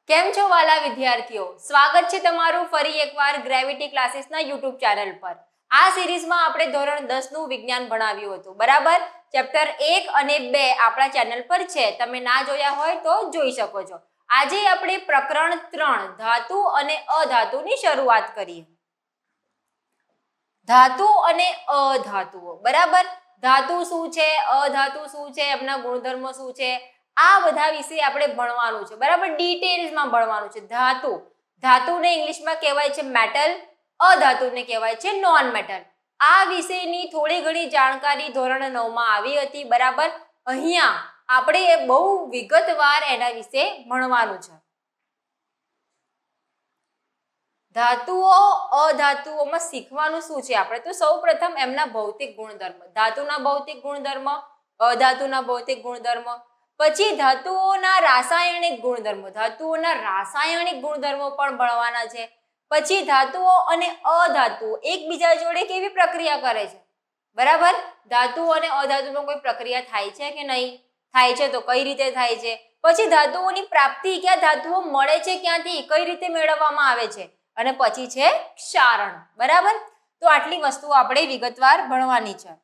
કેમ છો વાલા વિદ્યાર્થીઓ, સ્વાગત છે તમારું ફરી એકવાર ગ્રેવિટી ક્લાસીસના યુટ્યુબ ચેનલ પર. આ સિરીઝમાં આપણે ધોરણ 10 નું વિજ્ઞાન ભણાવ્યું હતું, બરાબર. ચેપ્ટર 1 અને 2 આપણા ચેનલ પર છે, તમે ના જોયા હોય તો જોઈ શકો છો. આજે આપણે પ્રકરણ 3 ધાતુ અને અધાતુની શરૂઆત કરીએ. ધાતુ અને અધાતુઓ, બરાબર. ધાતુ શું છે, અધાતુ શું છે, એમના ગુણધર્મો શું છે, આ બધા વિશે આપણે ભણવાનું છે, બરાબર. ડિટેલ્સમાં ભણવાનું છે. ધાતુને ઇંગ્લિશમાં કહેવાય છે મેટલ, અધાતુને કહેવાય છે નોન મેટલ. આ વિશેની થોડી ઘણી જાણકારી ધોરણ 9 માં આવી હતી, બરાબર. અહીંયા આપણે બહુ વિગતવાર એના વિશે ભણવાનું છે. ધાતુઓ અધાતુઓમાં શીખવાનું શું છે આપણે? તો સૌપ્રથમ એમના ભૌતિક ગુણધર્મ, ધાતુના ભૌતિક ગુણધર્મ, અધાતુના ભૌતિક ગુણધર્મ, પછી ધાતુઓના રાસાયણિક ગુણધર્મો, ધાતુઓના રાસાયણિક ગુણધર્મો પણ ભણવાના છે. પછી ધાતુઓ અને અધાતુઓ એકબીજા જોડે કેવી પ્રક્રિયા કરે છે, બરાબર. ધાતુઓ અને અધાતુમાં કોઈ પ્રક્રિયા થાય છે કે નહીં, થાય છે તો કઈ રીતે થાય છે. પછી ધાતુઓની પ્રાપ્તિ, ક્યાં ધાતુઓ મળે છે, ક્યાંથી, કઈ રીતે મેળવવામાં આવે છે, અને પછી છે ક્ષારણ, બરાબર. તો આટલી વસ્તુઓ આપણે વિગતવાર ભણવાની છે.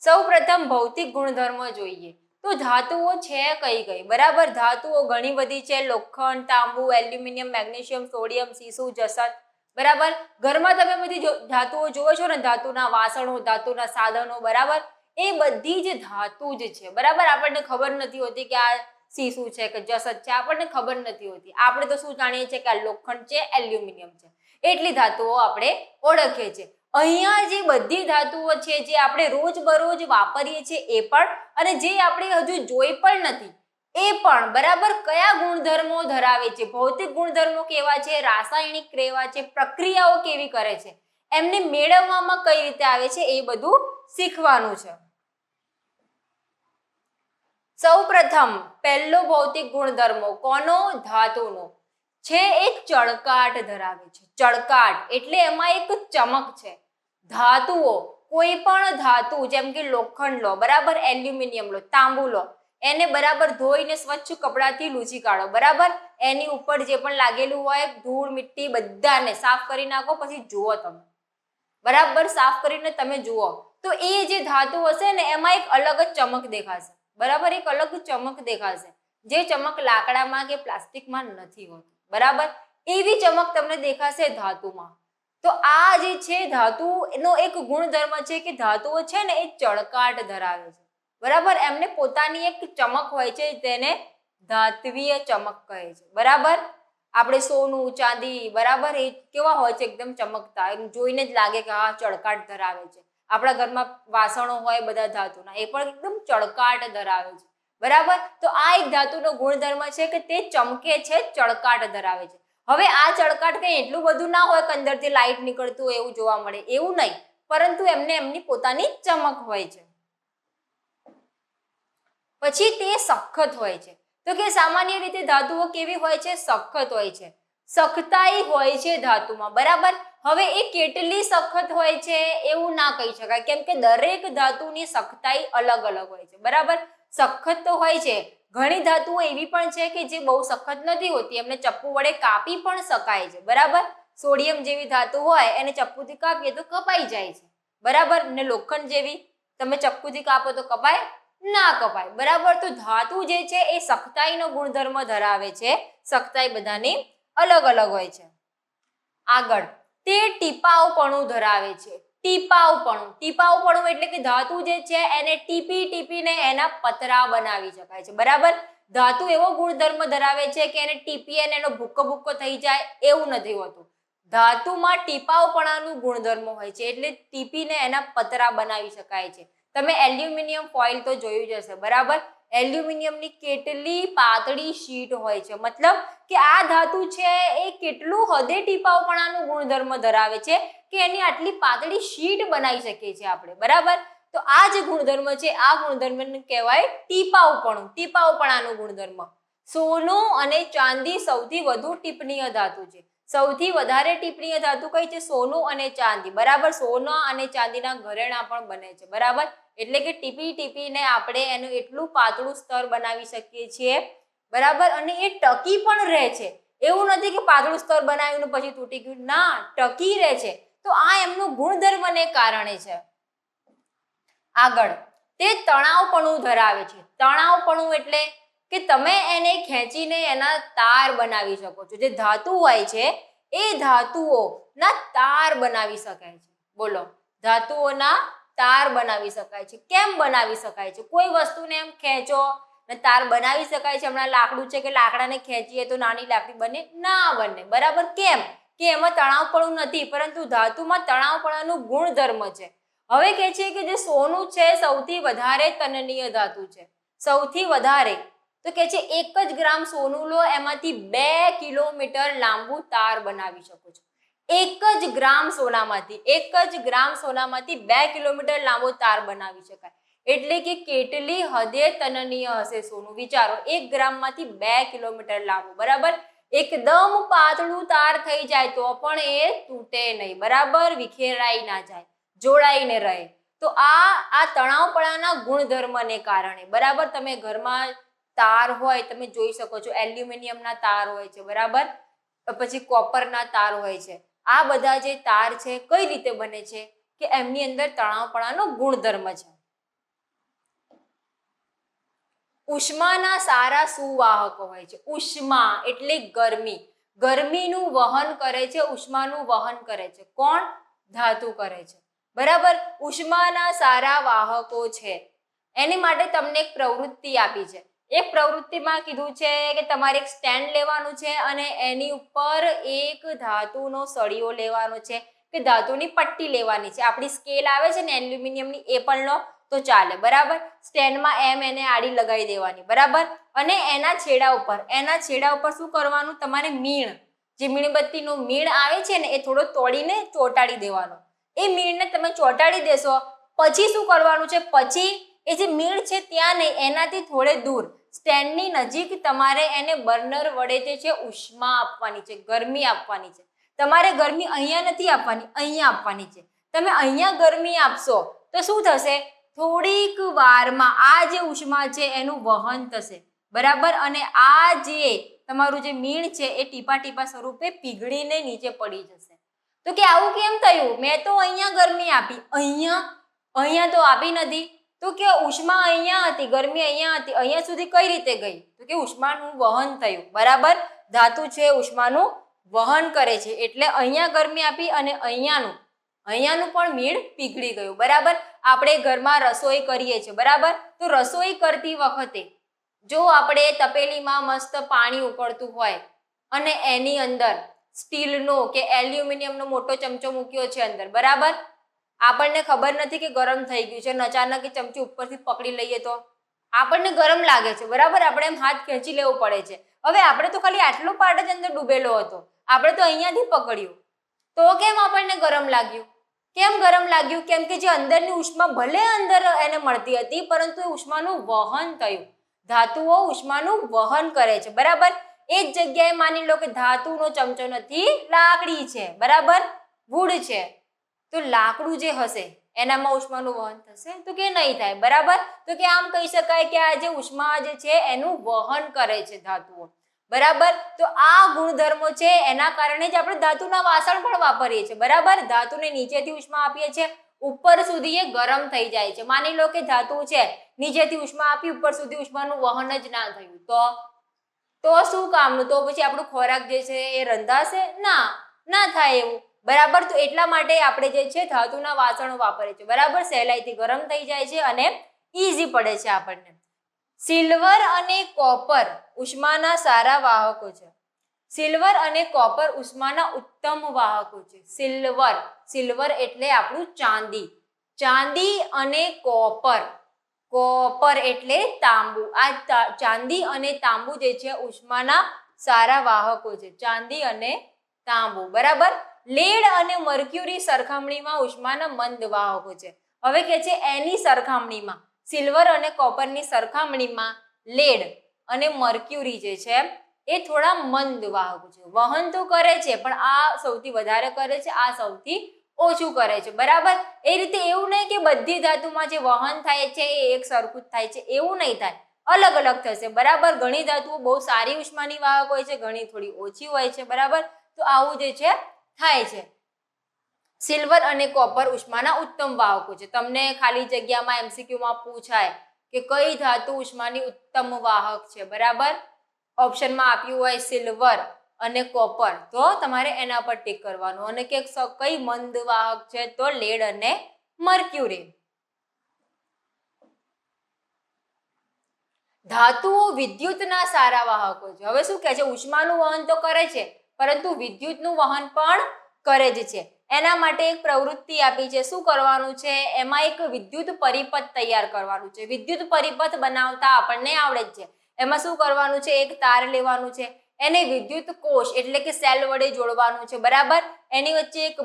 સૌપ્રથમ ભૌતિક ગુણધર્મો જોઈએ તો ધાતુઓ છે કઈ કઈ, બરાબર. ધાતુઓ ઘણી બધી છે: લોખંડ, તાંબુ, એલ્યુમિનિયમ, મેગ્નેશિયમ, સોડિયમ, સીસુ, જસત, બરાબર. ઘરમાં તમે બધી ધાતુઓ જોવો છો ને, ધાતુના વાસણો, ધાતુના સાધનો, બરાબર. એ બધી જ ધાતુ જ છે, બરાબર. આપણને ખબર નથી હોતી કે આ સીસુ છે કે જસત છે, આપણને ખબર નથી હોતી. આપણે તો શું જાણીએ છીએ કે આ લોખંડ છે, એલ્યુમિનિયમ છે, એટલી ધાતુઓ આપણે ઓળખીએ છીએ. અહીંયા જે બધી ધાતુઓ છે જે આપણે રોજબરોજ વાપરીએ છીએ એ પણ, અને જે આપણે હજુ જોઈ પણ નથી એ પણ, બરાબર. કયા ગુણધર્મો ધરાવે છે, ભૌતિક ગુણધર્મો કેવા છે, રાસાયણિક કેવા છે, પ્રક્રિયાઓ કેવી કરે છે, એમને મેળવવામાં કઈ રીતે આવે છે, એ બધું શીખવાનું છે. સૌપ્રથમ પહેલો ભૌતિક ગુણધર્મો કોનો? ધાતુનો છે, એક ચળકાટ ધરાવે છે. ચળકાટ એટલે એમાં એક ચમક છે. ધાતુઓ, કોઈ પણ ધાતુ, જેમ કે લોખંડ લો, બરાબર, એલ્યુમિનિયમ લો, તાંબુ લો, એને બરાબર ધોઈને સ્વચ્છ કપડાથી લૂછી કાઢો, બરાબર. એની ઉપર જે પણ લાગેલું હોય ધૂળ, મિટ્ટી, બધાને સાફ કરી નાખો. પછી જુઓ તમે, બરાબર, સાફ કરીને તમે જુઓ તો એ જે ધાતુ હશે ને એમાં એક અલગ જ ચમક દેખાશે, બરાબર. એક અલગ ચમક દેખાશે, જે ચમક લાકડામાં કે પ્લાસ્ટિકમાં નથી હોતી, બરાબર. એવી ચમક તમને દેખાશે ધાતુમાં. તો આ જે છે ધાતુ એનો એક ગુણધર્મ છે કે ધાતુઓ છે ને એ ચળકાટ ધરાવે છે, બરાબર. એમને પોતાની એક ચમક હોય છે, તેને ધાત્વીય ચમક કહે છે, બરાબર. આપણે સોનું, ચાંદી, બરાબર, એ કેવા હોય છે? એકદમ ચમકતા, એમ જોઈને જ લાગે કે હા ચળકાટ ધરાવે છે. આપણા ઘરમાં વાસણો હોય બધા ધાતુના, એ પણ એકદમ ચળકાટ ધરાવે છે, બરાબર. તો આ એક ધાતુનો ગુણધર્મ છે કે તે ચમકે છે, ચળકાટ ધરાવે છે. હવે આ ચળકાટ કઈ એટલું બધું ના હોય કે અંદરથી લાઈટ નીકળતું હોય એવું જોવા મળે, એવું નહીં, પરંતુ એમને એમની પોતાની ચમક હોય છે. પછી તે સખત હોય છે. તો કે સામાન્ય રીતે ધાતુઓ કેવી હોય છે? સખત હોય છે. સખતાઈ હોય છે ધાતુમાં, બરાબર. હવે એ કેટલી સખત હોય છે એવું ના કહી શકાય, કેમ કે દરેક ધાતુની સખતાઈ અલગ અલગ હોય છે, બરાબર. સખત તો હોય છે. ઘણી ધાતુઓ એવી પણ છે કે જે બહુ સખત નથી હોતી, એમને ચપ્પુ વડે કાપી પણ શકાય છે, બરાબર. સોડિયમ જેવી ધાતુ હોય એને ચપ્પુથી કાપીએ તો કપાઈ જાય છે, બરાબર. ને લોખંડ જેવી તમે ચપ્પુથી કાપો તો કપાય ના કપાય, બરાબર. તો ધાતુ જે છે એ સખતાઈનો ગુણધર્મ ધરાવે છે. સખતાઈ બધાની અલગ અલગ હોય છે. આગળ, તે ટીપાવપણું ધરાવે છે. ટીપાવપણું, ટીપાવપણું એટલે કે ધાતુ જે છે એને ટીપી ટીપીને એના પતરા બનાવી શકાય છે, બરાબર. ધાતુ એવો ગુણધર્મ ધરાવે છે કે એને ટીપી અને એનો ભૂક્કો ભૂક્કો થઈ જાય એવું નથી હોતું. ધાતુમાં ટીપાવપણાનું ગુણધર્મ હોય છે, એટલે ટીપીને એના પતરા બનાવી શકાય છે. તમે એલ્યુમિનિયમ ફોઇલ તો જોયું જ હશે, બરાબર. એલ્યુમિનિયમની કેટલી પાતળી શીટ હોય છે, મતલબ કે આ ધાતુ છે એ કેટલું હદે ટીપાવપણાનું ગુણધર્મ ધરાવે છે કે એની આટલી પાતળી શીટ બનાવી શકીએ છીએ આપણે, બરાબર. તો આ જે ગુણધર્મ છે આ ગુણધર્મને કહેવાય ટીપાવપણું, ટીપાવપણાનું ગુણધર્મ. સોનું અને ચાંદી સૌથી વધુ ટીપણીય ધાતુ છે. સૌથી વધારે ટીપણીય ધાતુ કઈ છે? સોનું અને ચાંદી, બરાબર. સોના અને ચાંદીના ઘરેણા પણ બને છે, બરાબર. એટલે કે ટીપી ટીપીને આપણે એનું એટલું પાતળું સ્તર બનાવી શકીએ છીએ બરાબર, અને એ ટકી પણ રહે છે. એવું નથી કે પાતળું સ્તર બનાવ્યું ને પછી તૂટી ગયું, ના, ટકી રહે છે. તો આ એમનું ગુણધર્મને કારણે છે. આગળ, તે તણાવપણું ધરાવે છે. તણાવપણું એટલે કે તમે એને ખેંચીને એના તાર બનાવી શકો છો. જે ધાતુ હોય છે એ ધાતુઓના તાર બનાવી શકાય છે. બોલો, ધાતુઓના તાર બનાવી શકાય છે. કેમ બનાવી શકાય છે? કોઈ વસ્તુને એમ ખેંચો ને તાર બનાવી શકાય છે. હમણાં લાકડું છે કે લાકડાને ખેંચીએ તો નાની લાકડી બને? ના બને. બરાબર, કેમ? કે એમાં તણાવપણું નથી, પરંતુ ધાતુમાં તણાવપણાનું ગુણધર્મ છે. હવે કે છે કે જે સોનું છે સૌથી વધારે તનનીય ધાતુ છે. સૌથી વધારે તો કે છે 1 જ ગ્રામ સોનું લો, એમાંથી 2 કિલોમીટર લાંબુ તાર બનાવી શકો છો. 1 જ ગ્રામ સોનામાંથી 2 કિલોમીટર લાંબો તાર બનાવી શકાય. એટલે કે કેટલી હદે તનનીય હશે સોનું, વિચારો. 1 ગ્રામમાંથી 2 કિલોમીટર લાંબુ. બરાબર, એકદમ પાતળું તાર થઈ જાય તો પણ એ તૂટે નહીં. બરાબર, વિખેરાઈ ના જાય, જોડાઈને રહે. તો આ તણાવપણાના ગુણધર્મને કારણે. બરાબર, તમે ઘરમાં તાર હોય તમે જોઈ શકો છો, એલ્યુમિનિયમના તાર હોય છે. બરાબર, પછી કોપરના તાર હોય છે. આ બધા જે તાર છે કઈ રીતે બને છે? કે એમની અંદર તણાવપણાનો ગુણધર્મ છે. ઉષ્માના સારા સુવાહકો હોય છે. ઉષ્મા એટલે ગરમી. ગરમીનું વહન કરે છે, ઉષ્માનું વહન કરે છે. કોણ? ધાતુ કરે છે. બરાબર, ઉષ્માના સારા વાહકો છે. એની માટે તમને એક પ્રવૃત્તિ આપી છે. એક પ્રવૃત્તિમાં કીધું છે કે તમારે એક સ્ટેન્ડ લેવાનું છે અને એની ઉપર એક ધાતુનો સળિયો લેવાનો છે કે ધાતુની પટ્ટી લેવાની છે. આપણી સ્કેલ આવે છે ને એલ્યુમિનિયમની, એ પણ લો તો ચાલે. બરાબર, સ્ટેન્ડમાં એમ એને આડી લગાવી દેવાની. બરાબર, અને એના છેડા ઉપર શું કરવાનું? તમારે મીણ, જે મીણબત્તીનો મીણ આવે છે ને, એ થોડો તોડીને ચોંટાડી દેવાનો. એ મીણને તમે ચોંટાડી દેશો પછી શું કરવાનું છે? પછી એ જે મીણ છે ત્યાં નહીં, એનાથી થોડે દૂર સ્ટેન્ડની નજીક તમારે એને બર્નર વડે જે છે ઉષ્મા આપવાની છે, ગરમી આપવાની છે. તમારે ગરમી અહીંયા નથી આપવાની, અહીંયા આપવાની છે. તમે અહીંયા ગરમી આપશો તો શું થશે? થોડીક વારમાં આ જે ઉષ્મા છે એનું વહન થશે. બરાબર, અને આ જે તમારું જે મીણ છે એ ટીપા ટીપા સ્વરૂપે પીગળીને નીચે પડી જશે. તો કે આવું કેમ થયું? મેં તો અહીંયા ગરમી આપી, અહીંયા તો આપી નથી. તો કે ઉષ્મા અહીંયા હતી, ગરમી અહીંયા હતી, અહીંયા સુધી કઈ રીતે ગઈ? તો કે ઉષ્માનું વહન થયું. બરાબર, ધાતુ છે ઉષ્માનું વહન કરે છે, એટલે અહીંયા ગરમી આપી અને અહીંયાનું પણ મીણ પીગળી ગયું. બરાબર, આપણે ઘરમાં રસોઈ કરીએ છીએ. બરાબર, તો રસોઈ કરતી વખતે જો આપણે તપેલીમાં મસ્ત પાણી ઉકળતું હોય અને એની અંદર સ્ટીલનો કે એલ્યુમિનિયમનો મોટો ચમચો મૂક્યો છે અંદર. બરાબર, આપણને ખબર નથી કે ગરમ થઈ ગયું છે અને અચાનક એ ચમચી ઉપરથી પકડી લઈએ તો આપણને ગરમ લાગે છે. બરાબર, આપણે એમ હાથ ખેંચી લેવું પડે છે. હવે આપણે તો ખાલી આટલો પાર્ટ જ અંદર ડૂબેલો હતો, આપણે તો અહીંયાથી પકડ્યું, તો કેમ આપણને ગરમ લાગ્યું? કેમ ગરમ લાગ્યું? કેમ કે જે અંદરની ઉષ્મા ભલે અંદર એને મળતી હતી, પરંતુ એ ઉષ્માનું વહન થયું. ધાતુઓ ઉષ્માનું વહન કરે છે. બરાબર, એ જ જગ્યાએ માની લો કે ધાતુનો ચમચો નથી, લાકડી છે. બરાબર, વુડ છે. તો લાકડું જે હશે એનામાં ઉષ્માનું વહન થશે? તો કે નહીં થાય. બરાબર, તો કે આમ કહી શકાય કે આ જે ઉષ્મા જે છે એનું વહન કરે છે ધાતુઓ. બરાબર, તો આ ગુણધર્મો છે એના કારણે જ આપણે ધાતુના વાસણ પણ વાપરીએ છીએ. બરાબર, ધાતુને નીચેથી ઉષ્મા આપીએ છીએ, ઉપર સુધી એ ગરમ થઈ જાય છે. માની લો કે ધાતુ છે, નીચેથી ઉષ્મા આપી, ઉપર સુધી ઉષ્માનું વહન જ ના થયું, તો શું કામનું? તો પછી આપણું ખોરાક જે છે એ રંધાશે? ના થાય એવું. બરાબર, તો એટલા માટે આપણે જે છે ધાતુના વાસણો વાપરીએ છીએ. બરાબર, સહેલાઈથી ગરમ થઈ જાય છે અને ઈઝી પડે છે આપણને. સિલ્વર અને કોપર ઉષ્માના સારા વાહકો છે. સિલ્વર અને કોપર ઉષ્માના ઉત્તમ વાહકો છે. સિલ્વર એટલે આપણું ચાંદી. ચાંદી અને કોપર એટલે તાંબુ. આ ચાંદી અને તાંબુ જે છે ઉષ્માના સારા વાહકો છે. ચાંદી અને તાંબુ. બરાબર, લેડ અને મર્ક્યુરી સરખામણીમાં ઉષ્માના મંદ વાહકો છે. હવે કે છે એની સરખામણીમાં, સિલ્વર અને કોપરની સરખામણીમાં લેડ અને મર્ક્યુરી જે છે એ થોડા મંદ વાહકો છે. વહન તો કરે છે પણ આ સૌથી વધારે કરે છે, આ સૌથી ઓછું કરે છે. બરાબર, એ રીતે એવું નહીં કે બધી ધાતુમાં જે વહન થાય છે એ એક સરખું જ થાય છે, એવું નહીં થાય. અલગ અલગ થશે, બરાબર. ઘણી ધાતુઓ બહુ સારી ઉષ્માની વાહક હોય છે, ઘણી થોડી ઓછી હોય છે, બરાબર. તો આવું જે છે થાય છે. સિલ્વર અને કોપર ઉષ્માના ઉત્તમ વાહકો છે. તમને ખાલી જગ્યામાં એમસીક્યુમાં પૂછાય કે કઈ ધાતુ ઉષ્માની ઉત્તમ વાહક છે, બરાબર. ઓપ્શનમાં આપ્યું હોય સિલ્વર અને કોપર, તો તમારે એના પર ટીક કરવાનું. અને કે કઈ મંદ વાહક છે, તો લેડ અને મર્ક્યુરી. ધાતુઓ વિદ્યુતના સારા વાહકો છે. હવે શું કહે છે, ઉષ્માનું વહન તો કરે છે પરંતુ વિદ્યુતનું વહન પણ કરે જ છે. એના માટે એક પ્રવૃત્તિ આપી છે. શું કરવાનું છે, એમાં એક વિદ્યુત પરિપથ તૈયાર કરવાનું છે. વિદ્યુત પરિપથ બનાવતા આપણને આવડે જ છે. એમાં શું કરવાનું છે, એક તાર લેવાનું છે, એને વિદ્યુત કોષ એટલે કે સેલ વડે જોડવાનું છે, બરાબર. એની વચ્ચે એક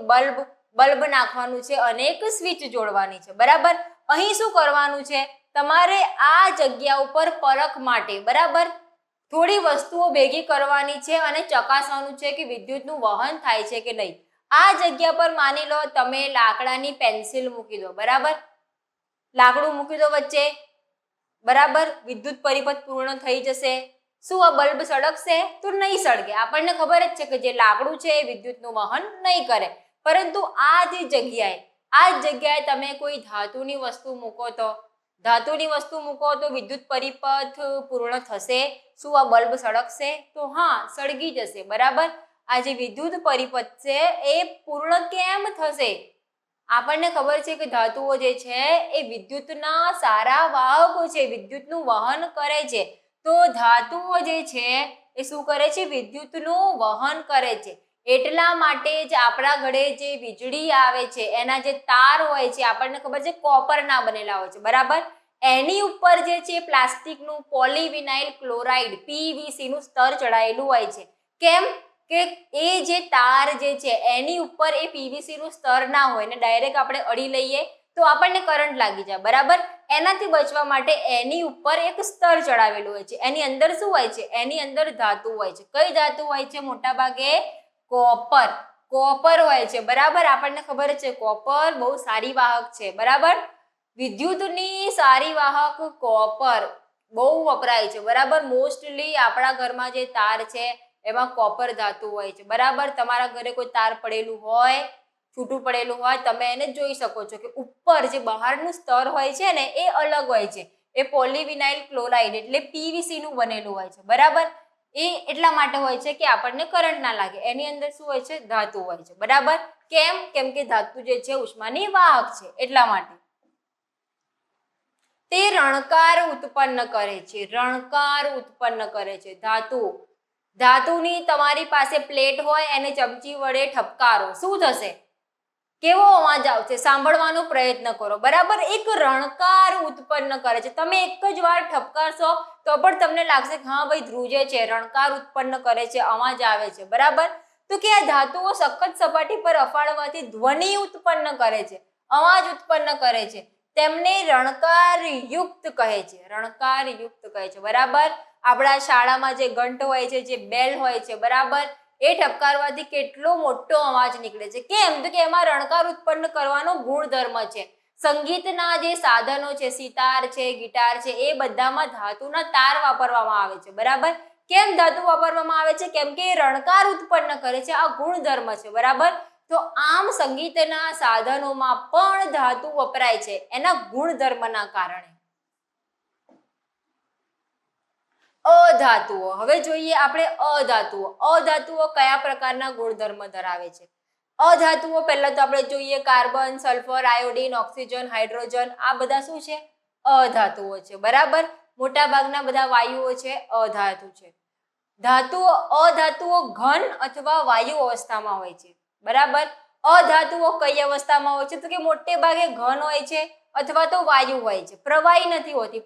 બલ્બ નાખવાનું છે અને એક સ્વિચ જોડવાની છે, બરાબર. અહીં શું કરવાનું છે, તમારે આ જગ્યા ઉપર પરખ માટે, બરાબર, થોડી વસ્તુઓ ભેગી કરવાની છે અને ચકાસવાનું છે કે વિદ્યુતનું વહન થાય છે કે નહીં. આ જગ્યા પર માની લો તમે લાકડાની પેન્સિલ મૂકી દો, બરાબર. લાકડું મૂકી દો વચ્ચે, બરાબર. વિદ્યુત પરિપથ પૂર્ણ થઈ જશે. શું આ બલ્બ સળગશે? તો નહીં સળગે. આપણને ખબર જ છે કે જે લાકડું છે એ વિદ્યુતનું વહન નહીં કરે. પરંતુ આ જગ્યાએ તમે કોઈ ધાતુની વસ્તુ મૂકો તો વિદ્યુત પરિપથ પૂર્ણ થશે. શું આ બલ્બ સળગશે? તો હા, સળગી જશે, બરાબર. આ જે વિદ્યુત પરિપથ છે એ પૂર્ણ કેમ થશે? આપણને ખબર છે કે ધાતુઓ જે છે એ વિદ્યુતના સારા વાહકો છે, વિદ્યુતનું વહન કરે છે. તો ધાતુઓ જે છે એ શું કરે છે, વિદ્યુતનું વહન કરે છે. એટલા માટે જ આપણા ઘરે જે વીજળી આવે છે એના જે તાર હોય છે, આપણને ખબર છે કોપરના બનેલા હોય છે, બરાબર. એની ઉપર જે છે પ્લાસ્ટિકનું પોલીવિનાઇલ ક્લોરાઇડ PVC નું સ્તર ચડાયેલું હોય છે. કેમ કે એ જે તાર જે છે એની ઉપર એ PVC નું સ્તર ના હોય ને ડાયરેક્ટ આપણે અડી લઈએ તો આપણને કરંટ લાગી જાય, બરાબર. એનાથી બચવા માટે એની ઉપર એક સ્તર ચડાવેલું હોય છે. એની અંદર શું હોય છે, એની અંદર ધાતુ હોય છે. કઈ ધાતુ હોય છે? મોટા ભાગે કોપર હોય છે, બરાબર. આપણને ખબર છે કોપર બહુ સારી વાહક છે, બરાબર. વિદ્યુતની સારી વાહક કોપર બહુ વપરાય છે, બરાબર. મોસ્ટલી આપણા ઘરમાં જે તાર છે એમાં કોપર ધાતુ હોય છે, બરાબર. તમારા ઘરે કોઈ તાર પડેલું હોય, છૂટું પડેલું હોય, તમે એને જોઈ શકો છો કે ઉપર જે બહારનું સ્તર હોય છે ને એ અલગ હોય છે. એ પોલીવિનાઇલ ક્લોરાઇડ એટલે PVC નું બનેલું હોય છે, બરાબર. એ એટલા માટે હોય છે કે આપણને કરંટ ના લાગે. એની અંદર શું હોય છે? ધાતુ હોય છે, બરાબર. કેમ કે ધાતુ જે છે ઉષ્માની વાહક છે, એટલા માટે. તે રણકાર ઉત્પન્ન કરે છે. રણકાર ઉત્પન્ન કરે છે. ધાતુની તમારી પાસે પ્લેટ હોય, એને ચમચી વડે ઠપકારો, શું થશે? કેવો અવાજ આવશે? સાંભળવાનો પ્રયત્ન કરો, બરાબર. એક રણકાર ઉત્પન્ન કરે છે. તમે એક જ વાર ઠપકારશો તો પણ તમને લાગશે કે હા ભાઈ ધ્રુજે છે, રણકાર ઉત્પન્ન કરે છે, અવાજ આવે છે, બરાબર. તો કે આ ધાતુઓ સખત સપાટી પર અફાળવાથી ધ્વનિ ઉત્પન્ન કરે છે, અવાજ ઉત્પન્ન કરે છે. તેમને રણકાર યુક્ત કહે છે. રણકાર યુક્ત કહે છે, બરાબર. આપણા શાળામાં જે ઘંટ હોય છે, જે બેલ હોય છે, બરાબર, એ ઠપકારવાથી કેટલો મોટો અવાજ નીકળે છે. કેમ? તો કે એમાં રણકાર ઉત્પન્ન કરવાનો ગુણધર્મ છે. સંગીતના જે સાધનો છે, સિતાર છે, ગિટાર છે, એ બધામાં ધાતુના તાર વાપરવામાં આવે છે, બરાબર. કેમ ધાતુ વાપરવામાં આવે છે? કેમ કે રણકાર ઉત્પન્ન કરે છે, આ ગુણધર્મ છે, બરાબર. તો આમ સંગીતના સાધનોમાં પણ ધાતુ વપરાય છે એના ગુણધર્મના કારણે. અધાતુઓ. હવે જોઈએ આપણે અધાતુઓ. અધાતુઓ કયા પ્રકારના ગુણધર્મ ધરાવે છે? અધાતુઓ પહેલા તો આપણે જોઈએ carbon, sulphur, iodine, oxygen, hydrogen, આ બધા શું છે? અધાતુઓ છે, બરાબર. મોટા ભાગના બધા વાયુઓ છે, અધાતુ છે. અધાતુઓ ઘન અથવા વાયુ અવસ્થામાં હોય છે, બરાબર. અધાતુઓ કઈ અવસ્થામાં હોય છે? તો કે મોટે ભાગે ઘન હોય છે અથવા તો વાયુ હોય છે, પ્રવાહી નથી હોતી.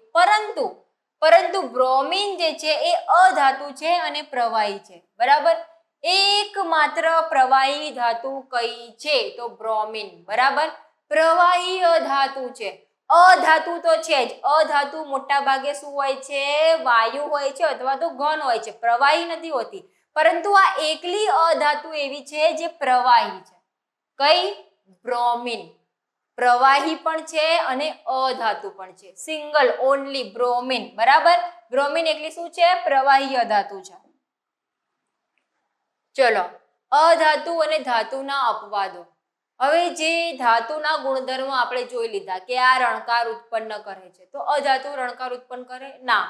પરંતુ બ્રોમિન જે છે એ અધાતુ છે અને પ્રવાહી છે, બરાબર. એકમાત્ર પ્રવાહી ધાતુ કઈ છે? તો બ્રોમિન, બરાબર. પ્રવાહી અધાતુ છે. અધાતુ તો છે જ. અધાતુ મોટા ભાગે શું હોય છે? વાયુ હોય છે અથવા તો ઘન હોય છે, પ્રવાહી નથી હોતી. પરંતુ આ એકલી અધાતુ એવી છે જે પ્રવાહી છે. કઈ? બ્રોમિન. પ્રવાહી પણ છે અને અધાતુ પણ છે. Single only bromine. બરાબર, બ્રોમિન એટલે શું છે? પ્રવાહી અધાતુ છે. ચલો, અધાતુ અને ધાતુના અપવાદો. હવે જે ધાતુના ગુણધર્મો આપણે જોઈ લીધા કે આ રણકાર ઉત્પન્ન કરે છે, તો અધાતુ રણકાર ઉત્પન્ન કરે? ના.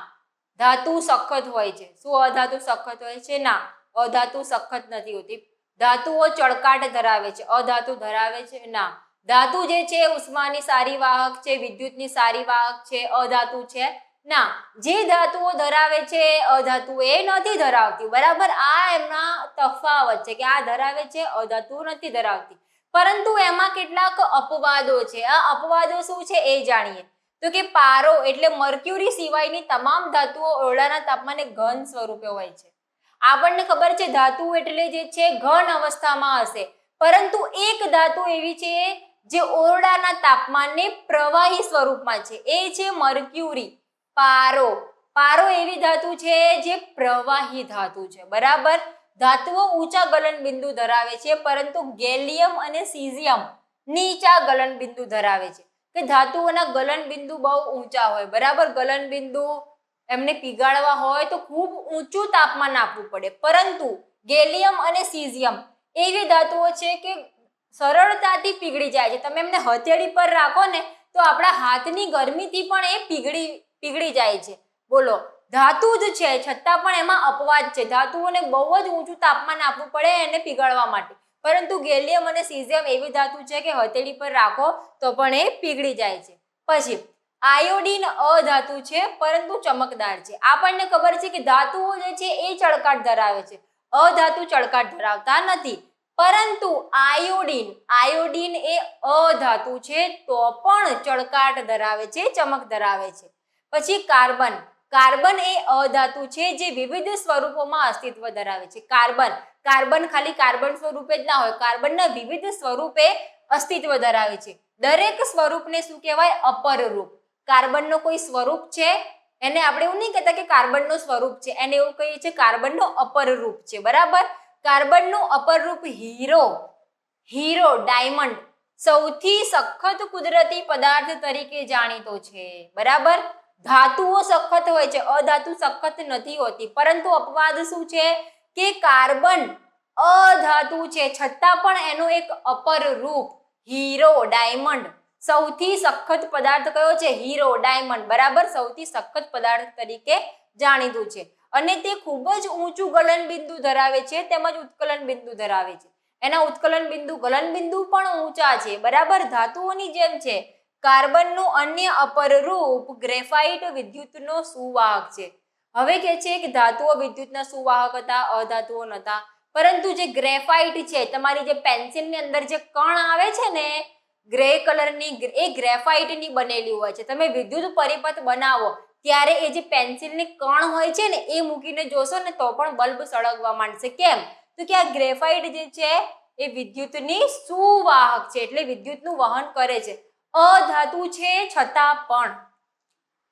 ધાતુ સખત હોય છે. શું અધાતુ સખત હોય છે? ના, અધાતુ સખત નથી હોતી. ધાતુઓ ચળકાટ ધરાવે છે. અધાતુ ધરાવે છે? ના. ધાતુ જે છે ઉષ્માની સારી વાહક છે, વિદ્યુતની સારી વાહક છે. અધાતુ છે? ના. જે ધાતુઓ ધરાવે છે અધાતુ એ નથી ધરાવતી. બરાબર, આ એમના તફાવત છે કે આ ધરાવે છે, અધાતુ નથી ધરાવતી. પરંતુ એમાં કેટલાક અપવાદો છે. આ અપવાદો શું છે એ જાણીએ. તો કે પારો એટલે મર્ક્યુરી સિવાયની તમામ ધાતુઓ ઓરડાના તાપમાને ઘન સ્વરૂપે હોય છે. આપણને ખબર છે ધાતુ એટલે જે છે ઘન અવસ્થામાં હશે, પરંતુ એક ધાતુ એવી છે જે ઓરડાના તાપમાને પ્રવાહી સ્વરૂપમાં છે. એ છે મર્ક્યુરી. પારો એવી ધાતુ છે જે પ્રવાહી ધાતુ છે. બરાબર, ધાતુઓ ઊંચા ગલન બિંદુ ધરાવે છે, પરંતુ ગેલિયમ અને સીઝિયમ નીચા ગલન બિંદુ ધરાવે છે. કે ધાતુઓના ગલન બિંદુ બહુ ઊંચા હોય. બરાબર, ગલન બિંદુ એમને પીગાળવા હોય તો ખૂબ ઊંચું તાપમાન આપવું પડે, પરંતુ ગેલિયમ અને સીઝિયમ એવી ધાતુઓ છે કે સરળતાથી પીગળી જાય છે. તમે એમને હથેળી પર રાખો ને તો આપણા હાથની ગરમીથી પણ એ પીગળી જાય છે. બોલો, ધાતુ જ છે છતાં પણ એમાં અપવાદ છે. ધાતુઓને બહુ જ ઊંચું તાપમાન આપવું પડે એને પીગાળવા માટે, પરંતુ ગેલિયમ અને સીઝિયમ એવી ધાતુ છે કે હથેળી પર રાખો તો પણ એ પીગળી જાય છે. પછી આયોડીન અધાતુ છે પરંતુ ચમકદાર છે. આપણને ખબર છે કે ધાતુઓ જે છે એ ચળકાટ ધરાવે છે, અધાતુ ચળકાટ ધરાવતા નથી. પરંતુ આયોડીન એ અધાતુ છે તો પણ ચળકાટ ધરાવે છે, ચમક ધરાવે છે. પછી કાર્બન એ અધાતુ છે જે વિવિધ સ્વરૂપોમાં અસ્તિત્વ ધરાવે છે. કાર્બન ખાલી કાર્બન સ્વરૂપે જ ના હોય, કાર્બનના વિવિધ સ્વરૂપે અસ્તિત્વ ધરાવે છે. દરેક સ્વરૂપને શું કહેવાય? અપરરૂપ. કાર્બનનો કોઈ સ્વરૂપ છે એને આપણે એવું નહીં કહેતા કે કાર્બનનું સ્વરૂપ છે, એને એવું કહીએ છીએ કાર્બનનો અપરરૂપ છે. બરાબર, કાર્બનનું અપરરૂપ હીરો, ડાયમંડ સૌથી સખત કુદરતી પદાર્થ તરીકે જાણીતો છે. બરાબર, ધાતુઓ સખત હોય છે, અધાતુ સખત નથી હોતી. પરંતુ અપવાદ શું છે કે કાર્બન અધાતુ છે છતાં પણ એનો એક અપરરૂપ હીરો, ડાયમંડ સૌથી સખત પદાર્થ કયો છે? Hero, diamond. બરાબર, સૌથી સખત પદાર્થ તરીકે જાણીતું છે. અને તે ખૂબ જ ઊંચું ગલન બિંદુ ધરાવે છે તેમજ ઉત્કલન બિંદુ ધરાવે છે. એના ઉત્કલન બિંદુ, ગલન બિંદુ પણ ઊંચા છે. બરાબર, ધાતુઓની જેમ છે. કાર્બનનું અન્ય અપરરૂપ ગ્રેફાઇટ વિદ્યુતનો સુવાહક છે. હવે કે છે કે ધાતુઓ વિદ્યુતના સુવાહક હતા, અધાતુઓ નહોતા. પરંતુ જે ગ્રેફાઇટ છે, તમારી જે પેન્સિલની અંદર જે કણ આવે છે ને ગ્રે કલરની, એ ગ્રેફાઇટની બનેલી હોય છે. તમે વિદ્યુત પરિપથ બનાવો ત્યારે એ જે પેન્સિલની કણ હોય છે ને એ મૂકીને જોશો ને તો પણ બલ્બ સળગવા માંડશે. કેમ? તો કે આ ગ્રેફાઇટ જે છે એ વિદ્યુતની સુવાહક છે, એટલે વિદ્યુતનું વહન કરે છે. અધાતુ છે છતાં પણ.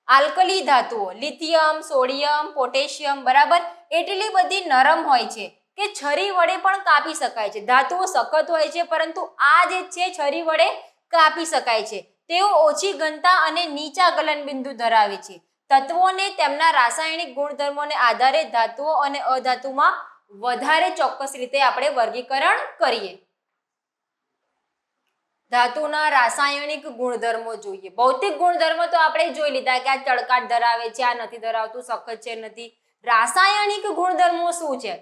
આલ્કલી ધાતુઓ લિથિયમ, સોડિયમ, પોટેશિયમ, બરાબર, એટલી બધી નરમ હોય છે કે છરી વડે પણ કાપી શકાય છે. ધાતુઓ સખત હોય છે પરંતુ આ જે છે છરી વડે કાપી શકાય છે. તેઓ ઓછી ઘનતા અને નીચા ગલન બિંદુ ધરાવે છે. તત્વોને તેમના રાસાયણિક ગુણધર્મોને આધારે ધાતુઓ અને અધાતુમાં વધારે ચોક્કસ રીતે આપણે વર્ગીકરણ કરીએ. ધાતુના રાસાયણિક ગુણધર્મો જોઈએ. ભૌતિક ગુણધર્મો તો આપણે જોઈ લીધા કે આ ચળકાટ ધરાવે છે, આ નથી ધરાવતું, સખત છે, નથી. રાસાયણિક ગુણધર્મો શું છે?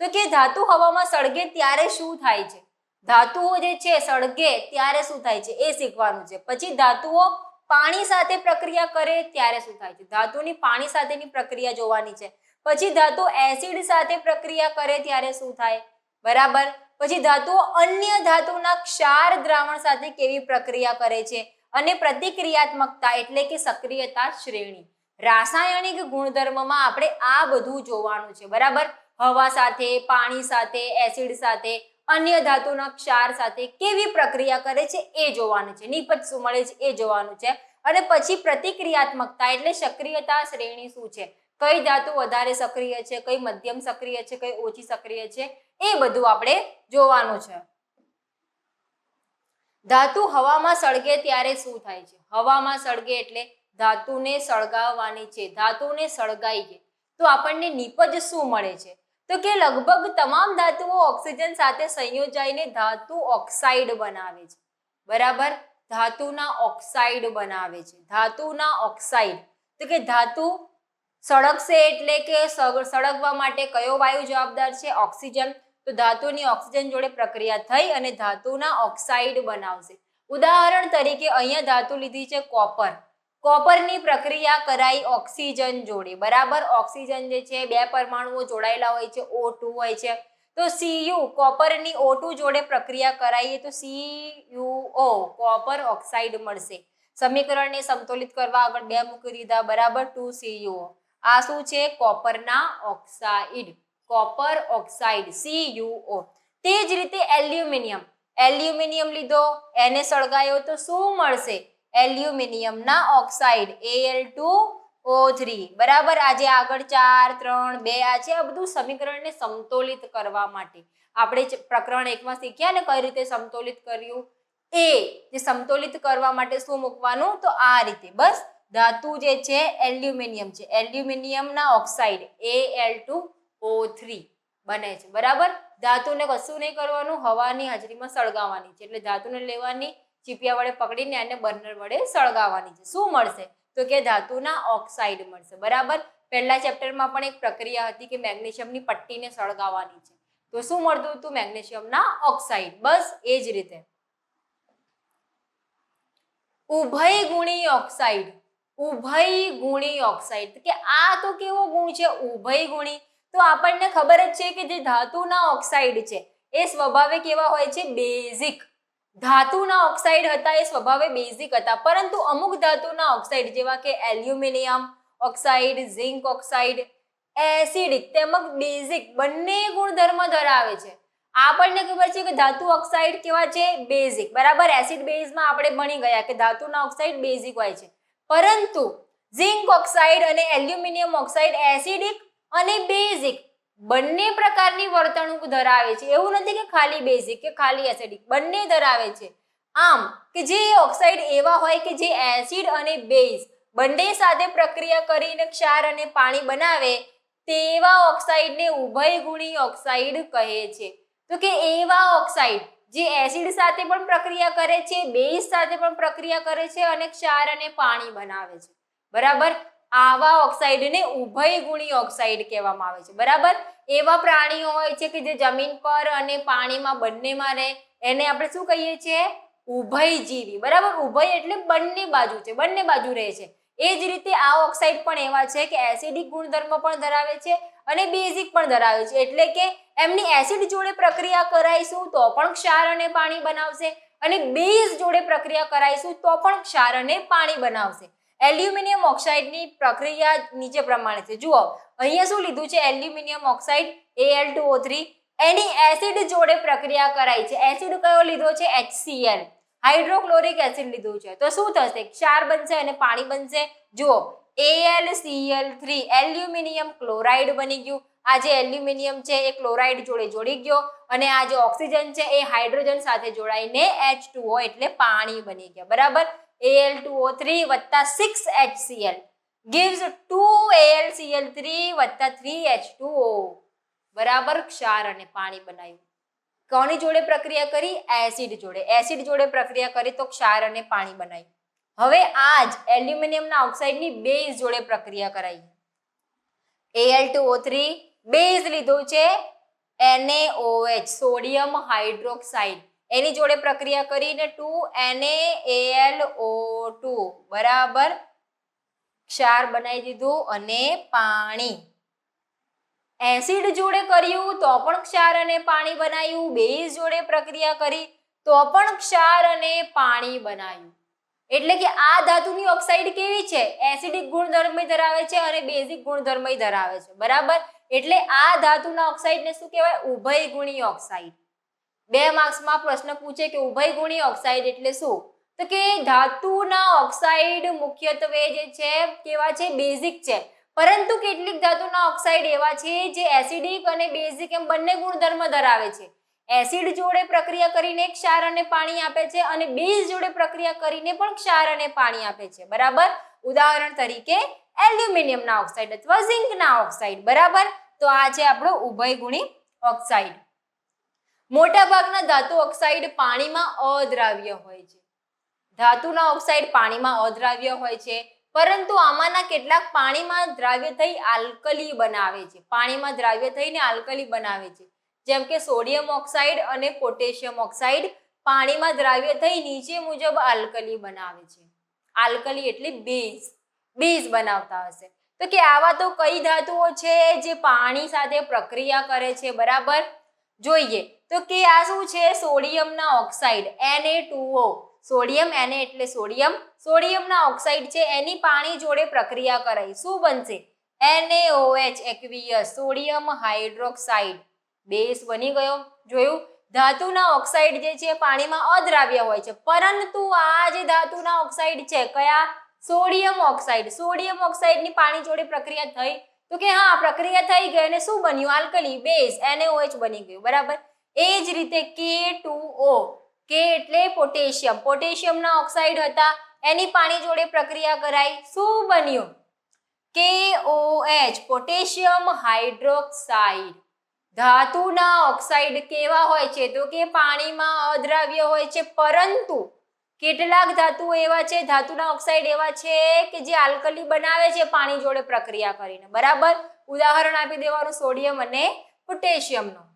તો કે ધાતુ હવામાં સળગે ત્યારે શું થાય છે? ધાતુઓ જે છે સળગે ત્યારે શું થાય છે એ શીખવાનું છે. પછી ધાતુઓ પાણી સાથે પ્રક્રિયા કરે ત્યારે શું થાય છે? ધાતુની પાણી સાથેની પ્રક્રિયા જોવાની છે. પછી ધાતુ એસિડ સાથે પ્રક્રિયા કરે ત્યારે શું થાય? બરાબર, પછી ધાતુઓ અન્ય ધાતુના ક્ષાર દ્રાવણ સાથે કેવી પ્રક્રિયા કરે છે અને પ્રતિક્રિયાત્મકતા એટલે કે સક્રિયતા શ્રેણી. રાસાયણિક ગુણધર્મમાં આપણે આ બધું જોવાનું છે. બરાબર, હવા સાથે, પાણી સાથે, એસિડ સાથે, અન્ય ધાતુના ક્ષાર સાથે કેવી પ્રક્રિયા કરે છે એ જોવાનું છે. નિપજ શું મળે છે એ જોવાનું છે. અને પછી પ્રતિક્રિયાત્મકતા એટલે સક્રિયતા શ્રેણી શું છે? કઈ ધાતુ વધારે સક્રિય છે, કઈ મધ્યમ સક્રિય છે, કઈ ઓછી સક્રિય છે, એ બધું આપણે જોવાનું છે. ધાતુ હવામાં સળગે ત્યારે શું થાય છે? હવામાં સળગે એટલે ધાતુને સળગાવવાની છે, ધાતુને સળગાઈએ તો આપણને નિપજ શું મળે છે? તો કે લગભગ તમામ ધાતુઓ ઓક્સિજન સાથે સંયોજાઈને ધાતુ ઓક્સાઇડ બનાવે છે. બરાબર, ધાતુના ઓક્સાઇડ બનાવે છે, ધાતુના ઓક્સાઇડ. તો કે ધાતુ સળગશે એટલે કે સળગવા માટે કયો વાયુ જવાબદાર છે? ઓક્સિજન. તો ધાતુની ઓક્સિજન જોડે પ્રક્રિયા થઈ અને ધાતુના ઓક્સાઇડ બનાવશે. ઉદાહરણ તરીકે અહીંયા ધાતુ લીધી છે કોપર. કોપરની પ્રક્રિયા કરાઈ ઓક્સિજન જોડે. બરાબર, ઓક્સિજન જે છે બે પરમાણુઓ જોડાયેલા હોય છે, O2 હોય છે. તો Cu કોપરની O2 જોડે પ્રક્રિયા કરાઈએ તો CuO કોપર ઓક્સાઇડ મળશે. સમીકરણને સમતોલિત કરવા આગળ 2 મૂકી દીધા. બરાબર, 2CuO. આ શું છે? કોપરના ઓક્સાઇડ, કોપર ઓક્સાઇડ CuO. તે જ રીતે એલ્યુમિનિયમ. એલ્યુમિનિયમ લીધો, એને સળગાયો તો શું મળશે? એલ્યુમિનિયમના ઓક્સાઇડ Al2O3. બરાબર, આજે આગળ 4, 3, 2 આ છે. આ બધું સમીકરણને સમતોલિત કરવા માટે આપણે પ્રકરણ 1 માં શીખ્યા ને કઈ રીતે સમતોલિત કર્યું. જે સમતોલિત કરવા માટે શું મૂકવાનું? તો આ રીતે. બસ, ધાતુ જે છે એલ્યુમિનિયમ છે, એલ્યુમિનિયમના ઓક્સાઇડ Al2O3 બને છે. બરાબર, ધાતુને કશું નહીં કરવાનું, હવાની હાજરીમાં સળગાવવાની છે. એટલે ધાતુને લેવાની, ચીપિયા વડે પકડીને એને બર્નર વડે સળગાવવાની છે. શું મળશે? તો કે ધાતુના ઓક્સાઇડ મળશે. બરાબર, પહેલા ચેપ્ટરમાં પણ એક પ્રક્રિયા હતી કે મેગ્નેશિયમની પટ્ટીને સળગાવવાની છે, તો શું મળતું હતું? મેગ્નેશિયમના ઓક્સાઇડ. બસ એ જ રીતે ઉભયગુણી ઓક્સાઇડ. ઉભયગુણી ઓક્સાઇડ કે આ તો કેવો ગુણ છે? ઉભયગુણી. તો આપણને ખબર જ છે કે જે ધાતુના ઓક્સાઇડ છે એ સ્વભાવે કેવા હોય છે? બેઝિક. ધાતુના ઓક્સાઇડ હતા એ સ્વભાવે બેઝિક હતા, પરંતુ અમુક ધાતુના ઓક્સાઇડ જેવા કે aluminium oxide, zinc oxide, acidic તેમજ બેઝિક બંને ગુણધર્મ ધરાવે છે. આપણને ખબર છે કે ધાતુ ઓક્સાઇડ કેવા છે? બેઝિક. બરાબર, એસિડ બેઝમાં આપણે ભણી ગયા કે ધાતુના ઓક્સાઇડ બેઝિક હોય છે, પરંતુ ઝિંક ઓક્સાઇડ અને એલ્યુમિનિયમ ઓક્સાઇડ એસિડિક અને બેઝિક બંને પ્રકારની વર્તણૂક ધરાવે છે. એવું નથી કે ખાલી બેઝિક કે ખાલી એસિડિક, બંને ધરાવે છે. આમ કે જે ઓક્સાઇડ એવા હોય કે જે એસિડ અને બેઝ બંને સાથે પ્રક્રિયા કરીને ક્ષાર અને પાણી બનાવે તેવા ઓક્સાઇડને ઉભયગુણી ઓક્સાઇડ કહે છે. તો કે એવા ઓક્સાઇડ જે એસિડ સાથે પણ પ્રક્રિયા કરે છે, બેઝ સાથે પણ પ્રક્રિયા કરે છે અને ક્ષાર અને પાણી બનાવે છે. બરાબર, આવા ઓક્સાઇડને ઉભયગુણી ઓક્સાઇડ કહેવામાં આવે છે. બરાબર, એવા પ્રાણીઓ હોય છે કે જે જમીન પર અને પાણીમાં બંનેમાં રહે, એને આપણે શું કહીએ છીએ? ઉભયજીવી. બરાબર, ઉભય એટલે બંને બાજુ છે, બંને બાજુ રહે છે. એ જ રીતે આ ઓક્સાઇડ પણ એવા છે કે એસિડિક ગુણધર્મ પણ ધરાવે છે અને બેઝિક પણ ધરાવે છે. એટલે કે એમની એસિડ જોડે પ્રક્રિયા કરાઈશું તો પણ ક્ષાર અને પાણી બનાવશે અને બેઝ જોડે પ્રક્રિયા કરાઈશું તો પણ ક્ષાર અને પાણી બનાવશે. એલ્યુમિનિયમ ઓક્સાઇડની પ્રક્રિયા નીચે પ્રમાણે છે. જુઓ, અહીંયા શું લીધું છે? Aluminium oxide Al2O3. એની એસિડ જોડે પ્રક્રિયા કરાઈ છે. એસિડ કયો લીધો છે? HCl, હાઇડ્રોક્લોરિક એસિડ લીધું છે. તો શું થશે? ક્ષાર બનશે અને પાણી બનશે. જુઓ, AlCl3 એલ્યુમિનિયમ ક્લોરાઇડ બની ગયું. આ જે એલ્યુમિનિયમ છે એ ક્લોરાઇડ જોડે જોડી ગયો અને આ જે ઓક્સિજન છે એ હાઇડ્રોજન સાથે જોડાઈને H2O એટલે પાણી બની ગયા. બરાબર, Al2O3 + 6HCl gives 2AlCl3 + 3H2O. બરાબર, ક્ષાર અને પાણી બનાવ્યું. કોની જોડે પ્રક્રિયા કરી? એસિડ જોડે. એસિડ જોડે પ્રક્રિયા કરી તો ક્ષાર અને પાણી બનાવ્યું. હવે આ જ એલ્યુમિનિયમના ઓક્સાઇડની બેઝ જોડે પ્રક્રિયા કરાઈ. Al2O3 બેઝ લીધું છે NaOH સોડિયમ હાઇડ્રોક્સાઇડ, એની જોડે પ્રક્રિયા કરીને 2NaAlO2 બરાબર ક્ષાર બનાવી દીધું અને પાણી. એસિડ જોડે કર્યું તો પણ ક્ષાર અને પાણી બનાવ્યું, બેઝ જોડે પ્રક્રિયા કરી તો પણ ક્ષાર અને પાણી બનાવ્યું. એટલે કે આ ધાતુની ઓક્સાઇડ કેવી છે? એસિડિક ગુણધર્મ ધરાવે છે અને બેઝિક ગુણધર્મ ધરાવે છે. બરાબર, એટલે આ ધાતુના ઓક્સાઇડને શું કહેવાય? ઉભયગુણી ઓક્સાઇડ. 2 માર્ક્સમાં પ્રશ્ન પૂછે કે ઉભયગુણી ઓક્સાઇડ એટલે શું? તો કે ધાતુના ઓક્સાઇડ મુખ્યત્વે જે છે કેવા છે? બેઝિક છે, પરંતુ કેટલીક ધાતુના ઓક્સાઇડ એવા છે જે એસિડિક અને બેઝિક એમ બંને ગુણધર્મ ધરાવે છે. એસિડ જોડે પ્રક્રિયા કરીને ક્ષાર અને પાણી આપે છે અને બેઝ જોડે પ્રક્રિયા કરીને પણ ક્ષાર અને પાણી આપે છે બરાબર. ઉદાહરણ તરીકે એલ્યુમિનિયમના ઓક્સાઇડ અથવા ઝિંકના ઓક્સાઇડ બરાબર. તો આ છે આપણો ઉભયગુણી ઓક્સાઇડ. મોટાભાગના ધાતુ ઓક્સાઇડ પાણીમાં અદ્રાવ્ય હોય છે. ધાતુના ઓક્સાઇડ પાણીમાં અદ્રાવ્ય હોય છે, પરંતુ આમાંના કેટલાક પાણીમાં દ્રાવ્ય થઈ આલ્કલી બનાવે છે. પાણીમાં દ્રાવ્ય થઈને આલ્કલી બનાવે છે, જેમ કે સોડિયમ ઓક્સાઇડ અને પોટેશિયમ ઓક્સાઇડ પાણીમાં દ્રાવ્ય થઈ નીચે મુજબ આલ્કલી બનાવે છે. આલ્કલી એટલે બેઝ બનાવતા હશે. તો કે આવા તો કઈ ધાતુઓ છે જે પાણી સાથે પ્રક્રિયા કરે છે બરાબર. જોઈએ તો કે આ શું છે, સોડિયમના ઓક્સાઇડ Na2O. સોડિયમ Na એટલે સોડિયમના ઓક્સાઇડ છે, એની પાણી જોડે પ્રક્રિયા કરાય શું બનશે, NaOH aqueous sodium hydroxide base બની ગયો. જોયું, ધાતુના ઓક્સાઇડ જે છે પાણીમાં અદ્રાવ્ય હોય છે, પરંતુ આ જે ધાતુના ઓક્સાઇડ છે કયા, સોડિયમ ઓક્સાઇડની પાણી જોડે પ્રક્રિયા થઈ, તો કે હા પ્રક્રિયા થઈ ગઈ અને શું બન્યું, આલ્કલી બેઝ NaOH બની ગયું બરાબર. એ જ રીતે K2O, કે એટલે પોટેશિયમના ઓક્સાઇડ હતા, એની પાણી જોડે પ્રક્રિયા કરાઈ, શું બન્યું, KOH પોટેશિયમ હાઇડ્રોક્સાઇડ. ધાતુના ઓક્સાઇડ કેવા હોય છે, તો કે પાણીમાં અદ્રાવ્ય હોય છે, પરંતુ કેટલાક ધાતુઓ એવા છે, ધાતુના ઓક્સાઇડ એવા છે કે જે આલ્કલી બનાવે છે પાણી જોડે પ્રક્રિયા કરીને બરાબર. ઉદાહરણ આપી દેવાનું સોડિયમ અને પોટેશિયમનું.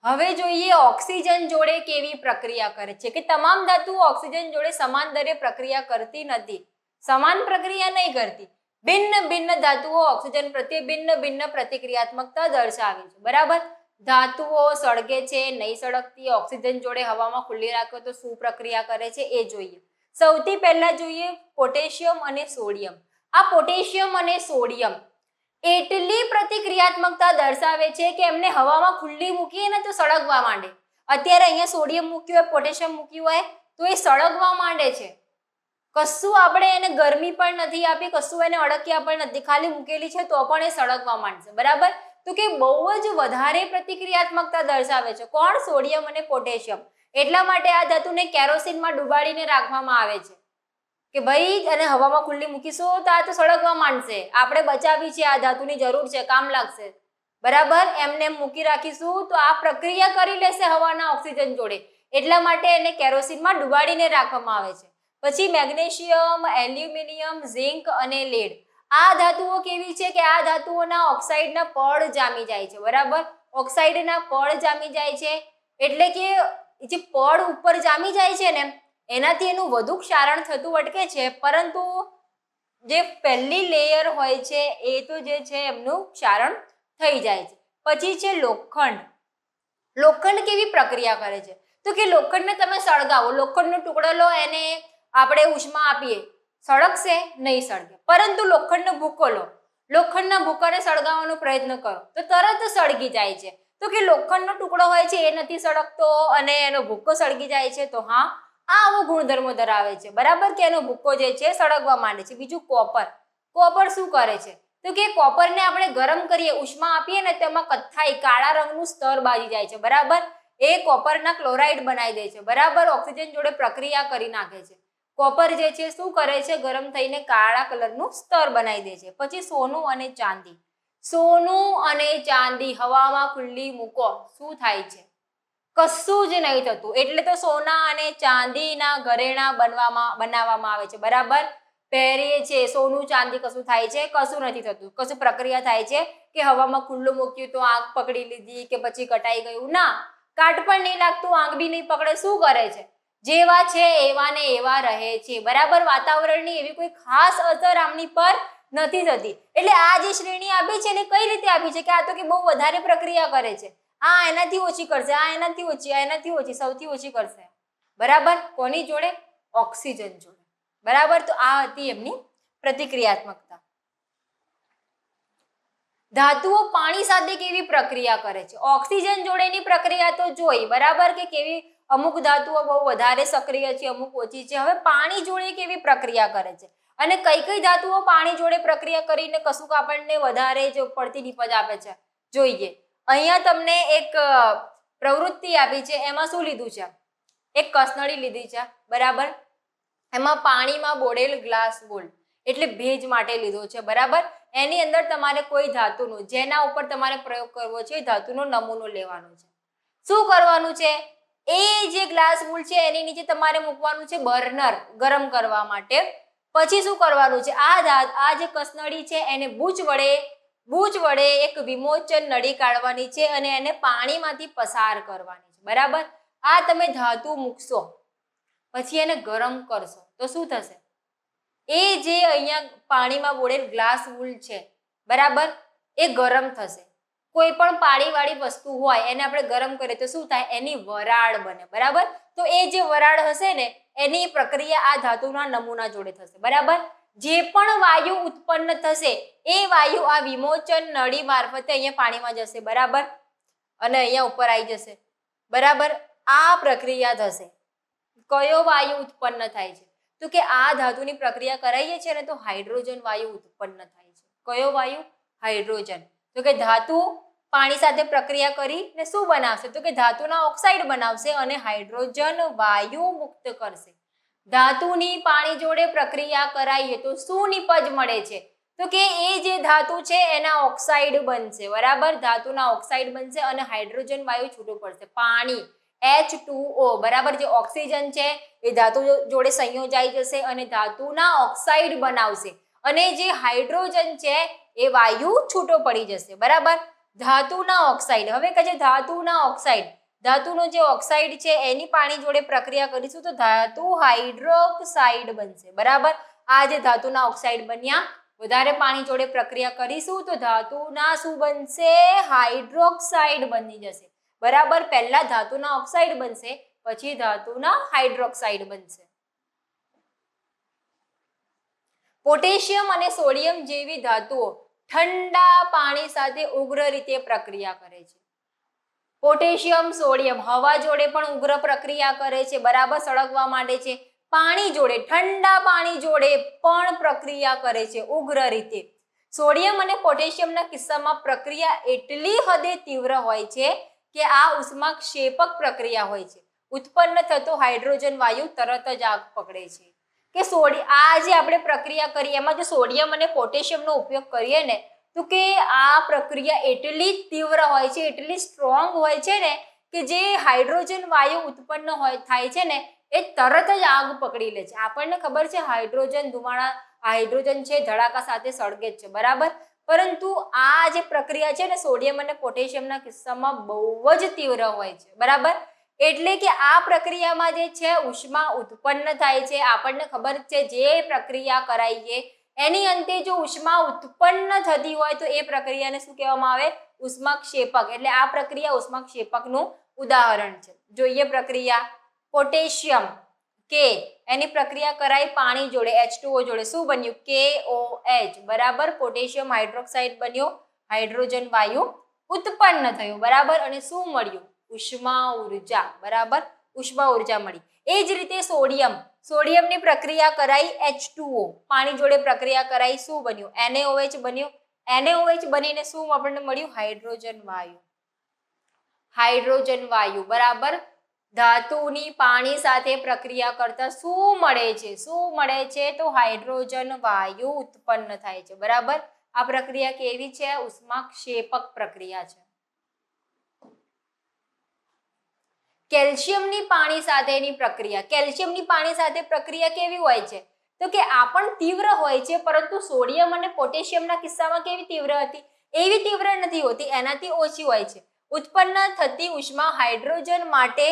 હવે જોઈએ ઓક્સિજન જોડે કેવી પ્રક્રિયા કરે છે, કે તમામ ધાતુઓ ઓક્સિજન જોડે સમાન દરે પ્રક્રિયા કરતી નથી, સમાન પ્રક્રિયા નહીં કરતી. ભિન્ન ધાતુઓ ઓક્સિજન પ્રત્યે ભિન્ન પ્રતિક્રિયાત્મકતા દર્શાવે છે બરાબર. ધાતુઓ સળગે છે, નહીં સળગતી, ઓક્સિજન જોડે હવામાં ખુલ્લી રાખો તો શું પ્રક્રિયા કરે છે એ જોઈએ. સૌથી પહેલા જોઈએ પોટેશિયમ અને સોડિયમ. આ પોટેશિયમ અને સોડિયમ એટલી પ્રતિક્રિયાત્મકતા દર્શાવે છે કે એમને હવામાં ખુલ્લી મૂકીએ ને તો સળગવા માંડે. અત્યારે અહીંયા સોડિયમ મૂક્યું હોય, પોટેશિયમ મૂક્યું હોય તો એ સળગવા માંડે છે. કશું આપણે એને ગરમી પણ નથી આપી, કશું એને અડક્યા પણ નથી, ખાલી મૂકેલી છે તો પણ એ સળગવા માંડશે બરાબર. તો કે બહુ જ વધારે પ્રતિક્રિયાત્મકતા દર્શાવે છે કોણ, સોડિયમ અને પોટેશિયમ. એટલા માટે આ ધાતુને કેરોસીનમાં ડુબાડીને રાખવામાં આવે છે કે ભાઈ અને હવામાં ખુલ્લી મૂકીશું તો આ તો સળગવા માંડશે, આપણે બચાવી છે, આ ધાતુની જરૂર છે, કામ લાગશે બરાબર. એમને મૂકી રાખીશું તો આ પ્રક્રિયા કરી લેશે હવાના ઓક્સિજન જોડે, એટલા માટે એને કેરોસીનમાં ડુબાડીને રાખવામાં આવે છે. પછી મેગ્નેશિયમ, એલ્યુમિનિયમ, ઝિંક અને લેડ. આ ધાતુઓ કેવી છે કે આ ધાતુઓના ઓક્સાઇડના પડ જામી જાય છે બરાબર. ઓક્સાઇડના પડ જામી જાય છે એટલે કે જે પડ ઉપર જામી જાય છે ને એનાથી એનું વધુ ક્ષારણ થતું અટકે છે, પરંતુ જે પહેલી લેયર હોય છે એ તો જે છે એમનું ક્ષારણ થઈ જાય છે. પછી છે લોખંડ. લોખંડ કેવી પ્રક્રિયા કરે છે, તો કે લોખંડને તમે સળગાવો, લોખંડનો ટુકડો લો, એને આપણે ઉષ્મા આપીએ, સળગશે નહીં સળગે. પરંતુ લોખંડનો ભૂકો લો, લોખંડના ભૂકાને સળગાવવાનો પ્રયત્ન કરો તો તરત સળગી જાય છે. તો કે લોખંડનો ટુકડો હોય છે એ નથી સળગતો અને એનો ભૂકો સળગી જાય છે, તો હા આ આવો ગુણધર્મો ધરાવે છે બરાબર, કે એનો ભૂકો જે છે સળગવા માંડે છે. બીજું કોપર શું કરે છે, તો કે કોપરને આપણે ગરમ કરીએ, ઉષ્મા આપીએ ને તેમાં કથ્થાઈ કાળા રંગનું સ્તર બાજી જાય છે બરાબર. એ કોપરના ક્લોરાઇડ બનાવી દે છે બરાબર, ઓક્સિજન જોડે પ્રક્રિયા કરી નાખે છે. કોપર જે છે શું કરે છે, ગરમ થઈને કાળા કલરનું સ્તર બનાવી દે છે. પછી સોનું અને ચાંદી. સોનું અને ચાંદી હવામાં ખુલ્લી મૂકો, શું થાય છે, કશું જ નહીં થતું. એટલે તો સોના અને ચાંદીના ઘરેણા બનાવવામાં આવે છે બરાબર. પહેરીએ છે સોનું ચાંદી, કશું થાય છે, કશું નથી થતું. કશું પ્રક્રિયા થાય છે કે હવામાં ખુલ્લું મૂક્યું તો આંખ પકડી લીધી કે પછી કટાઈ ગયું, ના, કાટ પણ નહીં લાગતું, આંખ બી નહીં પકડે. શું કરે છે, જેવા છે એવા ને એવા રહે છે બરાબર. વાતાવરણની એવી કોઈ ખાસ અસર આમની પર નથી થતી. એટલે આ જે શ્રેણી આપી છે ને કઈ રીતે આપી છે કે આ તો કે બહુ વધારે પ્રક્રિયા કરે છે, આ એનાથી ઓછી કરશે, આ એનાથી ઓછી, આ એનાથી ઓછી, સૌથી ઓછી કરશે બરાબર. કોની જોડે, ઓક્સિજન જોડે બરાબર. તો આ હતી એમની પ્રતિક્રિયાત્મકતા. ધાતુઓ પાણી સાથે કેવી પ્રક્રિયા કરે છે, ઓક્સિજન જોડેની પ્રક્રિયા તો જોઈ બરાબર, કે કેવી અમુક ધાતુઓ બહુ વધારે સક્રિય છે, અમુક ઓછી છે. હવે પાણી જોડે કેવી પ્રક્રિયા કરે છે અને કઈ ધાતુઓ પાણી જોડે પ્રક્રિયા કરીને કશુંક આપણને વધારે જ પડતી નીપજ આપે છે જોઈએ. અહીંયા તમને એક પ્રવૃત્તિ આપી છે, એમાં શું લીધું છે? એક કસનળી લીધી છે, બરાબર. એમાં પાણીમાં બોળેલ ગ્લાસ બોલ એટલે ભેજ માટે લીધો છે, બરાબર. એની અંદર તમારે કોઈ ધાતુનું જેના ઉપર તમારે પ્રયોગ કરવો છે એ ધાતુનો નમૂનો લેવાનો છે. શું કરવાનું છે? એ જે ગ્લાસ બોલ છે એની નીચે તમારે મૂકવાનું છે બર્નર ગરમ કરવા માટે. પછી શું કરવાનું છે? આ જે કસનળી છે એને બૂચ વડે એક વિમોચન નળી કાઢવાની છે અને એને પાણીમાંથી પસાર કરવાની છે, બરાબર. આ તમે ધાતુ મૂકશો પછી એને ગરમ કરશો તો શું થશે? એ જે અહીંયા પાણીમાં બોળેલ ગ્લાસ વૂલ છે, બરાબર, એ ગરમ થશે. કોઈ પણ પાણીવાળી વસ્તુ હોય એને આપણે ગરમ કરીએ તો શું થાય? એની વરાળ બને, બરાબર. તો એ જે વરાળ હશે ને એની પ્રક્રિયા આ ધાતુના નમૂના જોડે થશે, બરાબર. જે પણ વાયુ ઉત્પન્ન થશે એ વાયુ આ વિમોચન નળી મારફતે અહીંયા પાણીમાં જશે, બરાબર, અને અહીંયા ઉપર આવી જશે, બરાબર. આ પ્રક્રિયા થશે. કયો વાયુ ઉત્પન્ન થાય છે? તો કે આ ધાતુની પ્રક્રિયા કરાઈએ છીએ ને તો હાઇડ્રોજન વાયુ ઉત્પન્ન થાય છે. કયો વાયુ? હાઇડ્રોજન. તો કે ધાતુ પાણી સાથે પ્રક્રિયા કરીને શું બનાવશે? તો કે ધાતુના ઓક્સાઇડ બનાવશે અને હાઇડ્રોજન વાયુ મુક્ત કરશે. ધાતુની પાણી જોડે પ્રક્રિયા કરાઈએ તો શું નિપજ મળે છે? તો કે એ જે ધાતુ છે એના ઓક્સાઇડ બનશે, બરાબર. ધાતુના ઓક્સાઇડ બનશે અને હાઇડ્રોજન વાયુ છૂટું પડશે. પાણી H2O, બરાબર, જે ઓક્સિજન છે એ ધાતુ જોડે સંયોજાઈ જશે અને ધાતુના ઓક્સાઇડ બનાવશે અને જે હાઇડ્રોજન છે એ વાયુ છૂટો પડી જશે, બરાબર. ધાતુના ઓક્સાઇડ. હવે કહે છે ધાતુના ઓક્સાઇડ. ધાતુનો જે ઓક્સાઇડ છે એની પાણી જોડે પ્રક્રિયા કરીશું તો ધાતુ હાઇડ્રોક્સાઇડ બનશે, બરાબર. આ જે ધાતુના ઓક્સાઇડ બન્યા, વધારે પાણી જોડે પ્રક્રિયા કરીશું તો ધાતુના શું બનશે? હાઇડ્રોક્સાઇડ બની જશે, બરાબર. પહેલા ધાતુના ઓક્સાઇડ બનશે પછી ધાતુના હાઇડ્રોક્સાઇડ બનશે. પોટેશિયમ અને સોડિયમ જેવી ધાતુઓ ઠંડા પાણી સાથે ઉગ્ર રીતે પ્રક્રિયા કરે છે. પોટેશિયમ, સોડિયમ હવા જોડે પણ ઉગ્ર પ્રક્રિયા કરે છે, બરાબર, સળગવા માંડે છે. પાણી જોડે, ઠંડા પાણી જોડે પણ પ્રક્રિયા કરે છે ઉગ્ર રીતે. સોડિયમ અને પોટેશિયમના કિસ્સામાં પ્રક્રિયા એટલી હદે તીવ્ર હોય છે કે આ ઉષ્માક્ષેપક પ્રક્રિયા હોય છે. ઉત્પન્ન થતો હાઇડ્રોજન વાયુ તરત જ આગ પકડે છે. કે આ જે આપણે પ્રક્રિયા કરીએ એમાં જો સોડિયમ અને પોટેશિયમનો ઉપયોગ કરીએ ને તો કે આ પ્રક્રિયા એટલી તીવ્ર હોય છે, એટલી સ્ટ્રોંગ હોય છે ને કે જે હાઇડ્રોજન વાયુ ઉત્પન્ન થાય છે ને એ તરત જ આગ પકડી લે છે. આપણને ખબર છે હાઇડ્રોજન છે ધડાકા સાથે સળગે છે, બરાબર. પરંતુ આ જે પ્રક્રિયા છે ને સોડિયમ અને પોટેશિયમના કિસ્સામાં બહુ જ તીવ્ર હોય છે, બરાબર. એટલે કે આ પ્રક્રિયામાં જે છે ઉષ્મા ઉત્પન્ન થાય છે. આપણને ખબર છે જે પ્રક્રિયા કરાઈએ એની અંતે જો ઉષ્મા ઉત્પન્ન થતી હોય તો એ પ્રક્રિયાને શું કહેવામાં આવે? ઉષ્માક્ષેપક. એટલે આ પ્રક્રિયા ઉષ્માક્ષેપકનું ઉદાહરણ છે. જોઈએ પ્રક્રિયા. પોટેશિયમ કે એની પ્રક્રિયા કરાઈ પાણી જોડે H2O જોડે, શું બન્યું? KOH, બરાબર. પોટેશિયમ હાઇડ્રોક્સાઇડ બન્યો, હાઇડ્રોજન વાયુ ઉત્પન્ન થયું, બરાબર. અને શું મળ્યું? ઉષ્મા ઉર્જા, બરાબર. ઉષ્મા ઉર્જા મળી. એ જ રીતે સોડિયમની પ્રક્રિયા કરાઈ H2O પાણી જોડે પ્રક્રિયા કરાઈ, શું બન્યું? NaOH બન્યું. NaOH બનીને શું આપણને મળ્યું? હાઇડ્રોજન વાયુ, બરાબર. ધાતુની પાણી સાથે પ્રક્રિયા કરતા શું મળે છે? તો હાઇડ્રોજન વાયુ ઉત્પન્ન થાય છે, બરાબર. આ પ્રક્રિયા કેવી છે? ઉષ્માક્ષેપક પ્રક્રિયા છે. કેલ્શિયમની પાણી સાથેની પ્રક્રિયા. કેલ્શિયમની પાણી સાથે પ્રક્રિયા કેવી હોય છે? તો કે આ પણ તીવ્ર હોય છે, પરંતુ સોડિયમ અને પોટેશિયમના કિસ્સામાં કેવી તીવ્ર હતી? એવી તીવ્ર નથી હોતી, એનાથી ઓછી હોય છે. ઉત્પન્ન થતી ઉષ્મા હાઇડ્રોજન માટે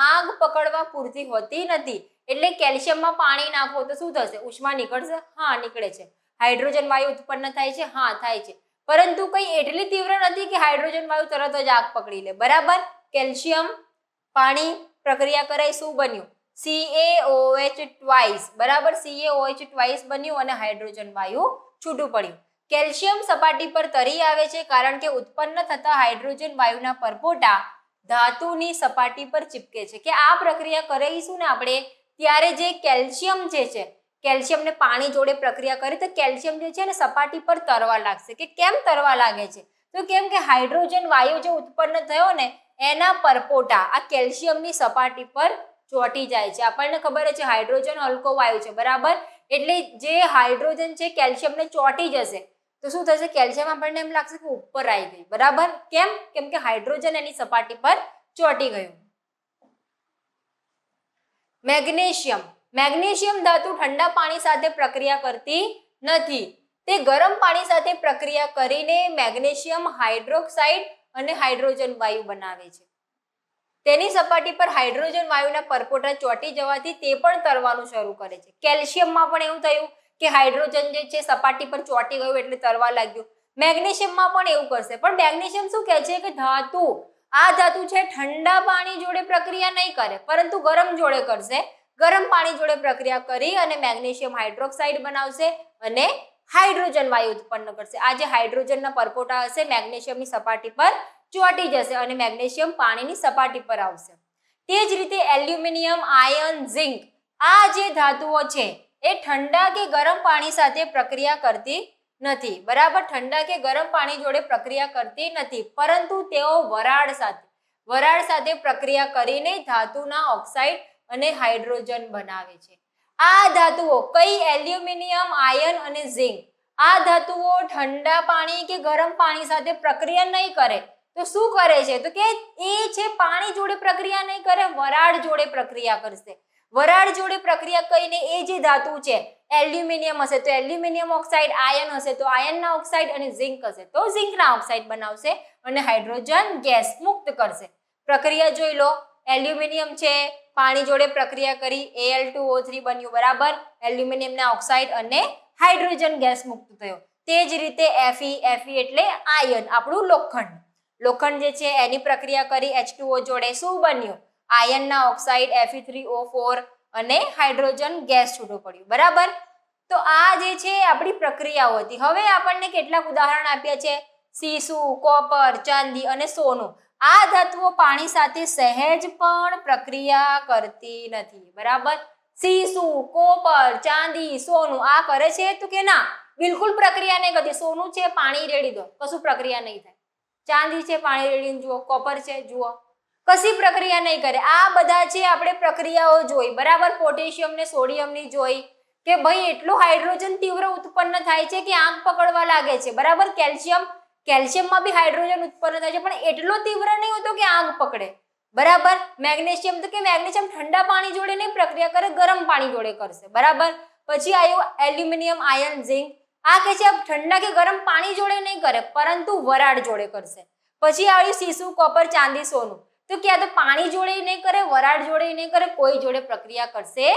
આગ પકડવા પૂરતી હોતી નથી. એટલે કેલ્શિયમમાં પાણી નાખો તો શું થશે? ઉષ્મા નીકળશે? હા, નીકળે છે. હાઇડ્રોજન વાયુ ઉત્પન્ન થાય છે? હા, થાય છે. પરંતુ કઈ એટલી તીવ્ર નથી કે હાઇડ્રોજન વાયુ તરત જ આગ પકડી લે, બરાબર. કેલ્શિયમ પાણી પ્રક્રિયા કરાઈ, શું બન્યું? CaOH ટ્વાઇસ, બરાબર. CaOH ટ્વાઇસ બન્યું અને હાઇડ્રોજન વાયુ છૂટું પડ્યું. કેલ્શિયમ સપાટી પર તરી આવે છે કારણ કે ઉત્પન્ન થતા હાઇડ્રોજન વાયુના પરપોટા ધાતુની સપાટી પર ચીપકે છે. કે આ પ્રક્રિયા કરીશું ને આપણે ત્યારે જે કેલ્શિયમ છે કેલ્શિયમને પાણી જોડે પ્રક્રિયા કરી તો કેલ્શિયમ જે છે ને સપાટી પર તરવા લાગશે. કે કેમ તરવા લાગે છે? તો કેમ કે હાઇડ્રોજન વાયુ જે ઉત્પન્ન થયો ને એના પરપોટા આ કેલ્શિયમની સપાટી પર ચોંટી જાય છે. આપણને ખબર છે હાઇડ્રોજન હલકો વાયુ છે, બરાબર? એટલે જે હાઇડ્રોજન છે કેલ્શિયમને ચોંટી જશે તો શું થશે? કેલ્શિયમ આપણને એમ લાગશે કે ઉપર આવી ગઈ, બરાબર? કેમ કે હાઇડ્રોજન એની સપાટી પર ચોંટી ગયું. મેગ્નેશિયમ. મેગ્નેશિયમ ધાતુ ઠંડા પાણી સાથે પ્રક્રિયા કરતી નથી. તે ગરમ પાણી સાથે પ્રક્રિયા કરીને મેગ્નેશિયમ હાઇડ્રોક્સાઇડ અને હાઇડ્રોજન વાયુ બનાવે છે. તેની સપાટી પર હાઇડ્રોજન વાયુના પરપોટા ચોંટી જવાથી તે પણ તરવાનું શરૂ કરે છે. કેલ્શિયમમાં પણ એવું થયું કે હાઇડ્રોજન જે છે સપાટી પર ચોંટી ગયું એટલે તરવા લાગ્યું. મેગ્નેશિયમમાં પણ એવું કરશે. પણ મેગ્નેશિયમ શું કહે છે કે આ ધાતુ છે ઠંડા પાણી જોડે પ્રક્રિયા નહીં કરે પરંતુ ગરમ જોડે કરશે. ગરમ પાણી જોડે પ્રક્રિયા કરી અને મેગ્નેશિયમ હાઇડ્રોક્સાઇડ બનાવશે અને હાઇડ્રોજન વાયુ ઉત્પન્ન કરશે. આ જે હાઇડ્રોજનના પરપોટા હશે મેગ્નેશિયમની સપાટી પર ચોંટી જશે અને મેગ્નેશિયમ પાણીની સપાટી પર આવશે. તે જ રીતે એલ્યુમિનિયમ, આયર્ન, ઝિંક આ જે ધાતુઓ છે એ ઠંડા કે ગરમ પાણી સાથે પ્રક્રિયા કરતી નથી, બરાબર? ઠંડા કે ગરમ પાણી જોડે પ્રક્રિયા કરતી નથી પરંતુ તેઓ વરાળ સાથે પ્રક્રિયા કરીને ધાતુના ઓક્સાઇડ અને હાઇડ્રોજન બનાવે છે. આ ધાતુઓ કઈ? એલ્યુમિનિયમ, આયર્ન અને ઝિંક આ ધાતુઓ ઠંડા પાણી કે ગરમ પાણી સાથે પ્રક્રિયા નહીં કરે તો શું કરે છે? તો કે એ છે પાણી જોડે પ્રક્રિયા નહીં કરે, વરાળ જોડે પ્રક્રિયા કરશે. વરાળ જોડે પ્રક્રિયા કરીને એ જે ધાતુ છે એલ્યુમિનિયમ હશે તો એલ્યુમિનિયમ ઓક્સાઇડ, આયર્ન હશે તો આયર્નના ઓક્સાઇડ અને ઝિંક હશે તો ઝિંકના ઓક્સાઇડ બનાવશે અને હાઇડ્રોજન ગેસ મુક્ત કરશે. પ્રક્રિયા જોઈ લો. એલ્યુમિનિયમ છે પાણી જોડે પ્રક્રિયા કરી Al2O3 બન્યું, બરાબર? એલ્યુમિનિયમના ઓક્સાઇડ અને હાઇડ્રોજન ગેસ મુક્ત થયો. તે જ રીતે Fe એટલે આયર્ન, આપણું લોખંડ. લોખંડ જે છે એની પ્રક્રિયા કરી H2O જોડે શું બન્યું? આયર્નના ઓક્સાઇડ Fe3O4 અને હાઇડ્રોજન ગેસ છૂટો પડ્યું, બરાબર? તો આ જે છે આપણી પ્રક્રિયાઓ હતી. હવે આપણને કેટલાક ઉદાહરણ આપ્યા છે. સીસુ, કોપર, ચાંદી અને સોનું આ ધાતુઓ પાણી સાથે સહેજ પણ પ્રક્રિયા કરતી નથી, બરાબર? સીસુ, કોપર, ચાંદી, સોનું આ કરે છે તો કે ના, બિલકુલ પ્રક્રિયા નહીં કરતી. સોનું છે પાણી રેડી દો, કશું પ્રક્રિયા નહીં થાય. ચાંદી છે પાણી રેડીને જુઓ, કોપર છે જુઓ, કશી પ્રક્રિયા નહીં કરે. આ બધા છે આપણે પ્રક્રિયાઓ જોઈ, બરાબર? પોટેશિયમ ને સોડિયમની જોઈ કે ભાઈ એટલું હાઇડ્રોજન તીવ્ર ઉત્પન્ન થાય છે કે આંખ પકડવા લાગે છે, બરાબર? કેલ્શિયમમાં બી હાઇડ્રોજન ઉત્પન્ન થાય છે પણ એટલો તીવ્ર નહીં હોતો કે આંખ પકડે, બરાબર? મેગ્નેશિયમ તો કે મેગ્નેશિયમ ઠંડા પાણી જોડે નહીં પ્રક્રિયા કરે, ગરમ પાણી જોડે કરશે, બરાબર? પછી આવ્યું એલ્યુમિનિયમ, આયર્ન, ઝિંક આ કે છે ઠંડા કે ગરમ પાણી જોડે નહીં કરે પરંતુ વરાળ જોડે કરશે. પછી આવ્યું સીસુ, કોપર, ચાંદી, સોનું તો ક્યાં તો પાણી જોડે નહીં કરે, વરાળ જોડે નહીં કરે, કોઈ જોડે પ્રક્રિયા કરશે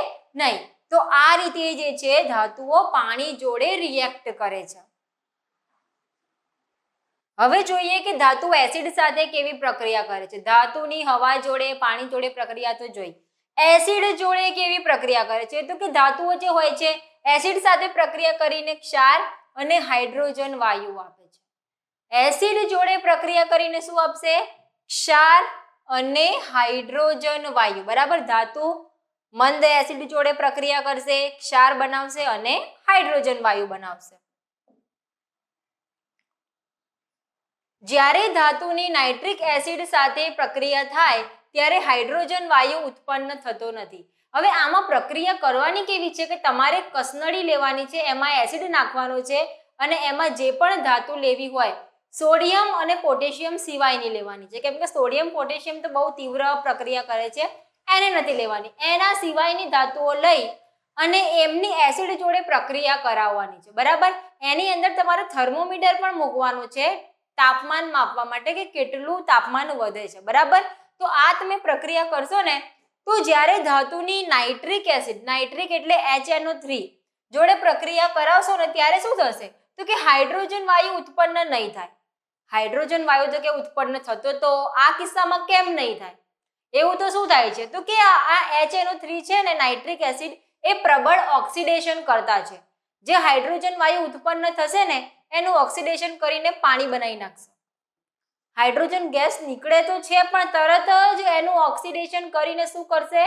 નહીં. તો આ રીતે જે છે ધાતુઓ પાણી જોડે રિએક્ટ કરે છે. હવે જોઈએ કે ધાતુ એસિડ સાથે કેવી પ્રક્રિયા કરે છે. ધાતુની હવા જોડે, પાણી જોડે પ્રક્રિયા તો જોઈ. એસિડ જોડે કેવી પ્રક્રિયા કરે છે? તો કે ધાતુઓ જે હોય છે એસિડ સાથે પ્રક્રિયા કરીને ક્ષાર અને હાઇડ્રોજન વાયુ આપે છે. એસિડ જોડે પ્રક્રિયા કરીને શું આપશે? ક્ષાર અને હાઇડ્રોજન વાયુ, બરાબર? ધાતુ મંદ એસિડ જોડે પ્રક્રિયા કરશે, ક્ષાર બનાવશે અને હાઇડ્રોજન વાયુ બનાવશે. જ્યારે ધાતુની નાઇટ્રિક એસિડ સાથે પ્રક્રિયા થાય ત્યારે હાઇડ્રોજન વાયુ ઉત્પન્ન થતો નથી. હવે આમાં પ્રક્રિયા કરવાની કેવી છે કે તમારે કસનળી લેવાની છે, એમાં એસિડ નાખવાનું છે અને એમાં જે પણ ધાતુ લેવી હોય સોડિયમ અને પોટેશિયમ સિવાયની લેવાની છે, કેમ કે સોડિયમ, પોટેશિયમ તો બહુ તીવ્ર પ્રક્રિયા કરે છે, એને નથી લેવાની. એના સિવાયની ધાતુઓ લઈ અને એમની એસિડ જોડે પ્રક્રિયા કરાવવાની છે, બરાબર? એની અંદર તમારે થર્મોમીટર પણ મૂકવાનું છે તાપમાન માપવા માટે કે કેટલું તાપમાન વધે છે, બરાબર? તો આ તમે પ્રક્રિયા કરશો ને તો જ્યારે ધાતુની નાઇટ્રિક એસિડ, નાઇટ્રિક એટલે HNO3 જોડે પ્રક્રિયા કરાવશો ને ત્યારે શું થશે? તો કે હાઇડ્રોજન વાયુ ઉત્પન્ન નહીં થાય. હાઇડ્રોજન વાયુ તો કે ઉત્પન્ન થતો તો આ કિસ્સામાં કેમ નહીં થાય? એવું તો શું થાય છે? તો કે આ HNO3 છે ને નાઇટ્રિક એસિડ એ પ્રબળ ઓક્સિડેશન કરતા છે. જે હાઇડ્રોજન વાયુ ઉત્પન્ન થશે ને એનું ઓક્સિડેશન કરીને પાણી બનાવી નાખશે. હાઇડ્રોજન ગેસ નીકળે તો છે પણ તરત જ એનું ઓક્સિડેશન કરીને શું કરશે?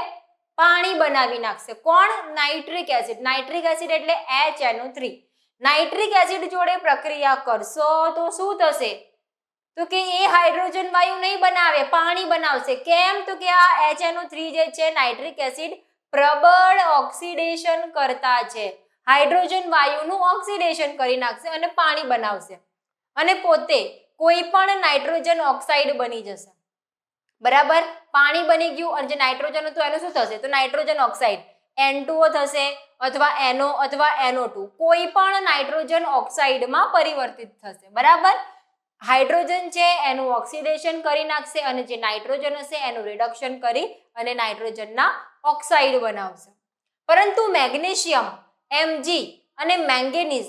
પાણી બનાવી નાખશે. કોણ? Nitric acid. નાઇટ્રિક એસિડ એટલે HNO3. નાઇટ્રિક એસિડ જોડે પ્રક્રિયા કરશો તો શું થશે? તો કે એ હાઇડ્રોજન વાયુ નહીં બનાવે, પાણી બનાવશે. કેમ? તો કે આ HNO3 જે છે નાઇટ્રિક એસિડ પ્રબળ ઓક્સિડેશન કરતા છે, હાઇડ્રોજન વાયુનું ઓક્સિડેશન કરી નાખશે અને પાણી બનાવશે અને પોતે કોઈ પણ નાઇટ્રોજન ઓક્સાઇડ બની જશે. બરાબર, પાણી બની ગયું અને જે નાઇટ્રોજન હતું એનું શું થશે? તો નાઇટ્રોજન ઓક્સાઇડ N2O થશે અથવા NO અથવા NO2, કોઈ પણ નાઇટ્રોજન ઓક્સાઇડમાં પરિવર્તિત થશે. બરાબર, હાઇડ્રોજન છે એનું ઓક્સિડેશન કરી નાખશે અને જે નાઇટ્રોજન હશે એનું રિડક્શન કરી અને નાઇટ્રોજનના ઓક્સાઇડ બનાવશે. પરંતુ મેગ્નેશિયમ Mg અને મેંગેનીઝ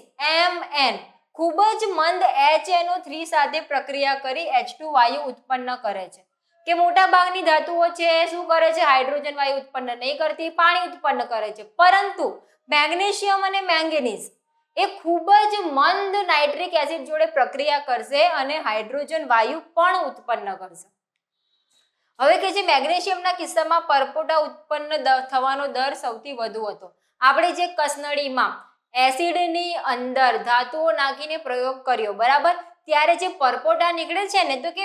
Mn ખૂબ જ મંદ HNO3 સાથે પ્રક્રિયા કરી H2 વાયુ ઉત્પન્ન કરે છે. કે મોટા ભાગની ધાતુઓ છે શું કરે છે? હાઇડ્રોજન વાયુ ઉત્પન્ન નહીં કરતી, પાણી ઉત્પન્ન કરે છે. પરંતુ મેગ્નેશિયમ અને મેંગેનીઝ એ ખૂબ જ મંદ નાઇટ્રિક એસિડ જોડે પ્રક્રિયા કરશે અને હાઇડ્રોજન વાયુ પણ ઉત્પન્ન કરશે. હવે કે જે મેગ્નેશિયમના કિસ્સામાં પરપોટા ઉત્પન્ન થવાનો દર સૌથી વધુ હતો. આપણે જે કસનળીમાં એસિડની અંદર ધાતુઓ નાખીને પ્રયોગ કર્યો, બરાબર, ત્યારે જે પરપોટા નીકળે છે ને, તો કે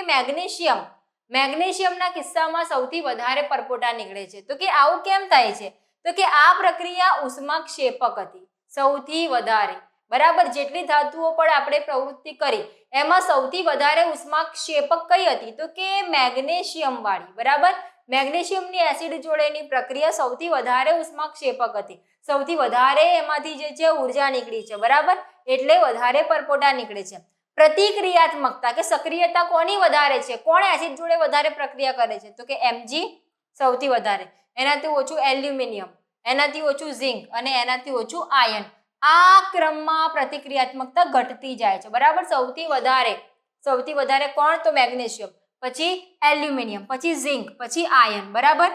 મેગ્નેશિયમના કિસ્સામાં સૌથી વધારે પરપોટા નીકળે છે. તો કે આવું કેમ થાય છે? તો કે આ પ્રક્રિયા ઉષ્માક્ષેપક હતી સૌથી વધારે. બરાબર, જેટલી ધાતુઓ પર આપણે પ્રવૃત્તિ કરી એમાં સૌથી વધારે ઉષ્માક્ષેપક કઈ હતી? તો કે મેગ્નેશિયમ વાળી. બરાબર, મેગ્નેશિયમની એસિડ જોડેની પ્રક્રિયા સૌથી વધારે ઉષ્માક્ષેપક હતી, સૌથી વધારે એમાંથી જે છે ઉર્જા નીકળી છે. બરાબર, એટલે વધારે પરપોટા નીકળે છે. પ્રતિક્રિયાત્મકતા કે સક્રિયતા કોની વધારે છે? કોણ એસિડ જોડે વધારે પ્રક્રિયા કરે છે? તો કે Mg સૌથી વધારે, એનાથી ઓછું એલ્યુમિનિયમ, એનાથી ઓછું ઝિંક અને એનાથી ઓછું આયન. આ ક્રમમાં પ્રતિક્રિયાત્મકતા ઘટતી જાય છે. બરાબર, સૌથી વધારે કોણ? તો મેગ્નેશિયમ, પછી એલ્યુમિનિયમ, પછી ઝિંક, પછી આયન. બરાબર,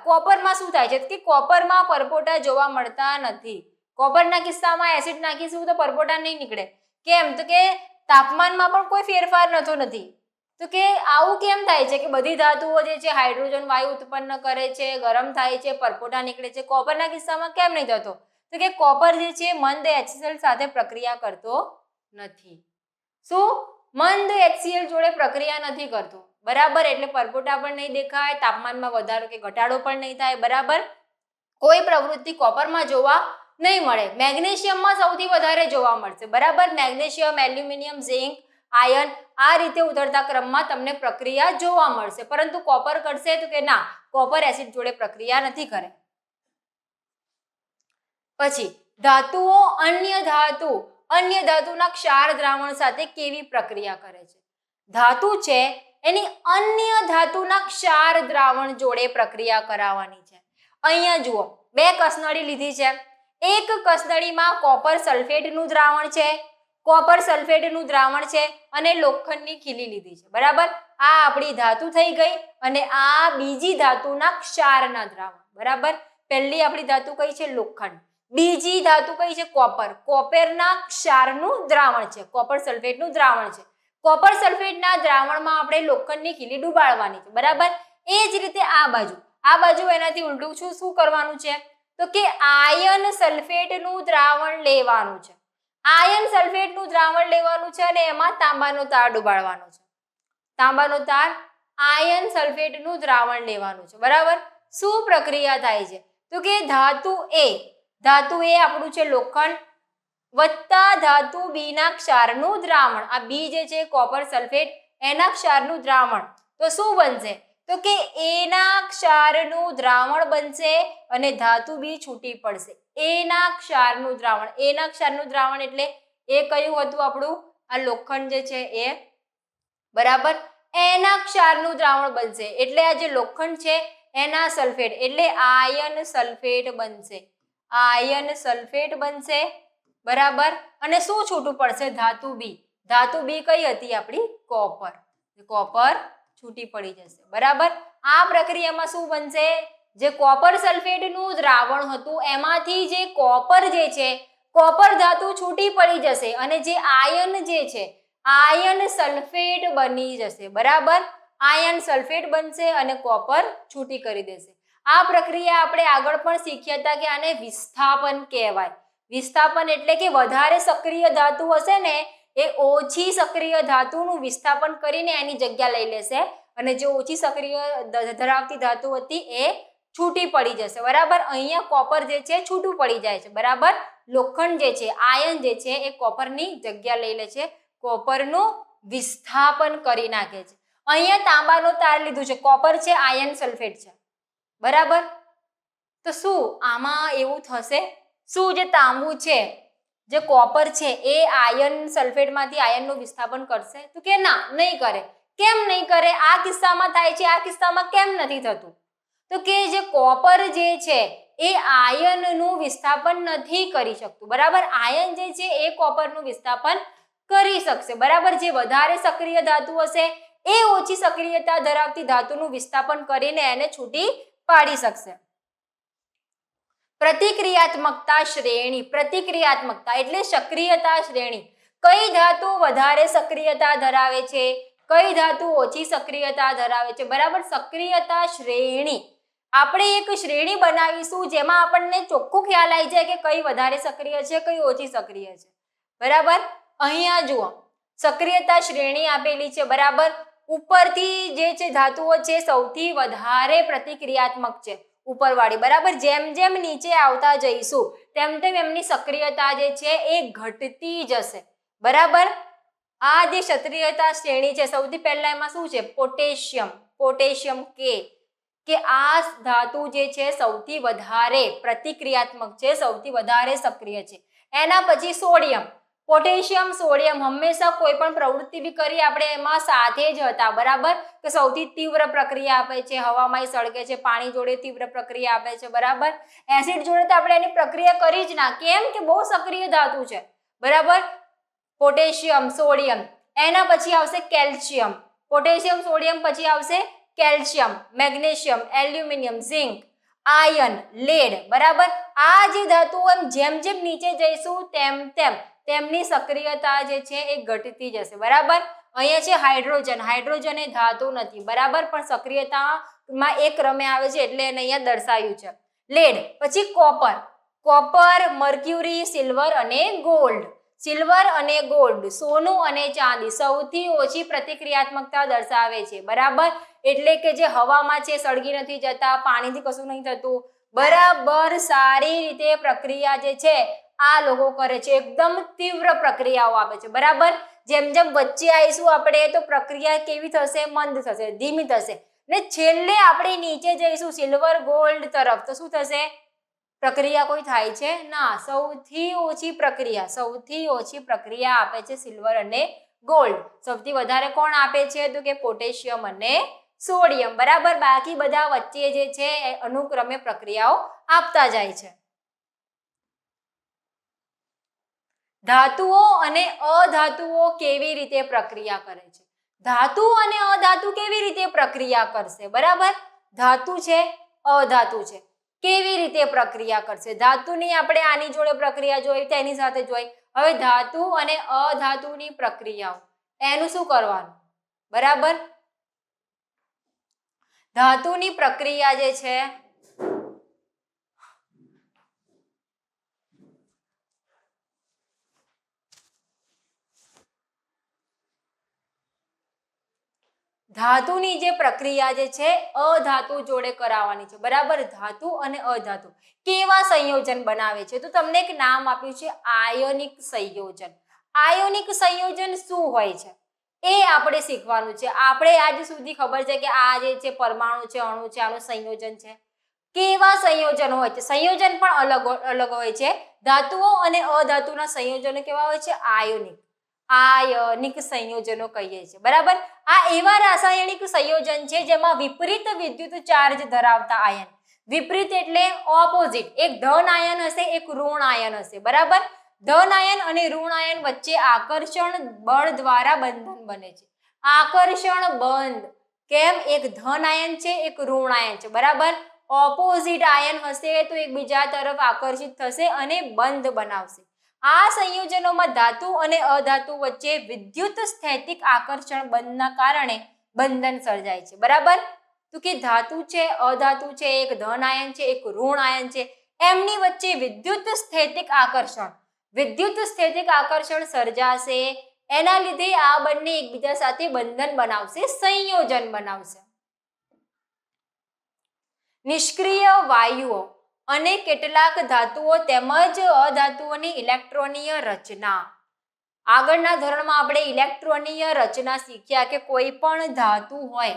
કોપરમાં શું થાય છે કે કોપરમાં પરપોટા જોવા મળતા નથી. કોપરના કિસ્સામાં એસિડ નાખીશું તો પરપોટા નહીં નીકળે. કેમ? તો કે તાપમાનમાં પણ કોઈ ફેરફાર થતો નથી. તો કે આવું કેમ થાય છે કે બધી ધાતુઓ જે છે હાઇડ્રોજન વાયુ ઉત્પન્ન કરે છે, ગરમ થાય છે, પરપોટા નીકળે છે, કોપરના કિસ્સામાં કેમ નહીં થતો? તો કે કોપર જે છે મંદ HCl સાથે પ્રક્રિયા કરતો નથી. શું? મંદ HCl જોડે પ્રક્રિયા નથી કરતો. બરાબર, એટલે પરપોટા પણ નહીં દેખાય, તાપમાનમાં વધારો કે ઘટાડો પણ નહીં થાય. બરાબર, કોઈ પ્રવૃત્તિ કોપરમાં જોવા નહીં મળે. મેગ્નેશિયમમાં સૌથી વધારે જોવા મળશે. બરાબર, મેગ્નેશિયમ, એલ્યુમિનિયમ, ઝિંક, આયન આ રીતે ઉતરતા ક્રમમાં તમને પ્રક્રિયા જોવા મળશે. પરંતુ કોપર કરશે તો કે ના, કોપર એસિડ જોડે પ્રક્રિયા નથી કરે. પછી ધાતુઓ અન્ય ધાતુના ક્ષાર દ્રાવણ સાથે કેવી પ્રક્રિયા કરે છે? ધાતુ છે એની અન્ય ધાતુના ક્ષાર દ્રાવણ જોડે પ્રક્રિયા કરાવવાની છે. અહીંયા જુઓ, બે કસનળી લીધી છે. એક કસનળીમાં કોપર સલ્ફેટનું દ્રાવણ છે અને લોખંડની ખીલી લીધી છે. બરાબર, આ આપણી ધાતુ થઈ ગઈ અને આ બીજી ધાતુના ક્ષારના દ્રાવણ. બરાબર, પહેલી આપણી ધાતુ કઈ છે? લોખંડ. બીજી ધાતુ કઈ છે? કોપર. કોપરના ક્ષારનું દ્રાવણ છે, કોપર સલ્ફેટનું દ્રાવણ છે. કોપર સલ્ફેટના દ્રાવણમાં આપણે લોખંડની ખીલી ડુબાડવાની છે. બરાબર, એ જ રીતે આ બાજુ એનાથી ઉલટું શું કરવાનું છે? તો કે આયન સલ્ફેટનું દ્રાવણ લેવાનું છે. આયન સલ્ફેટનું દ્રાવણ લેવાનું છે અને એમાં તાંબાનો તાર ડુબાડવાનો છે. તાંબાનો તાર, આયન સલ્ફેટનું દ્રાવણ લેવાનું છે. બરાબર, શું પ્રક્રિયા થાય છે? તો કે ધાતુ એ આપણું છે લોખંડ વત્તા ધાતુ બી ના ક્ષારનું દ્રાવણ. આ બી જે છે કોપર સલ્ફેટ, એના ક્ષારનું દ્રાવણ. તો શું બનશે? તો કે એના ક્ષારનું દ્રાવણ બનશે અને ધાતુ બી છૂટી પડશે. એના ક્ષારનું દ્રાવણ એટલે એ કયું હતું આપણું? આ લોખંડ જે છે એ. બરાબર, એના ક્ષારનું દ્રાવણ બનશે એટલે આ જે લોખંડ છે એના સલ્ફેટ એટલે આયન સલ્ફેટ બનશે. બરાબર, અને શું છૂટું પડશે? ધાતુ બી કઈ હતી આપણી? કોપર છૂટી પડી જશે. બરાબર, આ પ્રક્રિયામાં શું બનશે? જે કોપર સલ્ફેટનું દ્રાવણ હતું એમાંથી જે કોપર ધાતુ છૂટી પડી જશે અને જે આયન જે છે આયન સલ્ફેટ બની જશે. બરાબર, આયન સલ્ફેટ બનશે અને કોપર છૂટી કરી દેશે. આ પ્રક્રિયા આપણે આગળ પણ શીખ્યા હતા કે આને વિસ્થાપન કહેવાય. વિસ્થાપન એટલે કે વધારે સક્રિય ધાતુ હશે ને એ ઓછી સક્રિય ધાતુનું વિસ્થાપન કરીને એની જગ્યા લઈ લેશે અને જે ઓછી સક્રિય ધરાવતી ધાતુ હતી એ છૂટી પડી જશે બરાબર. અહીંયા કોપર જે છે છૂટું પડી જાય છે બરાબર. લોખંડ જે છે આયન જે છે એ કોપરની જગ્યા લઈ લે છે, કોપરનું વિસ્થાપન કરી નાખે છે. અહીંયા તાંબાનો તાર લીધું છે, કોપર છે આયન સલ્ફેટ છે બરાબર. તો શું આમાં એવું થશે? શું જે તાંબુ છે જે કોપર છે એ આયન સલ્ફેટમાંથી આયનનું વિસ્થાપન કરશે? તો કે ના, નહીં કરે. કેમ નહીં કરે? આ કિસ્સામાં થાય છે, આ કિસ્સામાં કેમ નથી થતું? તો કે જે કોપર જે છે એ આયનનું વિસ્થાપન નથી કરી શકતું બરાબર. આયન જે છે એ કોપરનું વિસ્થાપન કરી શકશે બરાબર. જે વધારે સક્રિય ધાતુ હશે એ ઓછી સક્રિયતા ધરાવતી ધાતુનું વિસ્થાપન કરીને એને છૂટી પાડી શકશે. પ્રતિક્રિયાત્મકતા શ્રેણી. પ્રતિક્રિયાત્મકતા એટલે સક્રિયતા શ્રેણી. કઈ ધાતુ વધારે સક્રિયતા ધરાવે છે, કઈ ધાતુ ઓછી સક્રિયતા ધરાવે છે બરાબર. સક્રિયતા શ્રેણી આપણે એક શ્રેણી બનાવીશું જેમાં આપણને ચોખ્ખું ખ્યાલ આવી જાય કે કઈ વધારે સક્રિય છે, કઈ ઓછી સક્રિય છે બરાબર. અહીંયા જુઓ સક્રિયતા શ્રેણી આપેલી છે બરાબર. ઉપરથી જે છે ધાતુઓ છે સૌથી વધારે પ્રતિક્રિયાત્મક છે ઉપરવાળી બરાબર. જેમ જેમ નીચે આવતા જઈશું તેમ તેમ એમની સક્રિયતા જે છે એ ઘટતી જશે બરાબર. આ જે સક્રિયતા શ્રેણી છે સૌથી પહેલા એમાં શું છે? પોટેશિયમ. પોટેશિયમ કે આ ધાતુ જે છે સૌથી વધારે પ્રતિક્રિયાત્મક છે, સૌથી વધારે સક્રિય છે. એના પછી સોડિયમ. પોટેશિયમ સોડિયમ હંમેશા કોઈ પણ પ્રવૃત્તિ બી કરી આપણે એમાં સાથે જ હતા બરાબર. કે સૌથી તીવ્ર પ્રક્રિયા આપે છે, હવામાં સળગે છે, પાણી જોડે તીવ્ર પ્રક્રિયા આપે છે બરાબર. એસિડ જોડે તો આપણે એની પ્રક્રિયા કરી જ ના, કેમ કે બહુ સક્રિય ધાતુ છે બરાબર. Potassium sodium. એના પછી આવશે કેલ્શિયમ. પોટેશિયમ સોડિયમ પછી આવશે calcium, magnesium, aluminium, zinc, iron, lead બરાબર. આ જે ધાતુઓ જેમ જેમ નીચે જઈશું તેમ તેમ તેમની સક્રિયતા જે છે એ ઘટતી જશે બરાબર. અહીંયા છે હાઇડ્રોજન. હાઇડ્રોજન એ ધાતુ નથી બરાબર, પણ સક્રિયતામાં એક ક્રમે આવે છે એટલે એને અહીંયા દર્શાવ્યું છે. લેડ. પછી કોપર. કોપર, મર્ક્યુરી, સિલ્વર અને ગોલ્ડ. સિલ્વર અને ગોલ્ડ, સોનું અને ચાંદી સૌથી ઓછી પ્રતિક્રિયાત્મકતા દર્શાવે છે બરાબર. એટલે કે જે હવામાં છે સળગી નથી જતા, પાણીથી કશું નહીં થતું બરાબર. સારી રીતે પ્રક્રિયા જે છે આ લોકો કરે છે, એકદમ તીવ્ર પ્રક્રિયાઓ આપે છે બરાબર. જેમ જેમ વચ્ચે આવીશું આપણે તો પ્રક્રિયા કેવી થશે? મંદ થશે, ધીમી થશે. ને છેલ્લે આપણે નીચે જઈશું સિલ્વર ગોલ્ડ તરફ તો શું થશે? પ્રક્રિયા કોઈ થાય છે ના. સૌથી ઓછી પ્રક્રિયા આપે છે સિલ્વર અને ગોલ્ડ. સૌથી વધારે કોણ આપે છે? તો કે પોટેશિયમ અને સોડિયમ બરાબર. બાકી બધા વચ્ચે જે છે એ અનુક્રમે પ્રક્રિયાઓ આપતા જાય છે. ધાતુઓ અને અધાતુઓ કેવી રીતે પ્રક્રિયા કરે છે? ધાતુ અને અધાતુ કેવી રીતે પ્રક્રિયા કરશે બરાબર. ધાતુ છે, અધાતુ છે, કેવી રીતે પ્રક્રિયા કરશે? ધાતુની આપણે આની જોડે પ્રક્રિયા જોઈ, તેની સાથે જોઈ. હવે ધાતુ અને અધાતુની પ્રક્રિયાઓ એનું શું કરવાનું બરાબર. ધાતુની પ્રક્રિયા જે છે ધાતુની જે પ્રક્રિયા જે છે અધાતુ જોડે કરાવવાની છે બરાબર. ધાતુ અને અધાતુ કેવા સંયોજન બનાવે છે? તો તમને એક નામ આપ્યું છે આયોનિક સંયોજન. આયોનિક સંયોજન શું હોય છે એ આપણે શીખવાનું છે. આપણે આજ સુધી ખબર છે કે આ જે છે પરમાણુ છે, અણુ છે, આનું સંયોજન છે. કેવા સંયોજન હોય છે? સંયોજન પણ અલગ અલગ હોય છે. ધાતુઓ અને અધાતુના સંયોજનો કેવા હોય છે? આયનિક સંયોજનો કહીએ છીએ બરાબર. આ એવા રાસાયણિક સંયોજન છે જેમાં વિપરીત વિદ્યુત ચાર્જ ધરાવતા આયન. વિપરીત એટલે ઓપોઝિટ. એક ધન આયન હશે, એક ઋણ આયન હશે બરાબર. ધન આયન અને ઋણ આયન વચ્ચે આકર્ષણ બળ દ્વારા બંધન બને છે. આકર્ષણ બંધ કેમ? એક ધન આયન છે, એક ઋણ આયન છે બરાબર. ઓપોઝિટ આયન હશે તો એકબીજા તરફ આકર્ષિત થશે અને બંધ બનાવશે. આ સંયોજનોમાં ધાતુ અને અધાતુ વચ્ચે વિદ્યુત સ્થૈતિક આકર્ષણ બંધના કારણે બંધન સર્જાય છે બરાબર. તો કે ધાતુ છે, અધાતુ છે, એક ધન આયન છે, એક ઋણ આયન છે, એમની વચ્ચે વિદ્યુત સ્થૈતિક આકર્ષણ સર્જાશે એના લીધે આ બંને એકબીજા સાથે બંધન બનાવશે, સંયોજન બનાવશે. નિષ્ક્રિય વાયુઓ અને કેટલાક ધાતુઓ તેમજ અધાતુઓની ઇલેક્ટ્રોનીય રચના. આગળના ધોરણમાં આપણે ઇલેક્ટ્રોનીય રચના શીખ્યા કે કોઈ પણ ધાતુ હોય,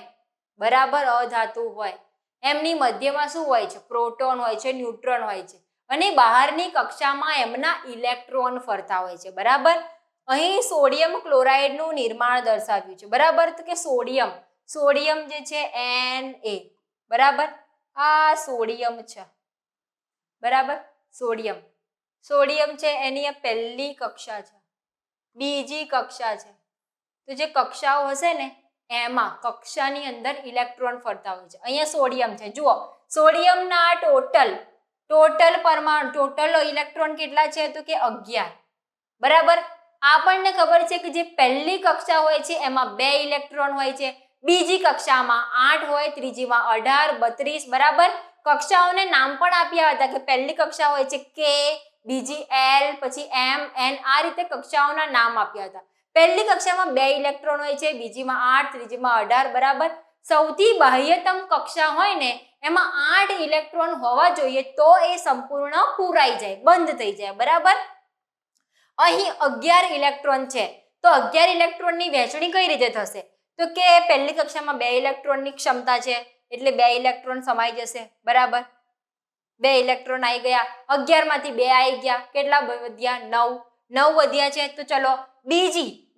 બરાબર, અધાતુ હોય, એમની મધ્યમાં શું હોય છે? પ્રોટોન હોય છે, ન્યુટ્રોન હોય છે, અને બહારની કક્ષામાં એમના ઇલેક્ટ્રોન ફરતા હોય છે, બરાબર. અહીં સોડિયમ ક્લોરાઇડનું નિર્માણ દર્શાવ્યું છે, બરાબર. તો કે સોડિયમ જે છે Na, બરાબર, આ સોડિયમ છે, બરાબર. સોડિયમ છે એની આ પહેલી કક્ષા છે, બીજી કક્ષા છે. તો જે કક્ષાઓ હશે ને એમાં કક્ષાની અંદર ઇલેક્ટ્રોન ફરતા હોય છે. અહીંયા સોડિયમ છે, જુઓ, સોડિયમના ટોટલ પરમાણુ, ટોટલ ઇલેક્ટ્રોન કેટલા છે? તો કે 11, બરાબર. આપણને ખબર છે કે જે પહેલી કક્ષા હોય છે એમાં 2 ઇલેક્ટ્રોન હોય છે, બીજી કક્ષામાં 8 હોય, ત્રીજીમાં 18, 32, બરાબર. કક્ષાઓને નામ પણ આપ્યા હતા કે પહેલી કક્ષા હોય છે K, બીજી L, પછી M, N, આ રીતે કક્ષાઓના નામ આપ્યા હતા. પહેલી કક્ષામાં 2 ઇલેક્ટ્રોન હોય છે, બીજીમાં 8, ત્રીજીમાં 18, બરાબર. સૌથી બાહ્યતમ કક્ષા હોય ને એમાં 8 ઇલેક્ટ્રોન હોવા જોઈએ, તો એ સંપૂર્ણ પૂરાઈ જાય, બંધ થઈ જાય, બરાબર. અહીં 11 ઇલેક્ટ્રોન છે, તો 11 ઇલેક્ટ્રોનની વહેંચણી કઈ રીતે થશે? તો કે પહેલી કક્ષામાં 2 ઇલેક્ટ્રોનની ક્ષમતા છે, એટલે 2 ઇલેક્ટ્રોન સમાઈ જશે, બરાબર. 2 ઇલેક્ટ્રોન આવી ગયા, 11 માંથી 2 આવી ગયા, કેટલા વધ્યા? 9 વધ્યા છે. તો ચલો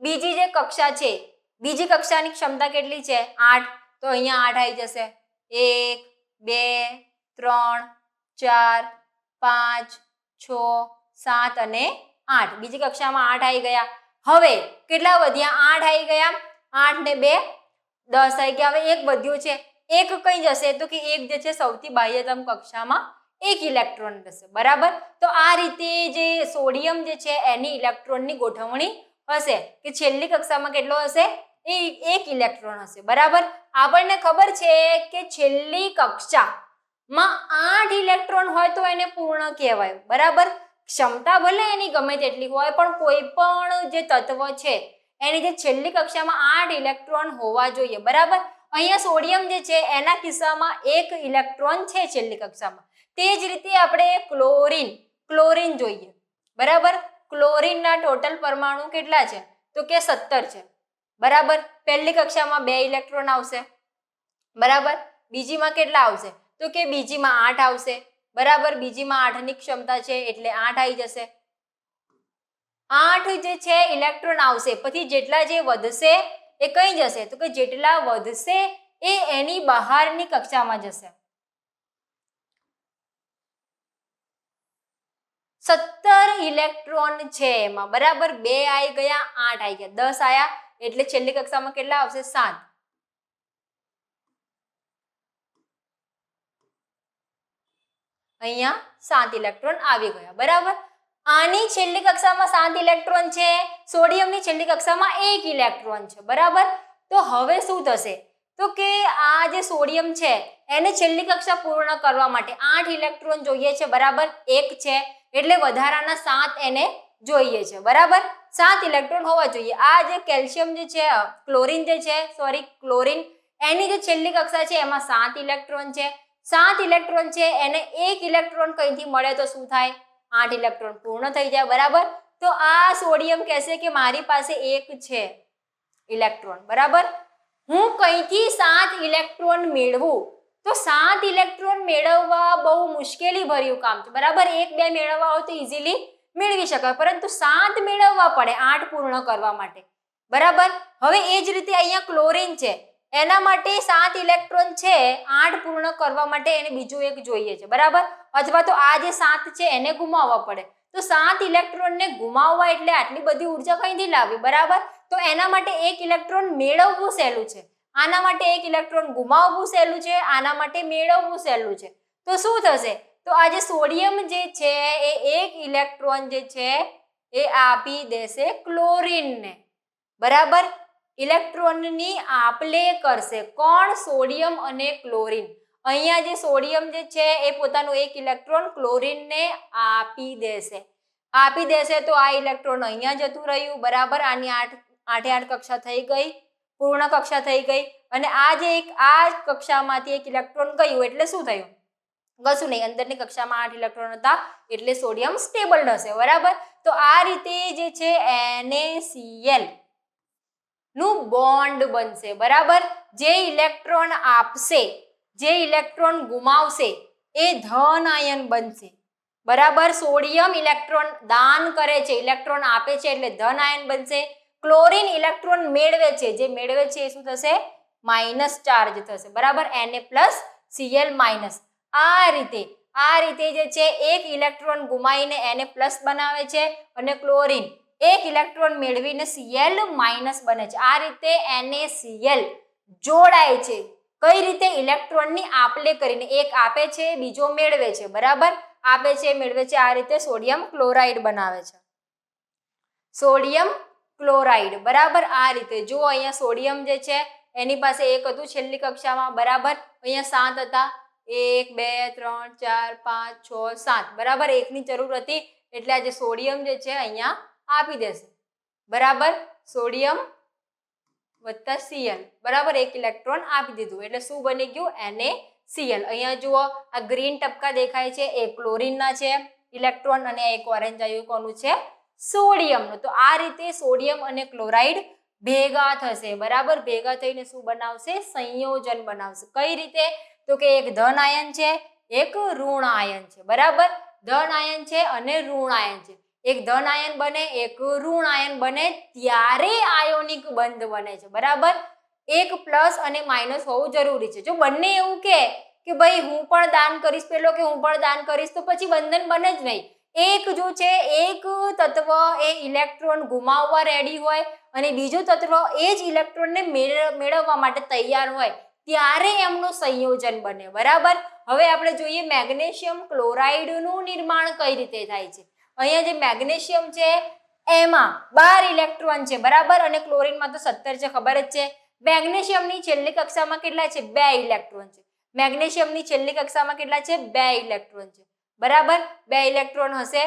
બીજી જે કક્ષા છે, બીજી કક્ષાની ક્ષમતા કેટલી છે? 8, તો અહીંયા 8 આવી જશે. 1, 2, 3, 4, 5, 6, 7 અને 8. બીજી કક્ષામાં 8 આવી ગયા. હવે કેટલા વધ્યા? 8 આવી ગયા, 8 ને 2 10 આવી ગયા. હવે એક વધ્યો છે, એક કઈ જશે? તો કે એક જે છે સૌથી બાહ્યતમ કક્ષામાં 1 ઇલેક્ટ્રોન રહેશે, બરાબર. તો આ રીતે જે સોડિયમ જે છે એની ઇલેક્ટ્રોનની ગોઠવણી હશે કે છેલ્લી કક્ષામાં કેટલો હશે? 1 ઇલેક્ટ્રોન હશે, બરાબર. આપણને ખબર છે કે છેલ્લી કક્ષામાં 8 ઇલેક્ટ્રોન હોય તો એને પૂર્ણ કહેવાય, બરાબર. ક્ષમતા ભલે એની ગમે તેટલી હોય, પણ કોઈ પણ જે તત્વ છે એની જે છેલ્લી કક્ષામાં 8 ઇલેક્ટ્રોન હોવા જોઈએ, બરાબર. અહીંયા સોડિયમ જે છે એના કિસ્સામાં 1 ઇલેક્ટ્રોન છે છેલ્લી કક્ષામાં. તે જ રીતે આપણે ક્લોરીન જોઈએ, બરાબર. ક્લોરીનના ટોટલ પરમાણુ કેટલા છે? તો કે 17 છે, બરાબર. પહેલી કક્ષામાં 2 ઇલેક્ટ્રોન આવશે, બરાબર. બીજીમાં કેટલા આવશે? તો કે બીજીમાં 8 આવશે, બરાબર. બીજીમાં 8 ની ક્ષમતા છે એટલે 8 આવી જશે. 8 જે છે ઇલેક્ટ્રોન આવશે, પછી જેટલા જે વધશે એ કઈ જશે? તો કે જેટલા વધશે એ એની બહારની કક્ષામાં જશે. 17 ઇલેક્ટ્રોન છે એમાં, બરાબર. 2 આવી ગયા, 8 આવી ગયા, 10 આયા, એટલે છેલ્લી કક્ષામાં કેટલા આવશે? 7. અહીંયા 7 ઇલેક્ટ્રોન આવી ગયા, બરાબર. આની છેલ્લી કક્ષામાં 7 ઇલેક્ટ્રોન છે, સોડિયમની છેલ્લી કક્ષામાં 1 ઇલેક્ટ્રોન છે, બરાબર. તો હવે શું થશે? તો કે આ જે સોડિયમ છે એને છેલ્લી કક્ષા પૂર્ણ કરવા માટે 8 ઇલેક્ટ્રોન જોઈએ છે, બરાબર. 1 છે એટલે વધારાના 7 એને જોઈએ છે, બરાબર. 7 ઇલેક્ટ્રોન હોવા જોઈએ. આ જે કેલ્શિયમ જે છે, ક્લોરીન, એની જે છેલ્લી કક્ષા છે એમાં 7 ઇલેક્ટ્રોન છે. 7 ઇલેક્ટ્રોન છે એને 1 ઇલેક્ટ્રોન કઈથી મળે તો શું થાય? 8 ઇલેક્ટ્રોન પૂર્ણ થઈ જાય, બરાબર. તો આ સોડિયમ કહેશે કે મારી પાસે 1 છે ઇલેક્ટ્રોન, બરાબર. હું કઈથી 7 ઇલેક્ટ્રોન મેળવું? તો 7 ઇલેક્ટ્રોન મેળવવા બહુ મુશ્કેલી ભર્યું કામ છે, બરાબર. 1 2 મેળવવા હોય તો ઇઝીલી મેળવી શકાય, પરંતુ 7 મેળવવા પડે 8 પૂર્ણ કરવા માટે, બરાબર. હવે એ જ રીતે અહીંયા ક્લોરીન છે, એના માટે 7 ઇલેક્ટ્રોન છે, 8 પૂર્ણ કરવા માટે એને બીજું એક જોઈએ છે, બરાબર. અથવા તો આ જે 7 છે એને ગુમાવવા પડે. તો 7 ઇલેક્ટ્રોનને ગુમાવવા એટલે આટલી બધી ઉર્જા કઈથી લાવવી, બરાબર. તો એના માટે 1 ઇલેક્ટ્રોન મેળવવું સહેલું છે, આના માટે 1 ઇલેક્ટ્રોન ગુમાવવું સહેલું છે, આના માટે મેળવવું સહેલું છે. તો શું થશે? તો આ જે સોડિયમ જે છે એ 1 ઇલેક્ટ્રોન જે છે એ આપી દેશે ક્લોરીનને, બરાબર. ઇલેક્ટ્રોનની આપ-લે કરશે કોણ? સોડિયમ અને ક્લોરીન. અહીંયા જે સોડિયમ જે છે એ પોતાનું 1 ઇલેક્ટ્રોન ક્લોરીનને આપી દેશે. આપી દેશે તો આ ઇલેક્ટ્રોન અહીંયા જતું રહ્યું, બરાબર. આની 8 કક્ષા થઈ ગઈ, પૂર્ણ કક્ષા થઈ ગઈ. અને આ કક્ષામાંથી એક ઇલેક્ટ્રોન ગયું એટલે શું થયું? કશું નહીં, અંદરની કક્ષામાં 8 ઇલેક્ટ્રોન હતા એટલે સોડિયમ સ્ટેબલ રહેશે, બરાબર. તો આ રીતે જે છે NaCl નું બોન્ડ બનશે, બરાબર. જે ઇલેક્ટ્રોન આપશે, જે ઇલેક્ટ્રોન ગુમાવશે એ ધન આયન બનશે, બરાબર. સોડિયમ ઇલેક્ટ્રોન દાન કરે છે, ઇલેક્ટ્રોન આપે છે એટલે ધન આયન બનશે. ક્લોરીન ઇલેક્ટ્રોન મેળવે છે, જે મેળવે છે એ શું થશે? માઇનસ ચાર્જ થશે, બરાબર. Na+Cl minus. આ રીતે જે છે એક ઇલેક્ટ્રોન ગુમાવીને Na+ બનાવે છે અને ક્લોરીન એક ઇલેક્ટ્રોન મેળવીને Cl માઇનસ બને છે. આ રીતે NaCl જોડાય છે. કઈ રીતે? ઇલેક્ટ્રોનની આપલે કરીને, એક આપે છે બીજો મેળવે છે, બરાબર. આપે છે મેળવે છે, આ રીતે સોડિયમ ક્લોરાઇડ બનાવે છે, સોડિયમ ક્લોરાઇડ, બરાબર. આ રીતે જો અહીંયા સોડિયમ જે છે એની પાસે એક હતું છેલ્લી કક્ષામાં, બરાબર. અહીંયા 7 હતા, 1 2 3 4 5 6 7, બરાબર. એકની જરૂર હતી એટલે આ જે સોડિયમ જે છે અહીંયા આપી દેશે, બરાબર. સોડિયમ વત્તા Cl, બરાબર. એક ઇલેક્ટ્રોન આપી દીધું એટલે શું બની ગયું? NaCl. અહીંયા જુઓ આ ગ્રીન ટપકા દેખાય છે એ ક્લોરીનના છે ઇલેક્ટ્રોન અને એક ઓરેન્જ આવ્યું કોનું છે? સોડિયમનું. તો આ રીતે સોડિયમ અને ક્લોરાઇડ ભેગા થશે, બરાબર. ભેગા થઈને શું બનાવશે? સંયોજન બનાવશે. કઈ રીતે? તો કે એક ધન આયન છે, એક ઋણ આયન છે, બરાબર. ધન આયન છે અને ઋણ આયન છે. એક ધન આયન બને, એક ઋણ આયન બને ત્યારે આયોનિક બંધ બને છે, બરાબર. એક પ્લસ અને માઇનસ હોવું જરૂરી છે. જો બંને એવું કે ભાઈ હું પણ દાન કરીશ પેલો કે હું પણ દાન કરીશ તો પછી બંધન બને જ નહીં. એક જો છે એક તત્વ એ ઇલેક્ટ્રોન ગુમાવવા રેડી હોય અને બીજું તત્વ એ જ ઇલેક્ટ્રોનને મેળવવા માટે તૈયાર હોય ત્યારે એમનું સંયોજન બને, બરાબર. હવે આપણે જોઈએ મેગ્નેશિયમ ક્લોરાઇડનું નિર્માણ કઈ રીતે થાય છે. અહીંયા જે મેગ્નેશિયમ છે એમાં 12 ઇલેક્ટ્રોન છે, બરાબર. અને ક્લોરીનમાં તો 17 છે, ખબર જ છે. મેગ્નેશિયમની છેલ્લી કક્ષામાં કેટલા છે? 2 ઇલેક્ટ્રોન છે. મેગ્નેશિયમની છેલ્લી કક્ષામાં કેટલા છે? 2 ઇલેક્ટ્રોન છે, બરાબર. 2 ઇલેક્ટ્રોન હશે.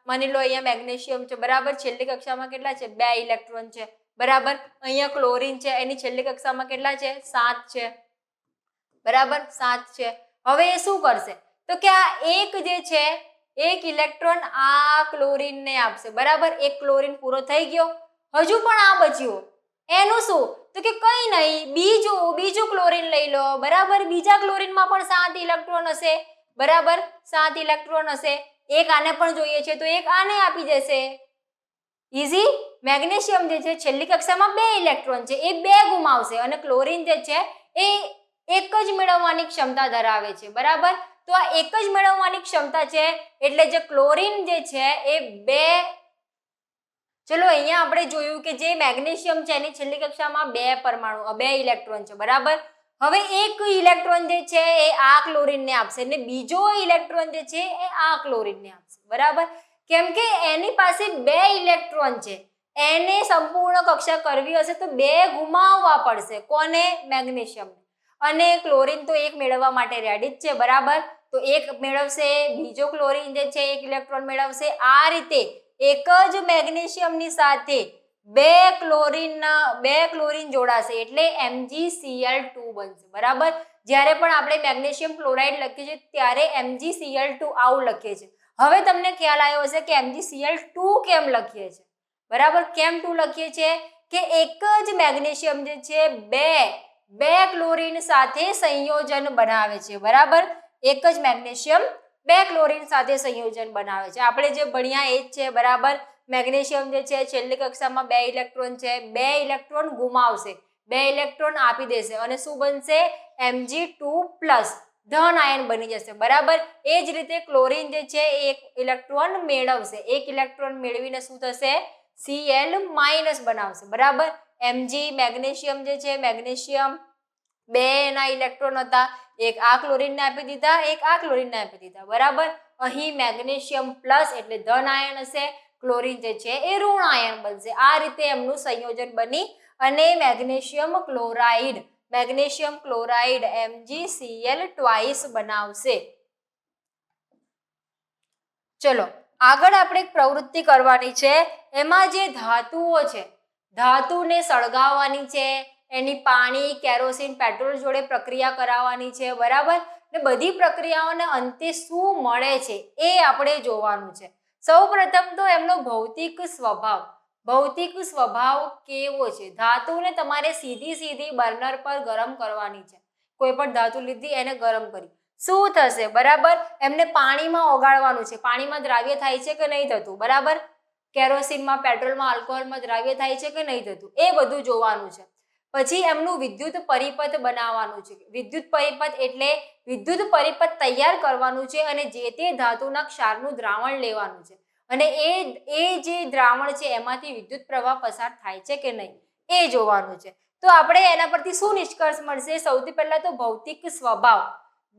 માની લો અહીંયા મેગ્નેશિયમ છે, બરાબર. છેલ્લી કક્ષામાં કેટલા છે? 2 ઇલેક્ટ્રોન છે, બરાબર. અહીંયા ક્લોરીન છે, એની છેલ્લી કક્ષામાં કેટલા છે? 7 છે, બરાબર. 7 છે. હવે એ શું કરશે? તો કે આ એક જે છે એક ઇલેક્ટ્રોન આ ક્લોરીનને આપશે, બરાબર. એક ક્લોરીન પૂરો થઈ ગયો, હજુ પણ આ બચ્યું, એનું શું? તો કે કઈ નહીં, બીજું ક્લોરીન લઈ લો, બરાબર. બીજા ક્લોરીનમાં પણ 7 ઇલેક્ટ્રોન હશે, બરાબર. 7 ઇલેક્ટ્રોન હશે. એક આને પણ જોઈએ છે તો એક આને આપી દેશે. ઈઝી. મેગ્નેશિયમ જે છે છેલ્લી કક્ષામાં 2 ઇલેક્ટ્રોન છે એ 2 ગુમાવશે અને ક્લોરીન જે છે એ એક જ મેળવવાની ક્ષમતા ધરાવે છે, બરાબર. તો આ એક જ મેળવવાની ક્ષમતા છે એટલે જે ક્લોરીન જે છે એ 2, ચલો અહીંયા આપણે જોયું કે જે મેગ્નેશિયમ છે એની છેલ્લી કક્ષામાં 2 ઇલેક્ટ્રોન છે, બરાબર. હવે એક ઇલેક્ટ્રોન જે છે એ આ ક્લોરીનને આપશે અને બીજો ઇલેક્ટ્રોન જે છે એ આ ક્લોરીનને આપશે, બરાબર. કેમ કે એની પાસે 2 ઇલેક્ટ્રોન છે, એને સંપૂર્ણ કક્ષા કરવી હશે તો 2 ગુમાવવા પડશે. કોને? મેગ્નેશિયમને. અને ક્લોરીન તો એક મેળવવા માટે રેડી જ છે, બરાબર. તો એક મેળવશે, બીજો ક્લોરીન જે છે એક ઇલેક્ટ્રોન મેળવશે. આ રીતે એક જ મેગ્નેશિયમની સાથે 2 ક્લોરીન જોડાશે એટલે MgCl2 બનશે, બરાબર. જ્યારે પણ આપણે મેગ્નેશિયમ ક્લોરાઇડ લખીએ છીએ ત્યારે MgCl2 આવું લખીએ છીએ. હવે તમને ખ્યાલ આવ્યો હશે કે MgCl2 કેમ લખીએ છીએ, બરાબર. કેમ 2 લખીએ છીએ? કે એક જ મેગ્નેશિયમ જે છે બે ક્લોરીન સાથે સંયોજન બનાવે છે, બરાબર. એક જ મેગ્નેશિયમ 2 ક્લોરીન સાથે સંયોજન બનાવે છે. આપણે જે ભણ્યા એ જ છે, બરાબર. મેગ્નેશિયમ જે છે છેલ્લી કક્ષામાં 2 ઇલેક્ટ્રોન છે, 2 ઇલેક્ટ્રોન ગુમાવશે, 2 ઇલેક્ટ્રોન આપી દેશે અને શું બનશે? Mg2+ ધન આયન બની જશે, બરાબર. એ જ રીતે ક્લોરીન જે છે એક ઇલેક્ટ્રોન મેળવશે, એક ઇલેક્ટ્રોન મેળવીને શું થશે? Cl- બનાવશે, બરાબર. Mg મેગ્નેશિયમ જે છે મેગ્નેશિયમ 2 ના ઇલેક્ટ્રોન હતા, એક આ ક્લોરીનને આપી દીધા, એક આ ક્લોરીનને આપી દીધા, બરાબર. અહીં મેગ્નેશિયમ પ્લસ એટલે ધન આયન હશે, ક્લોરીન જે છે એ ઋણ આયન બનશે. આ રીતે એમનું સંયોજન બની અને મેગ્નેશિયમ ક્લોરાઇડ MgCl2 બનાવશે. ચલો આગળ આપણે એક પ્રવૃત્તિ કરવાની છે. એમાં જે ધાતુઓ છે, ધાતુને સળગાવવાની છે, એની પાણી, કેરોસીન, પેટ્રોલ જોડે પ્રક્રિયા કરાવવાની છે, બરાબર. ને બધી પ્રક્રિયાઓને અંતે શું મળે છે એ આપણે જોવાનું છે. સૌપ્રથમ તો એમનો ભૌતિક સ્વભાવ કેવો છે. ધાતુને તમારે સીધી બર્નર પર ગરમ કરવાની છે. કોઈ પણ ધાતુ લીધી એને ગરમ કરી, શું થશે, બરાબર. એમને પાણીમાં ઓગાળવાનું છે. પાણીમાં દ્રાવ્ય થાય છે કે નહીં થતું, બરાબર. કેરોસીનમાં, પેટ્રોલમાં, આલ્કોહોલમાં દ્રાવ્ય થાય છે કે નહીં થતું, એ બધું જોવાનું છે. પછી એમનું વિદ્યુત પરિપથ બનાવવાનું છે. વિદ્યુત પરિપથ એટલે વિદ્યુત પરિપથ તૈયાર કરવાનું છે અને જે તે ધાતુના ક્ષારનું દ્રાવણ લેવાનું છે અને એ જે દ્રાવણ છે એમાંથી વિદ્યુત પ્રવાહ પસાર થાય છે કે નહીં એ જોવાનું છે. તો આપણે એના પરથી શું નિષ્કર્ષ મળશે? સૌથી પહેલા તો ભૌતિક સ્વભાવ,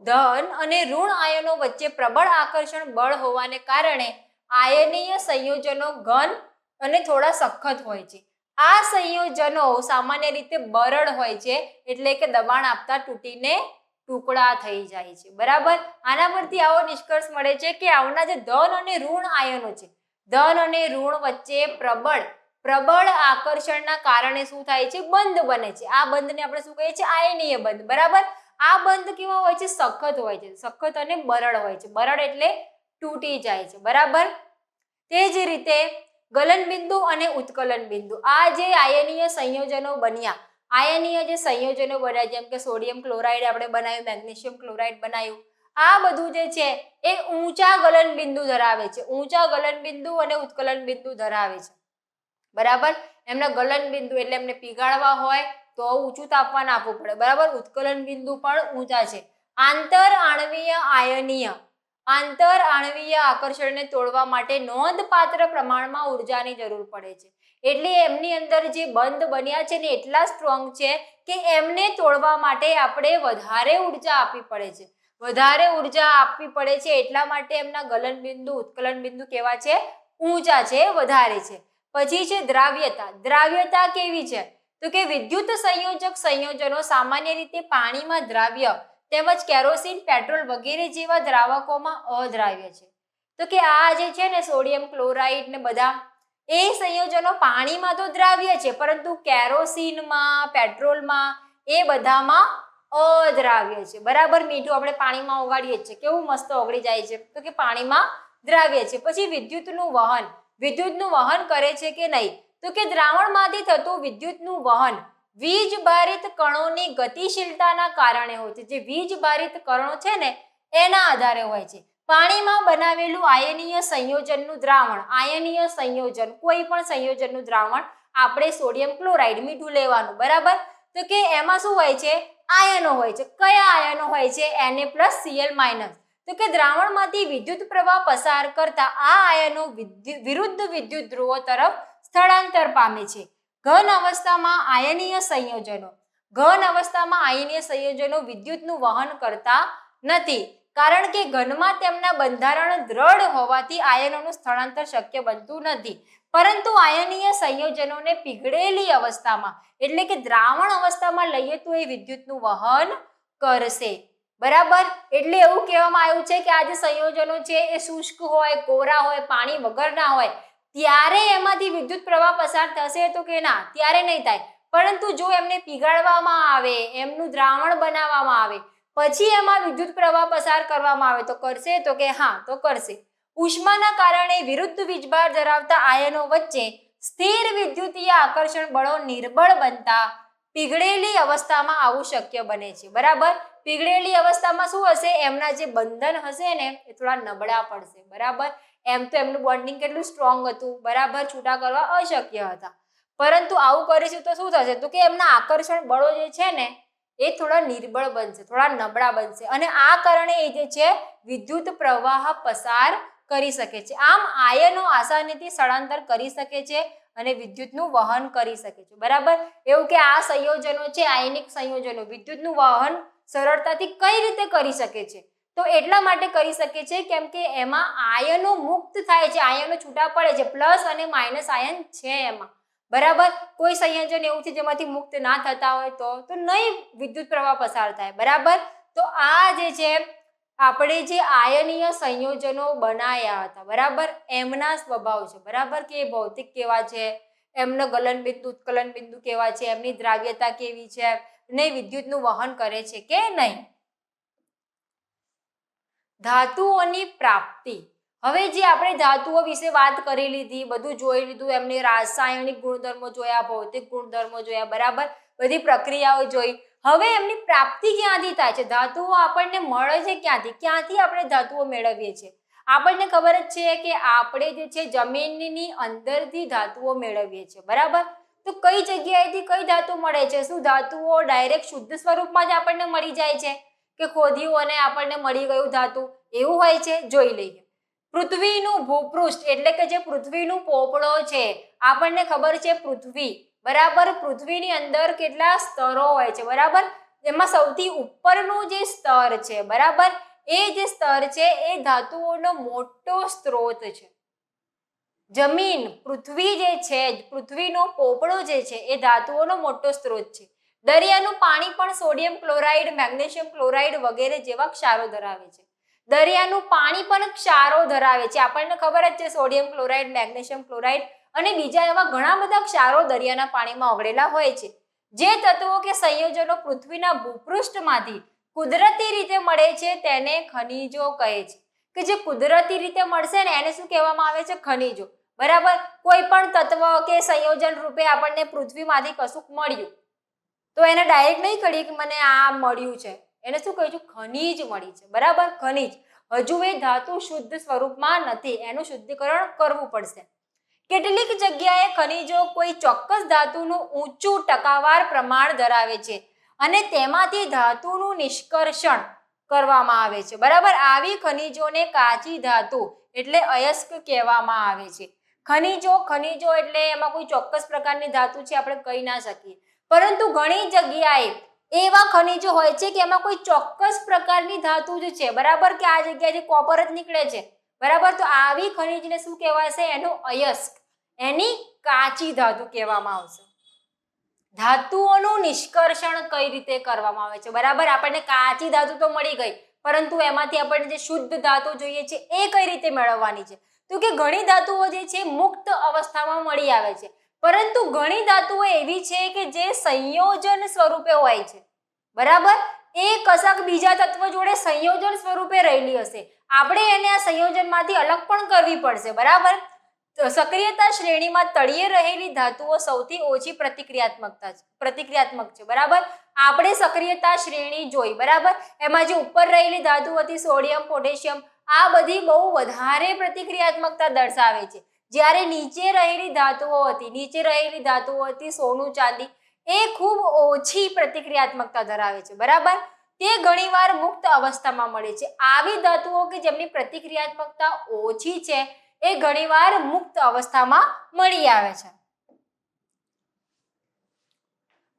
ધન અને ઋણ આયનો વચ્ચે પ્રબળ આકર્ષણ બળ હોવાને કારણે આયનીય સંયોજનો ઘન અને થોડા સખત હોય છે. આ સંયોજનો સામાન્ય રીતે બરડ હોય છે, એટલે કે દબાણ આપતા તૂટીને ટુકડા થઈ જાય છે, બરાબર. આના પરથી આવો નિષ્કર્ષ મળે છે કે આવના જે ધન અને ઋણ આયનો છે, ધન અને ઋણ વચ્ચે પ્રબળ આકર્ષણના કારણે શું થાય છે? બંધ બને છે. આ બંધને આપણે શું કહીએ છીએ? આયનીય બંધ, બરાબર. આ બંધ કેવા હોય છે? સખત હોય છે. સખત અને બરડ હોય છે. બરડ એટલે તૂટી જાય છે, બરાબર. તે જ રીતે ગલન બિંદુ અને ઉત્કલન બિંદુ, આ જે આયનીય સંયોજનો બન્યા, જેમ કે સોડિયમ ક્લોરાઇડ આપણે બનાવ્યું, મેગ્નેશિયમ ક્લોરાઇડ બનાવ્યું, આ બધું જે છે એ ઊંચા ગલન બિંદુ ધરાવે છે. ઊંચા ગલન બિંદુ અને ઉત્કલન બિંદુ ધરાવે છે, બરાબર. એમના ગલન બિંદુ એટલે એમને પીગાળવા હોય તો ઊંચું તાપમાન આપવું પડે, બરાબર. ઉત્કલન બિંદુ પણ ઊંચા છે. આંતર આણવીય આકર્ષણને તોડવા માટે નોંધપાત્ર પ્રમાણમાં ઉર્જાની જરૂર પડે છે. એટલે એમની અંદર જે બંધ બન્યા છે ને એટલા સ્ટ્રોંગ છે કે એમને તોડવા માટે આપણે વધારે ઉર્જા આપવી પડે છે. એટલા માટે એમના ગલન બિંદુ, ઉત્કલન બિંદુ કેવા છે? ઊંચા છે, વધારે છે. પછી છે દ્રાવ્યતા. દ્રાવ્યતા કેવી છે? તો કે વિદ્યુત સંયોજનો સામાન્ય રીતે પાણીમાં દ્રાવ્ય તેમજ કેરોસીન, પેટ્રોલ વગેરે જેવા દ્રાવકોમાં અદ્રાવ્ય છે. તો કે આ જે છે ને સોડિયમ ક્લોરાઇડ ને બધા એ સંયોજનો પાણીમાં તો દ્રાવ્ય છે, પરંતુ કેરોસીનમાં, પેટ્રોલમાં એ બધામાં અદ્રાવ્ય છે, બરાબર. મીઠું આપણે પાણીમાં ઓગાળીએ છીએ, કેવું મસ્ત ઓગળી જાય છે, તો કે પાણીમાં દ્રાવ્ય છે. પછી વિદ્યુતનું વહન કરે છે કે નહીં? તો કે દ્રાવણમાંથી થતું વિદ્યુતનું વહન વીજભારિત કણોની ગતિશીલતાના કારણે હોય છે. જે વીજભારિત કણો છે ને એના આધારે હોય છે. પાણીમાં બનાવેલું આયનીય સંયોજનનું દ્રાવણ, કોઈ પણ સંયોજનનું દ્રાવણ, આપણે સોડિયમ ક્લોરાઇડ, મીઠું લેવાનું, બરાબર. તો કે એમાં શું હોય છે? આયનો હોય છે. કયા આયનો હોય છે? Na+Cl-. તો કે દ્રાવણમાંથી વિદ્યુત પ્રવાહ પસાર કરતા આ આયનો વિરુદ્ધ વિદ્યુત ધ્રુવો તરફ સ્થળાંતર પામે છે. ઘન અવસ્થામાં આયનીય સંયોજનો વિદ્યુતનું વહન કરતા નથી, કારણ કે ઘનમાં તેમના બંધારણ દ્રઢ હોવાથી આયનોનું સ્થળાંતર શક્ય બનતું નથી. પરંતુ આયનીય સંયોજનોને પીગળેલી અવસ્થામાં એટલે કે દ્રાવણ અવસ્થામાં લઈએ તો એ વિદ્યુતનું વહન કરશે, બરાબર. એટલે એવું કહેવામાં આવ્યું છે કે આ જે સંયોજનો છે એ શુષ્ક હોય, કોરા હોય, પાણી વગરના હોય ત્યારે એમાંથી વિદ્યુત પ્રવાહ પસાર થશે તો કે ના, ત્યારે નહીં થાય. પરંતુ જો એમને પીગાળવામાં આવે, એમનું દ્રાવણ બનાવવામાં આવે, પછી એમાં વિદ્યુત પ્રવાહ પસાર કરવામાં આવે તો કરશે? તો કે હા, તો કરશે. ઉષ્માના કારણે વિરુદ્ધ વીજભાર ધરાવતા આયનો વચ્ચે સ્થિર વિદ્યુતીય આકર્ષણ બળો નિર્બળ બનતા પીગળેલી અવસ્થામાં આવું શક્ય બને છે, બરાબર. પીગળેલી અવસ્થામાં શું હશે? એમના જે બંધન હશે ને એ થોડા નબળા પડશે, બરાબર. એમ તો એમનું બોન્ડિંગ કેટલું સ્ટ્રોંગ હતું, બરાબર, છૂટા કરવા અશક્ય હતા. પરંતુ આવું કરીશું તો શું થશે? તો કે એમના આકર્ષણ બળો જે છે ને એ થોડા નિર્બળ બનશે, થોડા નબળા બનશે અને આ કારણે એ જે છે વિદ્યુત પ્રવાહ પસાર કરી શકે છે. આમ આયનો આસાનીથી સ્થળાંતર કરી શકે છે અને વિદ્યુતનું વહન કરી શકે છે, બરાબર. એવું કે આ સંયોજનો છે, આયનિક સંયોજનો વિદ્યુતનું વહન સરળતાથી કઈ રીતે કરી શકે છે? તો એટલા માટે કરી શકે છે કેમ કે એમાં આયનો મુક્ત થાય છે, આયનો છૂટા પડે છે, પ્લસ અને માઇનસ આયન છે એમાં, બરાબર. કોઈ સંયોજન એવું છે જેમાંથી મુક્ત ના થતા હોય તો નહીં વિદ્યુત પ્રવાહ પસાર થાય, બરાબર. તો આ જે છે આપણે જે આયનીય સંયોજનો બનાવ્યા હતા, બરાબર, એમના સ્વભાવ છે, બરાબર, કે ભૌતિક કેવા છે, એમનો ગલન બિંદુ ઉત્કલન બિંદુ કેવા છે, એમની દ્રાવ્યતા કેવી છે, ને વિદ્યુતનું વહન કરે છે કે નહીં. ધાતુઓની પ્રાપ્તિ. હવે જે આપણે ધાતુઓ વિશે વાત કરી લીધી, બધું જોઈ લીધું, એમની રાસાયણિક ગુણધર્મો જોયા, ભૌતિક ગુણધર્મો જોયા, બરાબર, બધી પ્રક્રિયાઓ જોઈ. હવે એમની પ્રાપ્તિ ક્યાંથી થાય છે? ધાતુઓ આપણને મળે છે ક્યાંથી? ક્યાંથી આપણે ધાતુઓ મેળવીએ છીએ? આપણને ખબર જ છે કે આપણે જે છે જમીનની અંદરથી ધાતુઓ મેળવીએ છીએ, બરાબર. તો કઈ જગ્યાએથી કઈ ધાતુ મળે છે? શું ધાતુઓ ડાયરેક્ટ શુદ્ધ સ્વરૂપમાં જ આપણને મળી જાય છે કે ખોદ્યું અને આપણને મળી ગયું ધાતુ? એવું હોય છે? જોઈ લઈએ. પૃથ્વીનું ભૂપૃષ્ઠ એટલે કે જે પૃથ્વીનું પોપડો છે, આપણને ખબર છે પૃથ્વી, બરાબર. પૃથ્વીની અંદર કેટલા સ્તરો હોય છે, બરાબર. એમાં સૌથી ઉપરનું જે સ્તર છે, બરાબર, એ જે સ્તર છે એ ધાતુઓનો મોટો સ્ત્રોત છે. જમીન, પૃથ્વી જે છે, પૃથ્વીનો પોપડો જે છે એ ધાતુઓનો મોટો સ્ત્રોત છે. દરિયાનું પાણી પણ સોડિયમ ક્લોરાઇડ, મેગ્નેશિયમ ક્લોરાઇડ વગેરે જેવા ક્ષારો ધરાવે છે. દરિયાનું પાણી પણ ક્ષારો ધરાવે છે. આપણને ખબર જ છે સોડિયમ ક્લોરાઇડ, મેગ્નેશિયમ ક્લોરાઇડ અને બીજા એવા ઘણા બધા ક્ષારો દરિયાના પાણીમાં ઓગળેલા હોય છે. જે તત્વો કે સંયોજનો પૃથ્વીના ભૂપૃષ્ઠમાંથી કુદરતી રીતે મળે છે તેને ખનિજો કહે છે. કે જે કુદરતી રીતે મળશે ને એને શું કહેવામાં આવે છે? ખનિજો, બરાબર. કોઈ પણ તત્વ કે સંયોજન રૂપે આપણને પૃથ્વીમાંથી કશુંક મળ્યું તો એને ડાયરેક્ટ નહીં કરીએ કે મને આ મળ્યું છે, એને શું કહીશું? ખનિજ મળી છે, બરાબર, ખનિજ. હજુ એ ધાતુ શુદ્ધ સ્વરૂપમાં નથી, એનું શુદ્ધિકરણ કરવું પડશે. કેટલીક જગ્યાએ ખનિજો કોઈ ચોક્કસ ધાતુનું ઊંચું ટકાવાર પ્રમાણ ધરાવે છે અને તેમાંથી ધાતુનું નિષ્કર્ષણ કરવામાં આવે છે, બરાબર. આવી ખનિજોને કાચી ધાતુ એટલે અયસ્ક કહેવામાં આવે છે. ખનિજો એટલે એમાં કોઈ ચોક્કસ પ્રકારની ધાતુ છે આપણે કહી ના શકીએ, પરંતુ ઘણી જગ્યાએ એવા ખનિજો હોય છે કે એમાં કોઈ ચોક્કસ પ્રકારની ધાતુ જ છે, બરાબર, કે આ જગ્યાએથી કોપર જ નીકળે છે, બરાબર. તો આવી ખનિજને શું કહેવાશે? એનું અયસ્ક, એની કાચી ધાતુ કહેવામાં આવશે. ધાતુઓનું નિષ્કર્ષણ કઈ રીતે કરવામાં આવે છે? બરાબર, આપણને કાચી ધાતુ તો મળી ગઈ, પરંતુ એમાંથી આપણને જે શુદ્ધ ધાતુ જોઈએ છે એ કઈ રીતે મેળવવાની છે? તો કે ઘણી ધાતુઓ જે છે મુક્ત અવસ્થામાં મળી આવે છે, પરંતુ ઘણી ધાતુઓ એવી છે કે જે સંયોજન સ્વરૂપે હોય છે, બરાબર. એ કશાક બીજા તત્વ જોડે સંયોજન સ્વરૂપે રહેલી હશે, આપણે એને આ સંયોજનમાંથી અલગ પણ કરવી પડશે, બરાબર. સક્રિયતા શ્રેણીમાં તળિયે રહેલી ધાતુઓ સૌથી ઓછી પ્રતિક્રિયાત્મક છે, બરાબર. આપણે સક્રિયતા શ્રેણી જોઈ, બરાબર. એમાં જે ઉપર રહેલી ધાતુ હતી સોડિયમ, પોટેશિયમ, આ બધી બહુ વધારે પ્રતિક્રિયાત્મકતા દર્શાવે છે. જ્યારે નીચે રહેલી ધાતુઓ હતી સોનું, ચાંદી, એ ખૂબ ઓછી પ્રતિક્રિયાત્મકતા ધરાવે છે, બરાબર. તે ઘણીવાર મુક્ત અવસ્થામાં મળે છે. આવી ધાતુઓ કે જેમની પ્રતિક્રિયાત્મકતા ઓછી છે એ ઘણીવાર મુક્ત અવસ્થામાં મળી આવે છે.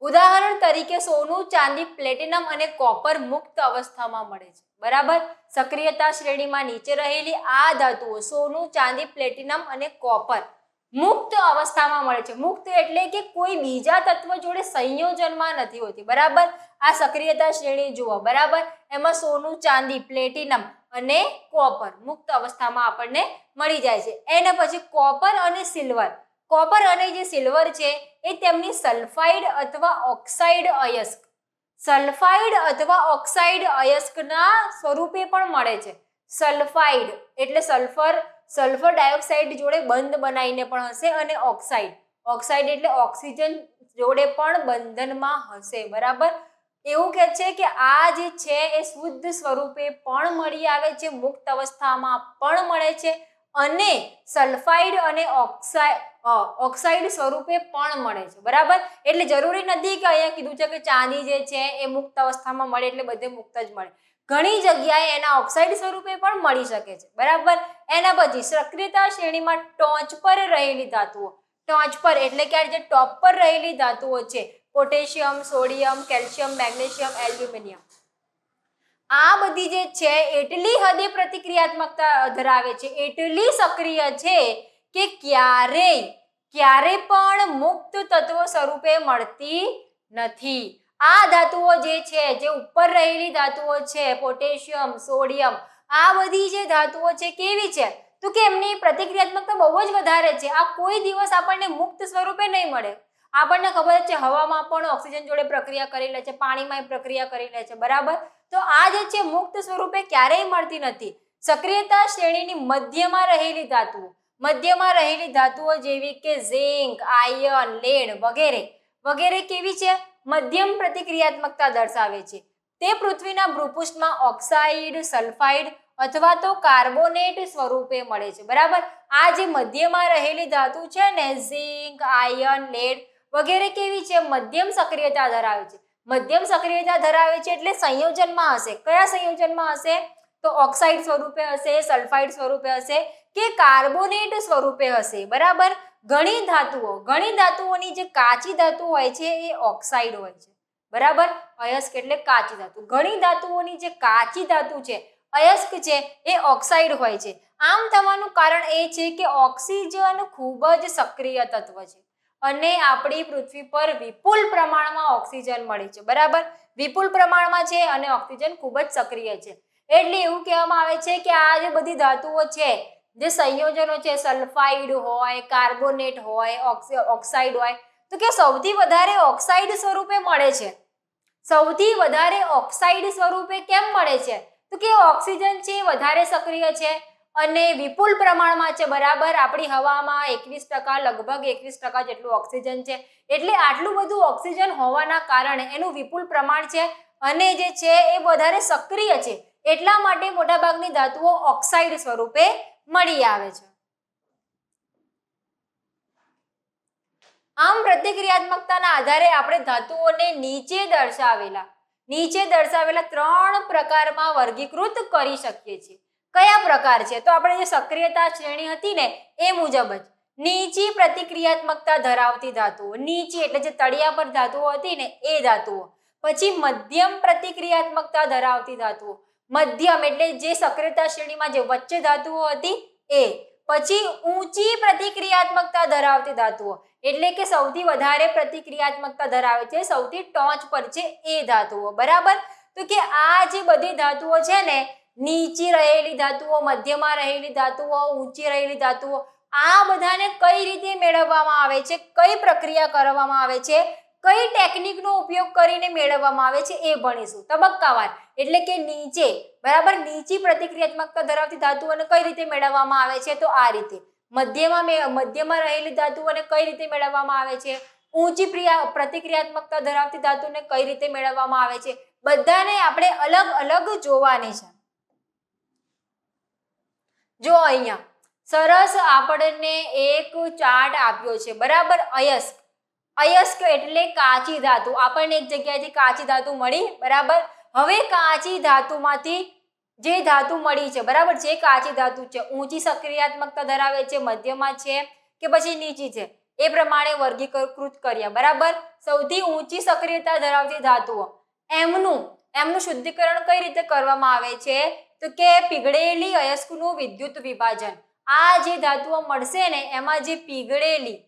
ઉદાહરણ તરીકે સોનું, ચાંદી, પ્લેટિનમ અને કોપર મુક્ત અવસ્થામાં મળે છે, બરાબર. સક્રિયતા શ્રેણીમાં નીચે રહેલી આ ધાતુઓ સોનું, ચાંદી, પ્લેટિનમ અને કોપર મુક્ત અવસ્થામાં મળે છે. મુક્ત એટલે કે કોઈ બીજા તત્વ જોડે સંયોજનમાં નથી હોતી, બરાબર. આ સક્રિયતા શ્રેણી જુઓ, બરાબર. એમાં સોનું, ચાંદી, પ્લેટિનમ અને કોપર મુક્ત અવસ્થામાં આપણને મળી જાય છે. એના પછી કોપર અને સિલ્વર. કોપર અને જે સિલ્વર છે એ તેમની સલ્ફાઇડ અથવા ઓક્સાઇડ અયસ્ક, અયસ્કના સ્વરૂપે પણ મળે છે. સલ્ફાઇડ એટલે સલ્ફર ડાયોક્સાઇડ જોડે બંધ બનાવીને પણ હશે, અને ઓક્સાઇડ એટલે ઓક્સિજન જોડે પણ બંધનમાં હશે, બરાબર. એવું કહે છે કે આ જે છે એ શુદ્ધ સ્વરૂપે પણ મળી આવે છે, મુક્ત અવસ્થામાં પણ મળે છે, અને સલ્ફાઇડ અને ઓક્સાઇડ સ્વરૂપે પણ મળે છે, બરાબર. એટલે જરૂરી નથી કે અહીંયા કીધું છે કે ચાંદી જે છે એ મુક્ત અવસ્થામાં મળે એટલે બધે મુક્ત જ મળે. ઘણી જગ્યાએ એના ઓક્સાઇડ સ્વરૂપે પણ મળી શકે છે, બરાબર. એના પછી સક્રિયતા શ્રેણીમાં ટોચ પર રહેલી ધાતુઓ. ટોચ પર એટલે કે જે ટોપ પર રહેલી ધાતુઓ છે, potassium, sodium, calcium, magnesium, aluminium, આ બધી જે છે એટલી હદે પ્રતિક્રિયાત્મકતા ધરાવે છે, એટલી સક્રિય છે કે ક્યારે પણ મુક્ત તત્વો સ્વરૂપે મળતી નથી. આ ધાતુઓ જે છે, જે ઉપર રહેલી ધાતુઓ છે, પોટેશિયમ, સોડિયમ, આ બધી જે ધાતુઓ છે કેવી છે, તો કે એમની પ્રતિક્રિયાત્મકતા બહુ જ વધારે છે. આ કોઈ દિવસ આપણને મુક્ત સ્વરૂપે નહીં મળે. આપણને ખબર જ છે હવામાં પણ ઓક્સિજન જોડે પ્રક્રિયા કરી લે છે, પાણીમાં પ્રક્રિયા કરી લે છે, બરાબર. તો આ જે છે મુક્ત સ્વરૂપે ક્યારેય મળતી નથી. સક્રિયતા શ્રેણીની મધ્યમાં રહેલી ધાતુઓ, મધ્યમાં રહેલી ધાતુઓ જેવી કે ઝિંક, આયર્ન, લેડ વગેરે વગેરે કેવી છે, મધ્યમ પ્રતિક્રિયાત્મકતા દર્શાવે છે. તે પૃથ્વીના ભૂપૃષ્ઠમાં ઓક્સાઇડ, સલ્ફાઇડ અથવા તો કાર્બોનેટ સ્વરૂપે મળે છે, બરાબર. આ જે મધ્યમાં રહેલી ધાતુ છે ને, ઝિંક, આયર્ન, લેડ વગેરે કેવી છે, મધ્યમ સક્રિયતા ધરાવે છે. મધ્યમ સક્રિયતા ધરાવે છે એટલે સંયોજનમાં હશે. કયા સંયોજનમાં હશે, તો ઓક્સાઇડ સ્વરૂપે હશે, સલ્ફાઇડ સ્વરૂપે હશે કે કાર્બોનેટ સ્વરૂપે હશે, બરાબર. ઘણી ધાતુઓની જે કાચી ધાતુ હોય છે એ ઓક્સાઇડ હોય છે, બરાબર. અયસ્ક એટલે કાચી ધાતુ. ઘણી ધાતુઓની જે કાચી ધાતુ છે, અયસ્ક છે, એ ઓક્સાઇડ હોય છે. આમ થવાનું કારણ એ છે કે ઓક્સિજન ખૂબ જ સક્રિય તત્વ છે અને આપણી પૃથ્વી પર વિપુલ પ્રમાણમાં ઓક્સિજન મળે છે, બરાબર. વિપુલ પ્રમાણમાં છે અને ઓક્સિજન ખૂબ જ સક્રિય છે. એટલે એવું કહેવામાં આવે છે કે આ જે બધી ધાતુઓ છે, જે સંયોજનો છે, સલ્ફાઇડ હોય, કાર્બોનેટ હોય, ઓક્સાઇડ હોય, તો કે સૌથી વધારે ઓક્સાઇડ સ્વરૂપે મળે છે. સૌથી વધારે ઓક્સાઇડ સ્વરૂપે કેમ મળે છે, તો કે ઓક્સિજન છે વધારે સક્રિય છે અને વિપુલ પ્રમાણમાં છે, બરાબર. આપણી હવામાં 21%, લગભગ 21% જેટલું ઓક્સિજન છે. એટલે આટલું બધું ઓક્સિજન હોવાના કારણે એનું વિપુલ પ્રમાણ છે અને જે છે એ વધારે સક્રિય છે. એટલા માટે મોટાભાગની ધાતુઓ ઓક્સાઇડ સ્વરૂપે મળી આવે છે. આમ પ્રતિક્રિયાત્મકતાના આધારે આપણે ધાતુઓને નીચે દર્શાવેલા 3 પ્રકારમાં વર્ગીકૃત કરી શકીએ છીએ. કયા પ્રકાર છે, તો આપણે જે સક્રિયતા શ્રેણી હતી ને એ મુજબ જ નીચી પ્રતિક્રિયાત્મકતા ધરાવતી ધાતુઓ, નીચી એટલે જે તળિયા પર ધાતુઓ હતી ને એ ધાતુઓ. પછી મધ્યમ પ્રતિક્રિયાત્મકતા ધરાવતી ધાતુઓ, મધ્યમ એટલે જે સક્રિયતા શ્રેણીમાં જે વચ્ચે ધાતુઓ હતી એ. પછી ઊંચી પ્રતિક્રિયાત્મકતા ધરાવતી ધાતુઓ એટલે કે સૌથી વધારે પ્રતિક્રિયાત્મકતા ધરાવે છે, સૌથી ટોચ પર છે એ ધાતુઓ, બરાબર. તો કે આ જે બધી ધાતુઓ છે ને, નીચી રહેલી ધાતુઓ, મધ્યમાં રહેલી ધાતુઓ, ઊંચી રહેલી ધાતુઓ, આ બધાને કઈ રીતે મેળવવામાં આવે છે, કઈ પ્રક્રિયા કરવામાં આવે છે, કઈ ટેકનિકનો ઉપયોગ કરીને મેળવવામાં આવે છે એ ભણીશું તબક્કાવાર. એટલે કે નીચે, બરાબર, નીચી પ્રતિક્રિયાત્મકતા ધરાવતી ધાતુઓને કઈ રીતે મેળવવામાં આવે છે, તો આ રીતે. મધ્યમાં રહેલી ધાતુઓને કઈ રીતે મેળવવામાં આવે છે, ઊંચી પ્રતિક્રિયાત્મકતા ધરાવતી ધાતુને કઈ રીતે મેળવવામાં આવે છે, બધાને આપણે અલગ અલગ જોવાની છે. જો અહીંયા સરસ આપણને એક ચાર્ટ આપ્યો છે, બરાબર. અયસ્ક એટલે કાચી ધાતુ. આપણને એક જગ્યાએથી કાચી ધાતુ મળી, બરાબર. હવે કાચી ધાતુમાંથી જે ધાતુ મળી છે, બરાબર, જે કાચી ધાતુ છે, ઊંચી સક્રિયાત્મકતા ધરાવે છે, મધ્યમાં છે કે પછી નીચી છે, એ પ્રમાણે વર્ગીકૃત કર્યા, બરાબર. સૌથી ઊંચી સક્રિયતા ધરાવતી ધાતુઓ, એમનું શુદ્ધિકરણ કઈ રીતે કરવામાં આવે છે, તો કે પીગળેલી અયસ્કનું વિદ્યુત વિભાજન. આ જે ધાતુઓ મળશે ને એમાં જે પીગળેલી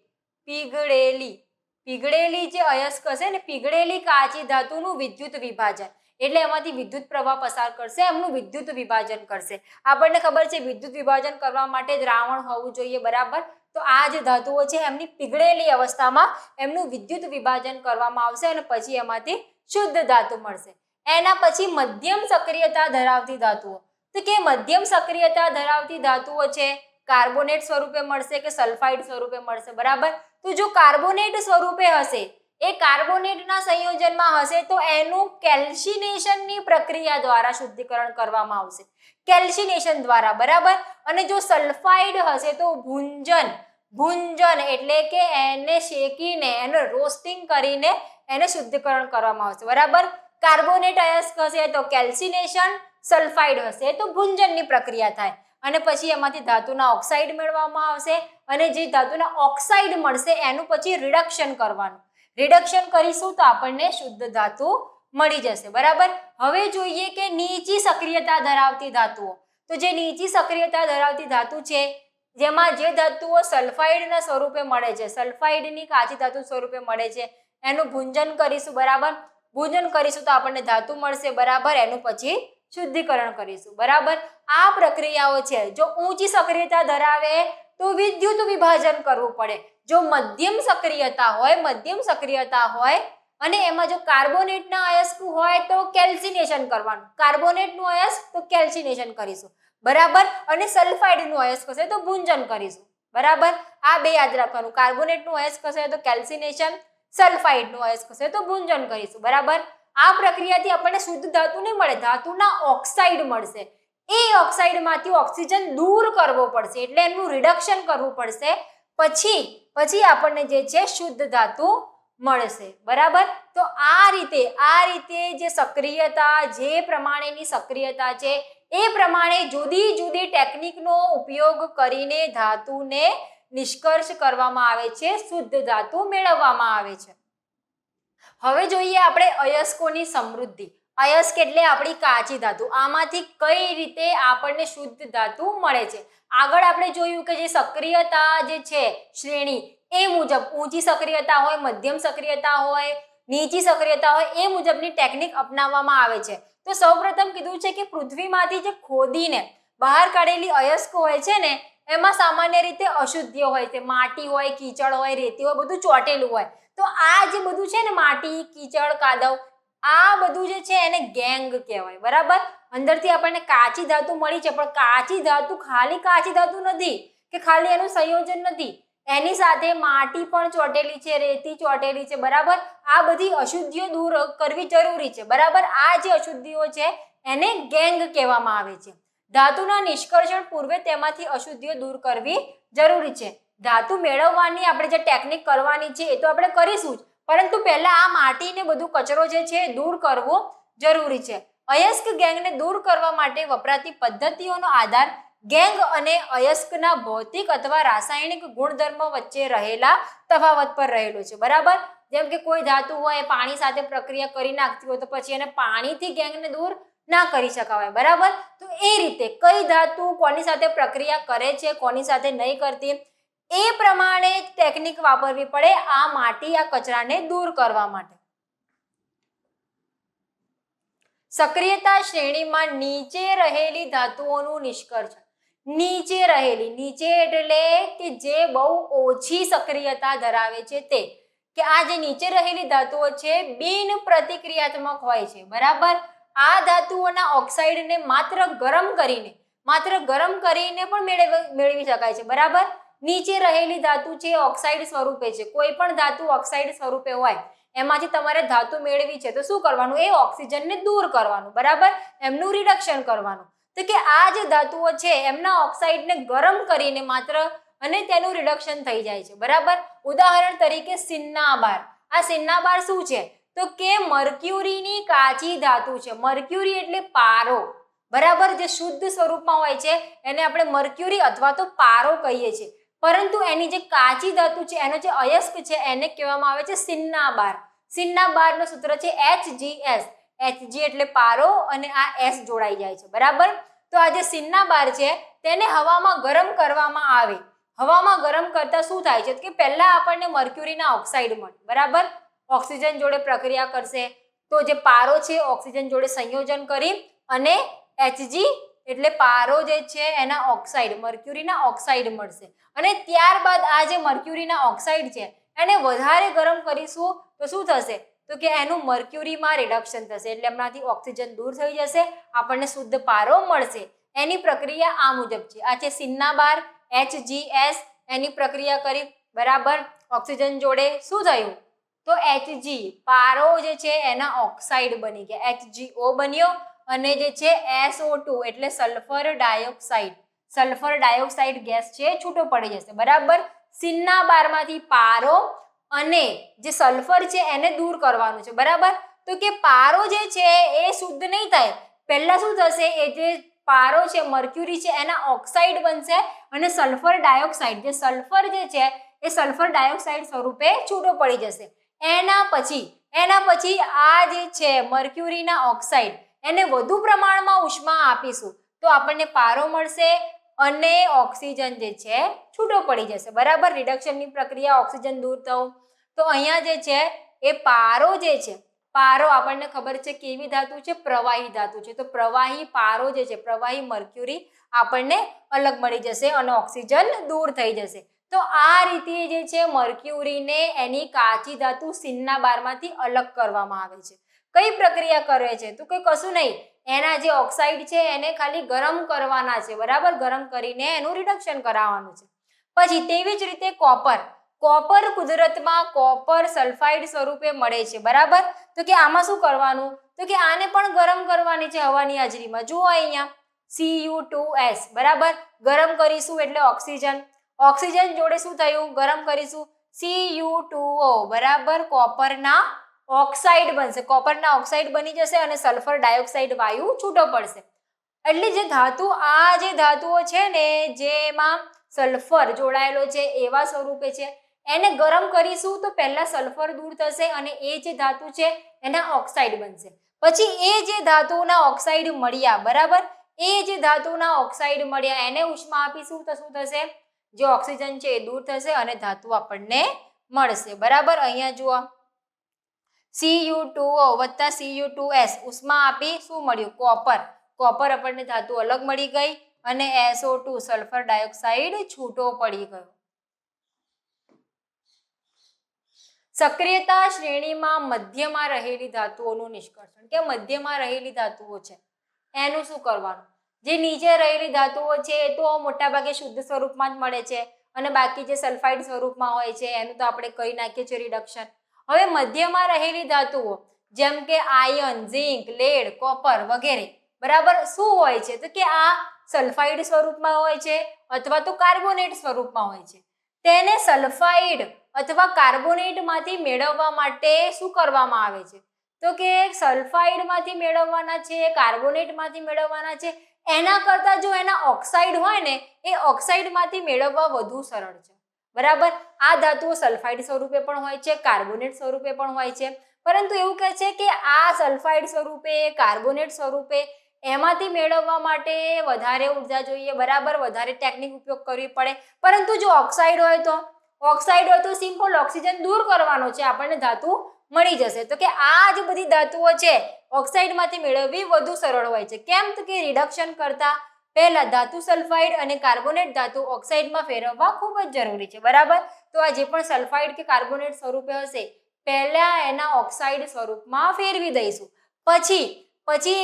જે અયસ્ક હશે ને, પીગળેલી કાચી ધાતુનું વિદ્યુત વિભાજન એટલે એમાંથી વિદ્યુત પ્રવાહ પસાર કરશે, એમનું વિદ્યુત વિભાજન કરશે. આપણને ખબર છે વિદ્યુત વિભાજન કરવા માટે દ્રાવણ હોવું જોઈએ, બરાબર. તો આ જે ધાતુઓ છે એમની પીગળેલી અવસ્થામાં એમનું વિદ્યુત વિભાજન કરવામાં આવશે અને પછી એમાંથી શુદ્ધ ધાતુ મળશે. એના પછી મધ્યમ સક્રિયતા ધરાવતી ધાતુઓ, તો કે મધ્યમ સક્રિયતા ધરાવતી ધાતુઓ છે, કાર્બોનેટ સ્વરૂપે મળશે કે સલ્ફાઇડ સ્વરૂપે મળશે, બરાબર. તો જો કાર્બોનેટ સ્વરૂપે હશે, એ કાર્બોનેટના સંયોજનમાં હશે તો એનું કેલ્સિનેશનની પ્રક્રિયા દ્વારા શુદ્ધિકરણ કરવામાં આવશે, કેલ્સિનેશન દ્વારા, બરાબર. અને જો સલ્ફાઇડ હશે તો ભુંજન એટલે કે એને શેકીને, એને રોસ્ટિંગ કરીને એને શુદ્ધિકરણ કરવામાં આવશે, બરાબર. કાર્બોનેટ અયસ્ક હશે તો કેલ્સિનેશન, સલ્ફાઇડ હશે તો ભુંજનની પ્રક્રિયા થાય અને પછી એમાંથી ધાતુના ઓક્સાઇડ મેળવવામાં આવશે અને જે ધાતુના ઓક્સાઇડ મળશે એનું પછી રિડક્શન કરવાનું. રિડક્શન કરીશું તો આપણને શુદ્ધ ધાતુ મળી જશે, બરાબર. હવે જોઈએ કે નીચી સક્રિયતા ધરાવતી ધાતુઓ. તો જે નીચી સક્રિયતા ધરાવતી ધાતુ છે, જેમાં જે ધાતુઓ સલ્ફાઇડના સ્વરૂપે મળે છે, સલ્ફાઇડની કાચી ધાતુ સ્વરૂપે મળે છે, એનું ભુંજન કરીશું, બરાબર. ભૂંજન કરીશું તો આપણને ધાતુ મળશે, બરાબર. એનું પછી શુદ્ધિકરણ કરીશું, બરાબર. આ પ્રક્રિયાઓ છે. જો ઊંચી સક્રિયતા ધરાવે તો વિદ્યુત વિભાજન કરવું પડે. જો મધ્યમ સક્રિયતા હોય અને એમાં જો કાર્બોનેટના અયસ્ક હોય તો કેલ્સિનેશન કરવાનું. કાર્બોનેટનું અયસ્ક તો કેલ્સિનેશન કરીશું, બરાબર. અને સલ્ફાઇડનું અયસ્ક હશે તો ભૂંજન કરીશું, બરાબર. આ બે યાદ રાખવાનું. કાર્બોનેટનું અયસ્ક હશે તો કેલ્સિનેશન, સલ્ફાઇડનું અયસ્ક હશે તો ભૂંજન કરીશું, બરાબર. આ પ્રક્રિયાથી આપણને શુદ્ધ ધાતુ નહીં મળે, ધાતુના ઓક્સાઇડ મળશે. એ ઓક્સાઇડમાંથી ઓક્સિજન દૂર કરવો પડશે, એટલે એનું રિડક્શન કરવું પડશે. પછી આપણને જે છે શુદ્ધ ધાતુ મળશે, બરાબર. તો આ રીતે જે સક્રિયતા, જે પ્રમાણેની સક્રિયતા છે એ પ્રમાણે જુદી જુદી ટેકનિકનો ઉપયોગ કરીને ધાતુને નિષ્કર્ષ કરવામાં આવે છે, શુદ્ધ ધાતુ મેળવવામાં આવે છે. હવે જોઈએ આપણે અયસ્કોની સમૃદ્ધિ. અયસ્ક એટલે આપણી કાચી ધાતુ. આમાંથી કઈ રીતે આપણને શુદ્ધ ધાતુ મળે છે. આગળ આપણે જોયું કે જે સક્રિયતા જે છે શ્રેણી એ મુજબ ઊંચી સક્રિયતા હોય, મધ્યમ સક્રિયતા હોય, નીચી સક્રિયતા હોય, એ મુજબની ટેકનિક અપનાવવામાં આવે છે. તો સૌપ્રથમ કીધું છે કે પૃથ્વીમાંથી જે ખોદીને બહાર કાઢેલી અયસ્ક હોય છે ને એમાં સામાન્ય રીતે અશુદ્ધિઓ હોય છે. માટી હોય, કીચડ હોય, રેતી હોય, બધું ચોટેલું હોય. તો આ જે બધું છે ને માટી, કીચડ, કાદવ, આ બધું જે છે એને ગેંગ કહેવાય, બરાબર. અંદરથી આપણને કાચી ધાતુ મળી છે, પણ કાચી ધાતુ ખાલી કાચી ધાતુ નથી કે ખાલી એનું સંયોજન નથી. એની સાથે માટી પણ ચોટેલી છે, રેતી ચોટેલી છે, બરાબર. આ બધી અશુદ્ધિઓ દૂર કરવી જરૂરી છે, બરાબર. આ જે અશુદ્ધિઓ છે એને ગેંગ કહેવામાં આવે છે. ધાતુના નિષ્કર્ષણ પૂર્વે તેમાંથી અશુદ્ધિઓ દૂર કરવી જરૂરી છે. ધાતુ મેળવવાની આપણે જે ટેકનિક કરવાની છે એ તો આપણે કરીશું જ, પરંતુ પહેલા આ માટીને બધું કચરો જે છે દૂર કરવો જરૂરી છે. અયસ્ક ગેંગને દૂર કરવા માટે વપરાતી પદ્ધતિઓનો આધાર ગેંગ અને અયસ્કના ભૌતિક અથવા રાસાયણિક ગુણધર્મો વચ્ચે રહેલા તફાવત પર રહેલો છે, બરાબર. જેમ કે કોઈ ધાતુ હોય, પાણી સાથે પ્રક્રિયા કરી નાખતી હોય તો પછી એને પાણીથી ગેંગને દૂર ના કરી શકાય, બરાબર. તો એ રીતે કઈ ધાતુ કોની સાથે પ્રક્રિયા કરે છે, કોની સાથે નહીં કરતી, એ પ્રમાણે ટેકનિક વાપરવી પડે આ માટી, આ કચરાને દૂર કરવા માટે. સક્રિયતા શ્રેણીમાં નીચે રહેલી ધાતુઓનું નિષ્કર્ષણ. નીચે એટલે કે જે બહુ ઓછી સક્રિયતા ધરાવે છે તે, કે આ જે નીચે રહેલી ધાતુઓ છે બિન પ્રતિક્રિયાત્મક હોય છે, બરાબર. આ ધાતુઓના ઓક્સાઇડને માત્ર ગરમ કરીને પણ મેળવી શકાય છે, બરાબર. નીચે રહેલી ધાતુ છે ઓક્સાઇડ સ્વરૂપે છે. કોઈ પણ ધાતુ ઓક્સાઇડ સ્વરૂપે હોય એમાંથી તમારે ધાતુ મેળવી છે તો શું કરવાનું, એ ઓક્સિજનને દૂર કરવાનું, બરાબર. એમનું રિડક્શન કરવાનું. તો કે આ જે ધાતુઓ છે એમના ઓક્સાઇડને ગરમ કરીને માત્ર અને તેનું રિડક્શન થઈ જાય છે, બરાબર. ઉદાહરણ તરીકે સિન્નાબાર. આ સિન્નાબાર શું છે તો કે મર્ક્યુરીની કાચી ધાતુ છે. મર્ક્યુરી એટલે પારો, બરાબર. જે શુદ્ધ સ્વરૂપમાં હોય છે એને આપણે મર્ક્યુરી અથવા તો પારો કહીએ છીએ, પરંતુ એની જે કાચી ધાતુ છે એનો જે અયસ્ક છે એને કહેવામાં આવે છે સિન્નાબાર. સિન્નાબારનું સૂત્ર છે HgS. Hg એટલે પારો અને આ S જોડાઈ જાય છે, બરાબર. તો આ જે સિન્નાબાર છે તેને હવામાં ગરમ કરવામાં આવે. હવામાં ગરમ કરતા શું થાય છે કે પહેલા આપણને મર્ક્યુરીના ઓક્સાઇડ મળે, બરાબર. ઓક્સિજન જોડે પ્રક્રિયા કરશે તો જે પારો છે ઓક્સિજન જોડે સંયોજન કરી અને Hg એટલે પારો જે છે એના ઓક્સાઇડ, મર્ક્યુરીના ઓક્સાઇડ મળશે. અને ત્યારબાદ આ જે મર્ક્યુરીના ઓક્સાઇડ છે એને વધારે ગરમ કરીશું તો શું થશે તો કે એનું મર્ક્યુરીમાં રિડક્શન થશે, એટલે એમનાથી ઓક્સિજન દૂર થઈ જશે, આપણને શુદ્ધ પારો મળશે. એની પ્રક્રિયા આ મુજબ છે. આ છે સિન્નાબાર, HgS, એની પ્રક્રિયા કરી, બરાબર. ઓક્સિજન જોડે શું થયું તો Hg, પારો જે છે એના ઓક્સાઇડ બની ગયા, HgO બન્યો. અને જે છે SO2 એટલે સલ્ફર ડાયોક્સાઇડ ગેસ છે છૂટો પડી જશે, બરાબર. સિન્નાબારમાંથી પારો અને જે સલ્ફર છે એને દૂર કરવાનું છે, બરાબર. તો કે પારો જે છે એ શુદ્ધ નહીં થાય, પહેલા શું થશે, એ જે પારો છે મર્ક્યુરી છે એના ઓક્સાઇડ બનશે અને સલ્ફર ડાયોક્સાઇડ, જે સલ્ફર જે છે એ સલ્ફર ડાયોક્સાઇડ સ્વરૂપે છૂટો પડી જશે. એના પછી આ જે છે મર્ક્યુરીના ઓક્સાઇડ એને વધુ પ્રમાણમાં ઉષ્મા આપીશું તો આપણને પારો મળશે અને ઓક્સિજન જે છે છૂટો પડી જશે, બરાબર. રિડક્શનની પ્રક્રિયા, ઓક્સિજન દૂર થવું. તો અહીંયા જે છે એ પારો જે છે પારો આપણને ખબર છે કેવી ધાતુ છે, પ્રવાહી ધાતુ છે. તો પ્રવાહી પારો જે છે, પ્રવાહી મર્ક્યુરી આપણને અલગ મળી જશે અને ઓક્સિજન દૂર થઈ જશે. તો આ રીતે જે છે મર્ક્યુરીને એની કાચી ધાતુ સિનના બારમાંથી અલગ કરવામાં આવે છે. કઈ પ્રક્રિયા કરે છે? તો કઈ કશું નહીં, એના જે ઓક્સાઇડ છે એને ખાલી ગરમ કરવાના છે, બરાબર. ગરમ કરીને એનું રિડક્શન કરાવવાનું છે. પછી તેવી જ રીતે કોપર કુદરતમાં કોપર સલ્ફાઇડ સ્વરૂપે મળે છે, બરાબર. તો કે આમાં શું કરવાનું? તો કે આને પણ ગરમ કરવાની છે હવાની હાજરીમાં. જુઓ અહીંયા Cu2S, બરાબર. ગરમ કરીશું એટલે ઓક્સિજન જોડે શું થયું? ગરમ કરીશું Cu2O, બરાબર. કોપરના ઓક્સાઇડ બનશે, કોપરના ઓક્સાઇડ બની જશે અને સલ્ફર ડાયોક્સાઇડ વાયુ છૂટો પડશે. એટલે જે ધાતુઓ છે ને જેમાં સલ્ફર જોડાયેલો છે એવા સ્વરૂપે છે, એને ગરમ કરીશું તો પહેલા સલ્ફર દૂર થશે અને એ જે ધાતુ છે એના ઓક્સાઇડ બનશે. પછી એ જે ધાતુના ઓક્સાઇડ મળ્યા, બરાબર, એ જે ધાતુના ઓક્સાઇડ મળ્યા એને ઉષ્મા આપીશું તો શું થશે? જે ઓક્સિજન છે એ દૂર થશે અને ધાતુ આપણને મળશે, બરાબર. અહીંયા જુઓ Cu2O વત્તા Cu2S ઉષ્મા આપી શું મળ્યું? કોપર આપણને ધાતુ અલગ મળી ગઈ અને SO2 સલ્ફર ડાયોક્સાઇડ છૂટો પડી ગયો. સક્રિયતા શ્રેણીમાં મધ્યમાં રહેલી ધાતુઓનું નિષ્કર્ષણ, કે મધ્યમાં રહેલી ધાતુઓ છે એનું શું કરવાનું? જે નીચે રહેલી ધાતુઓ છે એ તો મોટાભાગે શુદ્ધ સ્વરૂપમાં જ મળે છે અને બાકી જે સલ્ફાઇડ સ્વરૂપમાં હોય છે એનું તો આપણે કરી નાખીએ છીએ રિડક્શન. હવે મધ્યમાં રહેલી ધાતુઓ જેમ કે આયર્ન, ઝિંક, લેડ, કોપર વગેરે, બરાબર, શું હોય છે? તો કે આ સલ્ફાઇડ સ્વરૂપમાં હોય છે અથવા તો કાર્બોનેટ સ્વરૂપમાં હોય છે. તેને સલ્ફાઇડ અથવા કાર્બોનેટમાંથી મેળવવા માટે શું કરવામાં આવે છે? તો કે સલ્ફાઇડમાંથી મેળવવાના છે, કાર્બોનેટમાંથી મેળવવાના છે. એના કરતાં જો એના ઓક્સાઇડ હોય ને એ ઓક્સાઇડમાંથી મેળવવા વધુ સરળ છે, બરાબર. આ ધાતુઓ સલ્ફાઇડ સ્વરૂપે પણ હોય છે, કાર્બોનેટ સ્વરૂપે પણ હોય છે, પરંતુ એવું કહે છે કે આ સલ્ફાઇડ સ્વરૂપે, કાર્બોનેટ સ્વરૂપે એમાંથી મેળવવા માટે વધારે ઉર્જા જોઈએ, બરાબર, વધારે ટેકનિક ઉપયોગ કરવી પડે. પરંતુ જો ઓક્સાઇડ હોય તો સિમ્પલ ઓક્સિજન દૂર કરવાનો છે, આપણને ધાતુ મળી જશે. તો કે આ જે બધી ધાતુઓ છે ઓક્સાઇડમાંથી મેળવવી વધુ સરળ હોય છે. કેમ? તો કે રિડક્શન કરતા પહેલા ધાતુ સલ્ફાઇડ અને કાર્બોનેટ ધાતુ ઓક્સાઇડમાં ફેરવવા ખૂબ જ જરૂરી છે, બરાબર. તો આ જે પણ સલ્ફાઇડ કે કાર્બોનેટ સ્વરૂપે હશે પહેલા એના ઓક્સાઇડ સ્વરૂપમાં ફેરવી દઈશું. પછી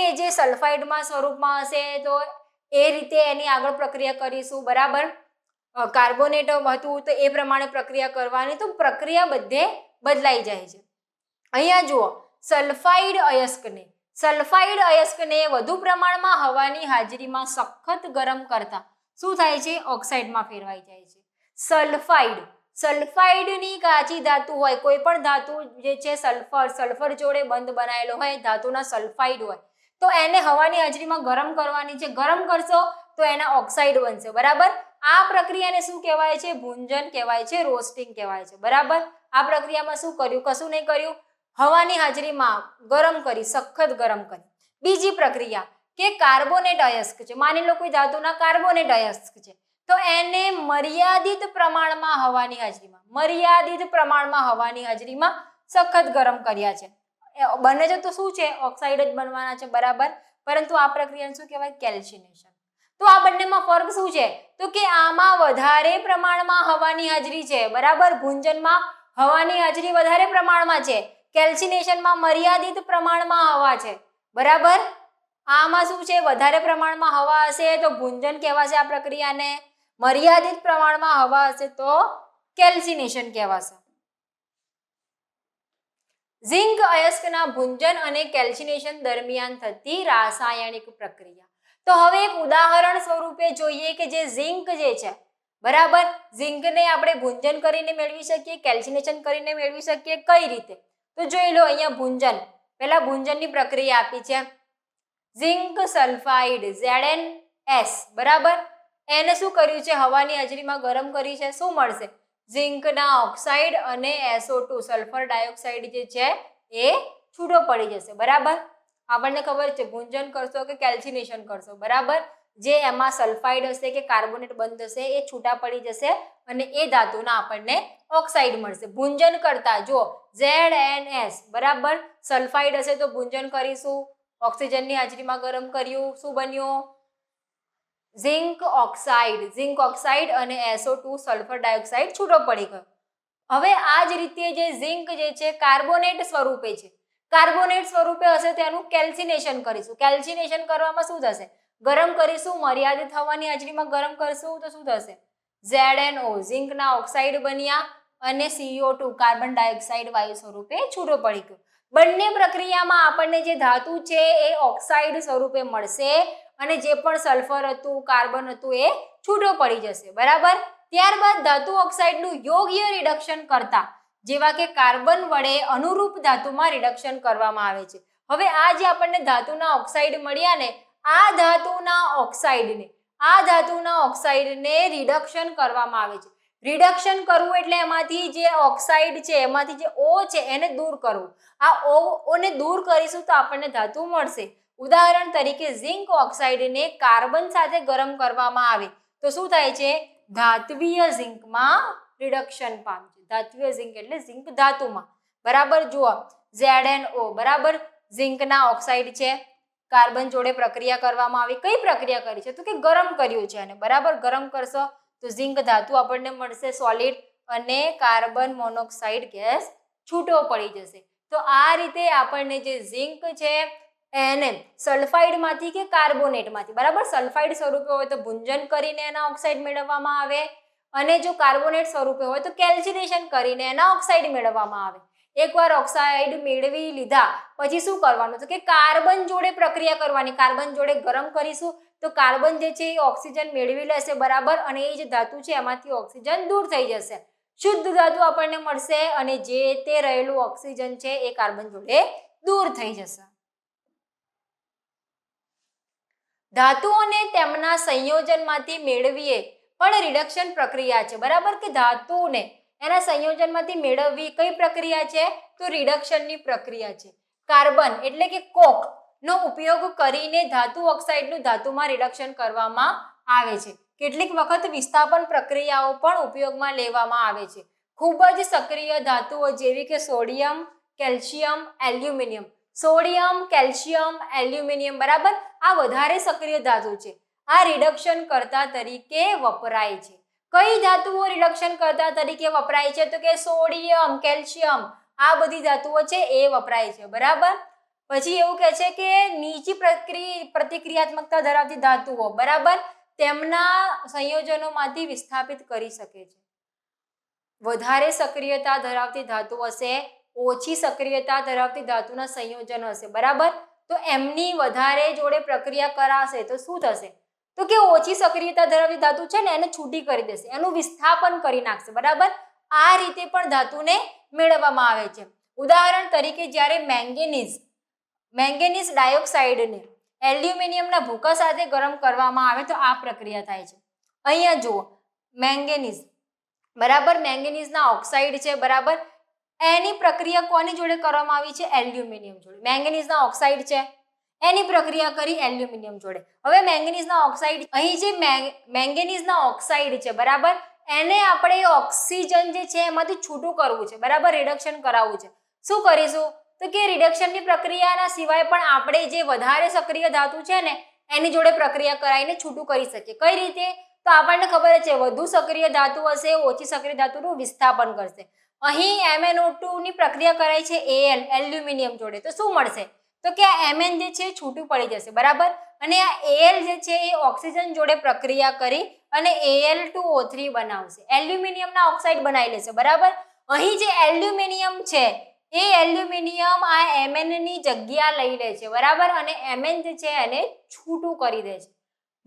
એ જે સલ્ફાઇડમાં સ્વરૂપમાં હશે તો એ રીતે એની આગળ પ્રક્રિયા કરીશું, બરાબર. કાર્બોનેટ હતું તો એ પ્રમાણે પ્રક્રિયા કરવાની. તો પ્રક્રિયા બધે બદલાઈ જાય છે. અહીંયા જુઓ સલ્ફાઇડ અયસ્કને વધુ પ્રમાણમાં હવાની હાજરીમાં સખત ગરમ કરતા શું થાય છે? ઓક્સાઇડમાં ફેરવાઈ જાય છે. સલ્ફાઇડની કાચી ધાતુ હોય, કોઈ પણ ધાતુ જે છે સલ્ફર જોડે બંધ બનાવેલો હોય, ધાતુના સલ્ફાઇડ હોય તો એને હવાની હાજરીમાં ગરમ કરવાની છે. ગરમ કરશો તો એના ઓક્સાઇડ બનશે, બરાબર. આ પ્રક્રિયાને શું કહેવાય છે? ભૂંજન કહેવાય છે, રોસ્ટિંગ કહેવાય છે, બરાબર. આ પ્રક્રિયામાં શું કર્યું? કશું નહીં કર્યું, હવાની હાજરીમાં ગરમ કરી, સખત ગરમ કરી. બીજી પ્રક્રિયા કે કાર્બોનેટ અયસ્ક છે, માની લો કોઈ ધાતુના કાર્બોનેટ અયસ્ક છે તો એને મર્યાદિત પ્રમાણમાં હવાની હાજરીમાં સખત ગરમ કર્યા છે. બને છે તો શું છે? ઓક્સાઇડ જ બનવાના છે, બરાબર. પરંતુ આ પ્રક્રિયાને શું કહેવાય? કેલ્સિનેશન. તો આ બંનેમાં ફરક શું છે? તો કે આમાં વધારે પ્રમાણમાં હવાની હાજરી છે, બરાબર. ભૂંજનમાં હવાની હાજરી વધારે પ્રમાણમાં છે, કેલ્સિનેશનમાં મર્યાદિત પ્રમાણમાં હવા છે, બરાબર. આમાં શું છે? વધારે પ્રમાણમાં હવા હશે તો ભૂંજન કહેવાશે આ પ્રક્રિયાને, મર્યાદિત પ્રમાણમાં હવા હશે તો કેલ્સિનેશન કહેવાશે. ઝિંક અયસ્કના ભૂંજન અને કેલ્સિનેશન દરમિયાન થતી રાસાયણિક પ્રક્રિયા. તો હવે એક ઉદાહરણ સ્વરૂપે જોઈએ કે જે ઝિંક જે છે, બરાબર, ઝિંકને આપણે ભૂંજન કરીને મેળવી શકીએ, કેલ્સિનેશન કરીને મેળવી શકીએ. કઈ રીતે? તો જોઈ લો અહીંયા ભૂંજન, પહેલા ભૂંજનની પ્રક્રિયા આપી છે. ઝિંક સલ્ફાઇડ ZnS, બરાબર, એને શું કર્યું છે? હવાની હાજરીમાં ગરમ કરી છે. શું મળશે? ઝિંકના ઓક્સાઇડ અને SO2 સલ્ફર ડાયોક્સાઇડ જે છે એ છૂટો પડી જશે, બરાબર. આપણને ખબર છે ભૂંજન કરશો કે કેલ્સિનેશન કરશો, બરાબર. જે એમાં સલ્ફાઇડ હશે કે કાર્બોનેટ બંધ હશે એ છૂટા પડી જશે અને એ ધાતુના આપણને ઓક્સાઇડ મળશે. ભૂંજન કરતા જો ZnS બરાબર, સલ્ફાઇડ હશે તો ભૂંજન કરીશું, ઓક્સિજનની હાજરીમાં ગરમ કર્યું, શું બન્યું? ઝિંક ઓક્સાઇડ અને SO2 સલ્ફર ડાયોક્સાઇડ છૂટો પડી ગયો. હવે આ જ રીતે જે ઝિંક જે છે કાર્બોનેટ સ્વરૂપે છે, કાર્બોનેટ સ્વરૂપે હશે તેનું કેલ્સિનેશન કરીશું. કેલ્સિનેશન કરવામાં શું થશે? ગરમ કરીશું, મર્યાદિત હવાની હાજરીમાં ગરમ કરશું તો શું થશે? ZnO ઝિંકના ઓક્સાઇડ બન્યા અને CO2 કાર્બન ડાયોક્સાઇડ વાયુ સ્વરૂપે છૂટો પડી ગયો. બંને પ્રક્રિયામાં આપણને જે ધાતુ છે એ ઓક્સાઇડ સ્વરૂપે મળશે અને જે પણ સલ્ફર હતું, કાર્બન હતું એ છૂટો પડી જશે. બરાબર. ત્યારબાદ ધાતુ ઓક્સાઇડનું યોગ્ય રિડક્શન કરતા જેવા કે કાર્બન વડે અનુરૂપ ધાતુમાં રિડક્શન કરવામાં આવે છે. હવે આ જે આપણને ધાતુના ઓક્સાઇડ મળ્યા ને, આ ધાતુના ઓક્સાઇડને રિડક્શન કરવામાં આવે છે. રિડક્શન કરવું એટલે એમાંથી જે ઓક્સાઇડ છે એમાંથી જે O છે એને દૂર કરવું. આ O ને દૂર કરીશું તો આપણને ધાતુ મળશે. ઉદાહરણ તરીકે ઝિંક ઓક્સાઇડને કાર્બન સાથે ગરમ કરવામાં આવે તો શું થાય છે? ધાત્વિય ઝિંકમાં રિડક્શન પામે છે. ધાત્વિય ઝિંક એટલે ઝિંક ધાતુમાં. બરાબર. જુઓ ZnO બરાબર, ઝિંકના ઓક્સાઇડ છે, કાર્બન જોડે પ્રક્રિયા કરવામાં આવી. કઈ પ્રક્રિયા કરી છે? તો કે ગરમ કર્યું છે અને બરાબર, ગરમ કરશો તો ઝિંક ધાતુ આપણને મળશે સોલિડ અને કાર્બન મોનોક્સાઇડ ગેસ છૂટો પડી જશે. તો આ રીતે આપણને જે ઝિંક છે એને સલ્ફાઇડમાંથી કે કાર્બોનેટમાંથી, બરાબર, સલ્ફાઇડ સ્વરૂપે હોય તો ભૂંજન કરીને એના ઓક્સાઇડ મેળવવામાં આવે અને જો કાર્બોનેટ સ્વરૂપે હોય તો કેલ્સિનેશન કરીને એના ઓક્સાઇડ મેળવવામાં આવે. એકવાર ઓક્સાઇડ મેળવી લીધા પછી શું કરવાનું? તો કે કાર્બન જોડે પ્રક્રિયા કરવાની. કાર્બન જોડે ગરમ કરીશું તો કાર્બન જે છે એ ઓક્સિજન મેળવી લેશે, બરાબર, અને એ જે ધાતુ છે એમાંથી ઓક્સિજન દૂર થઈ જશે. શુદ્ધ ધાતુ આપણને મળશે અને જે તે રહેલું ઓક્સિજન છે એ કાર્બન જોડે દૂર થઈ જશે. ધાતુઓને તેમના સંયોજનમાંથી મેળવીએ પણ રિડક્શન પ્રક્રિયા છે. બરાબર, કે ધાતુને એના સંયોજનમાંથી મેળવવી કઈ પ્રક્રિયા છે? તો રિડક્શનની પ્રક્રિયા છે. કાર્બન એટલે કે કોક નો ઉપયોગ કરીને ધાતુ ઓક્સાઇડનું ધાતુમાં રિડક્શન કરવામાં આવે છે. કેટલીક વખત વિસ્થાપન પ્રક્રિયાઓ પણ ઉપયોગમાં લેવામાં આવે છે. ખૂબ જ સક્રિય ધાતુઓ જેવી કે sodium, calcium, aluminium. Sodium, calcium, aluminium, બરાબર, આ વધારે સક્રિય ધાતુ છે. આ રિડક્શન કરતા તરીકે વપરાય છે. કઈ ધાતુઓ રિડક્શન કરતા તરીકે વપરાય છે? તો કે સોડિયમ, કેલ્શિયમ, આ બધી ધાતુઓ છે એ વપરાય છે. બરાબર. પછી એવું કહે છે કે નીચી પ્રતિક્રિયાત્મકતા ધરાવતી ધાતુઓ, બરાબર, તેમના સંયોજનોમાંથી વિસ્થાપિત કરી શકે છે. વધારે સક્રિયતા ધરાવતી ધાતુ હશે, ઓછી સક્રિયતા ધરાવતી ધાતુના સંયોજન હશે, બરાબર, તો એમની વધારે જોડે પ્રક્રિયા કરાશે તો શું થશે? તો કે ઓછી સક્રિયતા ધરાવતી ધાતુ છે ને એને છૂટી કરી દેશે, એનું વિસ્થાપન કરી નાખશે. બરાબર. આ રીતે પણ ધાતુને મેળવવામાં આવે છે. ઉદાહરણ તરીકે જ્યારે મેંગેનીઝ ડાયોક્સાઇડને એલ્યુમિનિયમના ભૂકા સાથે ગરમ કરવામાં આવે તો આ પ્રક્રિયા થાય છે. અહીંયા જુઓ મેંગેનીઝ, બરાબર, મેંગેનીઝના ઓક્સાઇડ છે, બરાબર, એની પ્રક્રિયા કોની જોડે કરવામાં આવી છે? એલ્યુમિનિયમ જોડે. મેંગેનીઝના ઓક્સાઇડ છે એની પ્રક્રિયા કરી એલ્યુમિનિયમ જોડે. હવે મેંગેનીઝના ઓક્સાઇડ, અહીં જે મેંગેનીઝના ઓક્સાઇડ છે, બરાબર, એને આપણે ઓક્સિજન જે છે એમાંથી છૂટું કરવું છે, બરાબર, રિડક્શન કરાવવું છે. શું કરીશું? તો કે રિડક્શનની પ્રક્રિયાના સિવાય પણ આપણે જે વધારે સક્રિય ધાતુ છે ને એની જોડે પ્રક્રિયા કરાવીને છૂટું કરી શકીએ. કઈ રીતે? તો આપણને ખબર છે વધુ સક્રિય ધાતુ હશે, ઓછી સક્રિય ધાતુનું વિસ્થાપન કરશે. અહીં MnO2 ની પ્રક્રિયા કરાય છે Al એલ્યુમિનિયમ જોડે તો શું મળશે? તો કે આ Mn જે છે છૂટું પડી જશે, બરાબર, અને આ Al જે છે એ ઓક્સિજન જોડે પ્રક્રિયા કરી અને Al2O3 બનાવશે, એલ્યુમિનિયમના ઓક્સાઇડ બનાવી લેશે. બરાબર. અહીં જે એલ્યુમિનિયમ છે એ એલ્યુમિનિયમ આ Mn ની જગ્યા લઈ લે છે, બરાબર, અને Mn જે છે એને છૂટું કરી દે છે,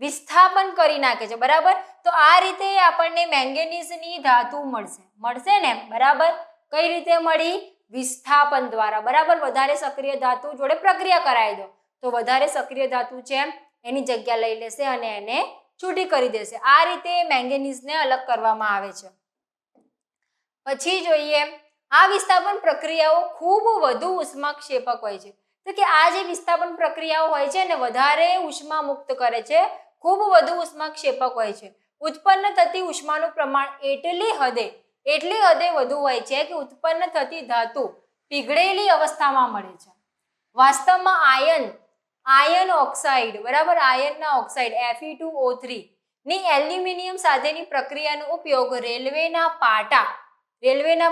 વિસ્થાપન કરી નાખે છે. બરાબર. તો આ રીતે આપણને મેંગેનીઝની ધાતુ મળશે ને, બરાબર. કઈ રીતે મળી? વિસ્થાપન દ્વારા, બરાબર. વધારે સક્રિય ધાતુ જોડે પ્રક્રિયા કરાવી દો તો વધારે સક્રિય ધાતુ છે એની જગ્યા લઈ લેશે અને એને છૂટી કરી દેશે. આ રીતે મેંગેનીઝને અલગ કરવામાં આવે છે. પછી જોઈએ આ વિસ્થાપન પ્રક્રિયાઓ ખૂબ વધુ ઉષ્માક્ષેપક હોય છે. તો કે આ જે વિસ્થાપન પ્રક્રિયાઓ હોય છે ને વધારે ઉષ્મા મુક્ત કરે છે, ખૂબ વધુ ઉષ્માક્ષેપક હોય છે. ઉત્પન્ન થતી ઉષ્માનું પ્રમાણ એટલી હદે વધુ હોય છે કે ઉત્પન્ન થતી ધાતુ પીગળેલી અવસ્થામાં મળે છે. વાસ્તવમાં આયન ઓક્સાઇડ, બરાબર, આયનના ઓક્સાઇડ Fe2O3 ની એલ્યુમિનિયમ સાથેની પ્રક્રિયાનો ઉપયોગ રેલવેના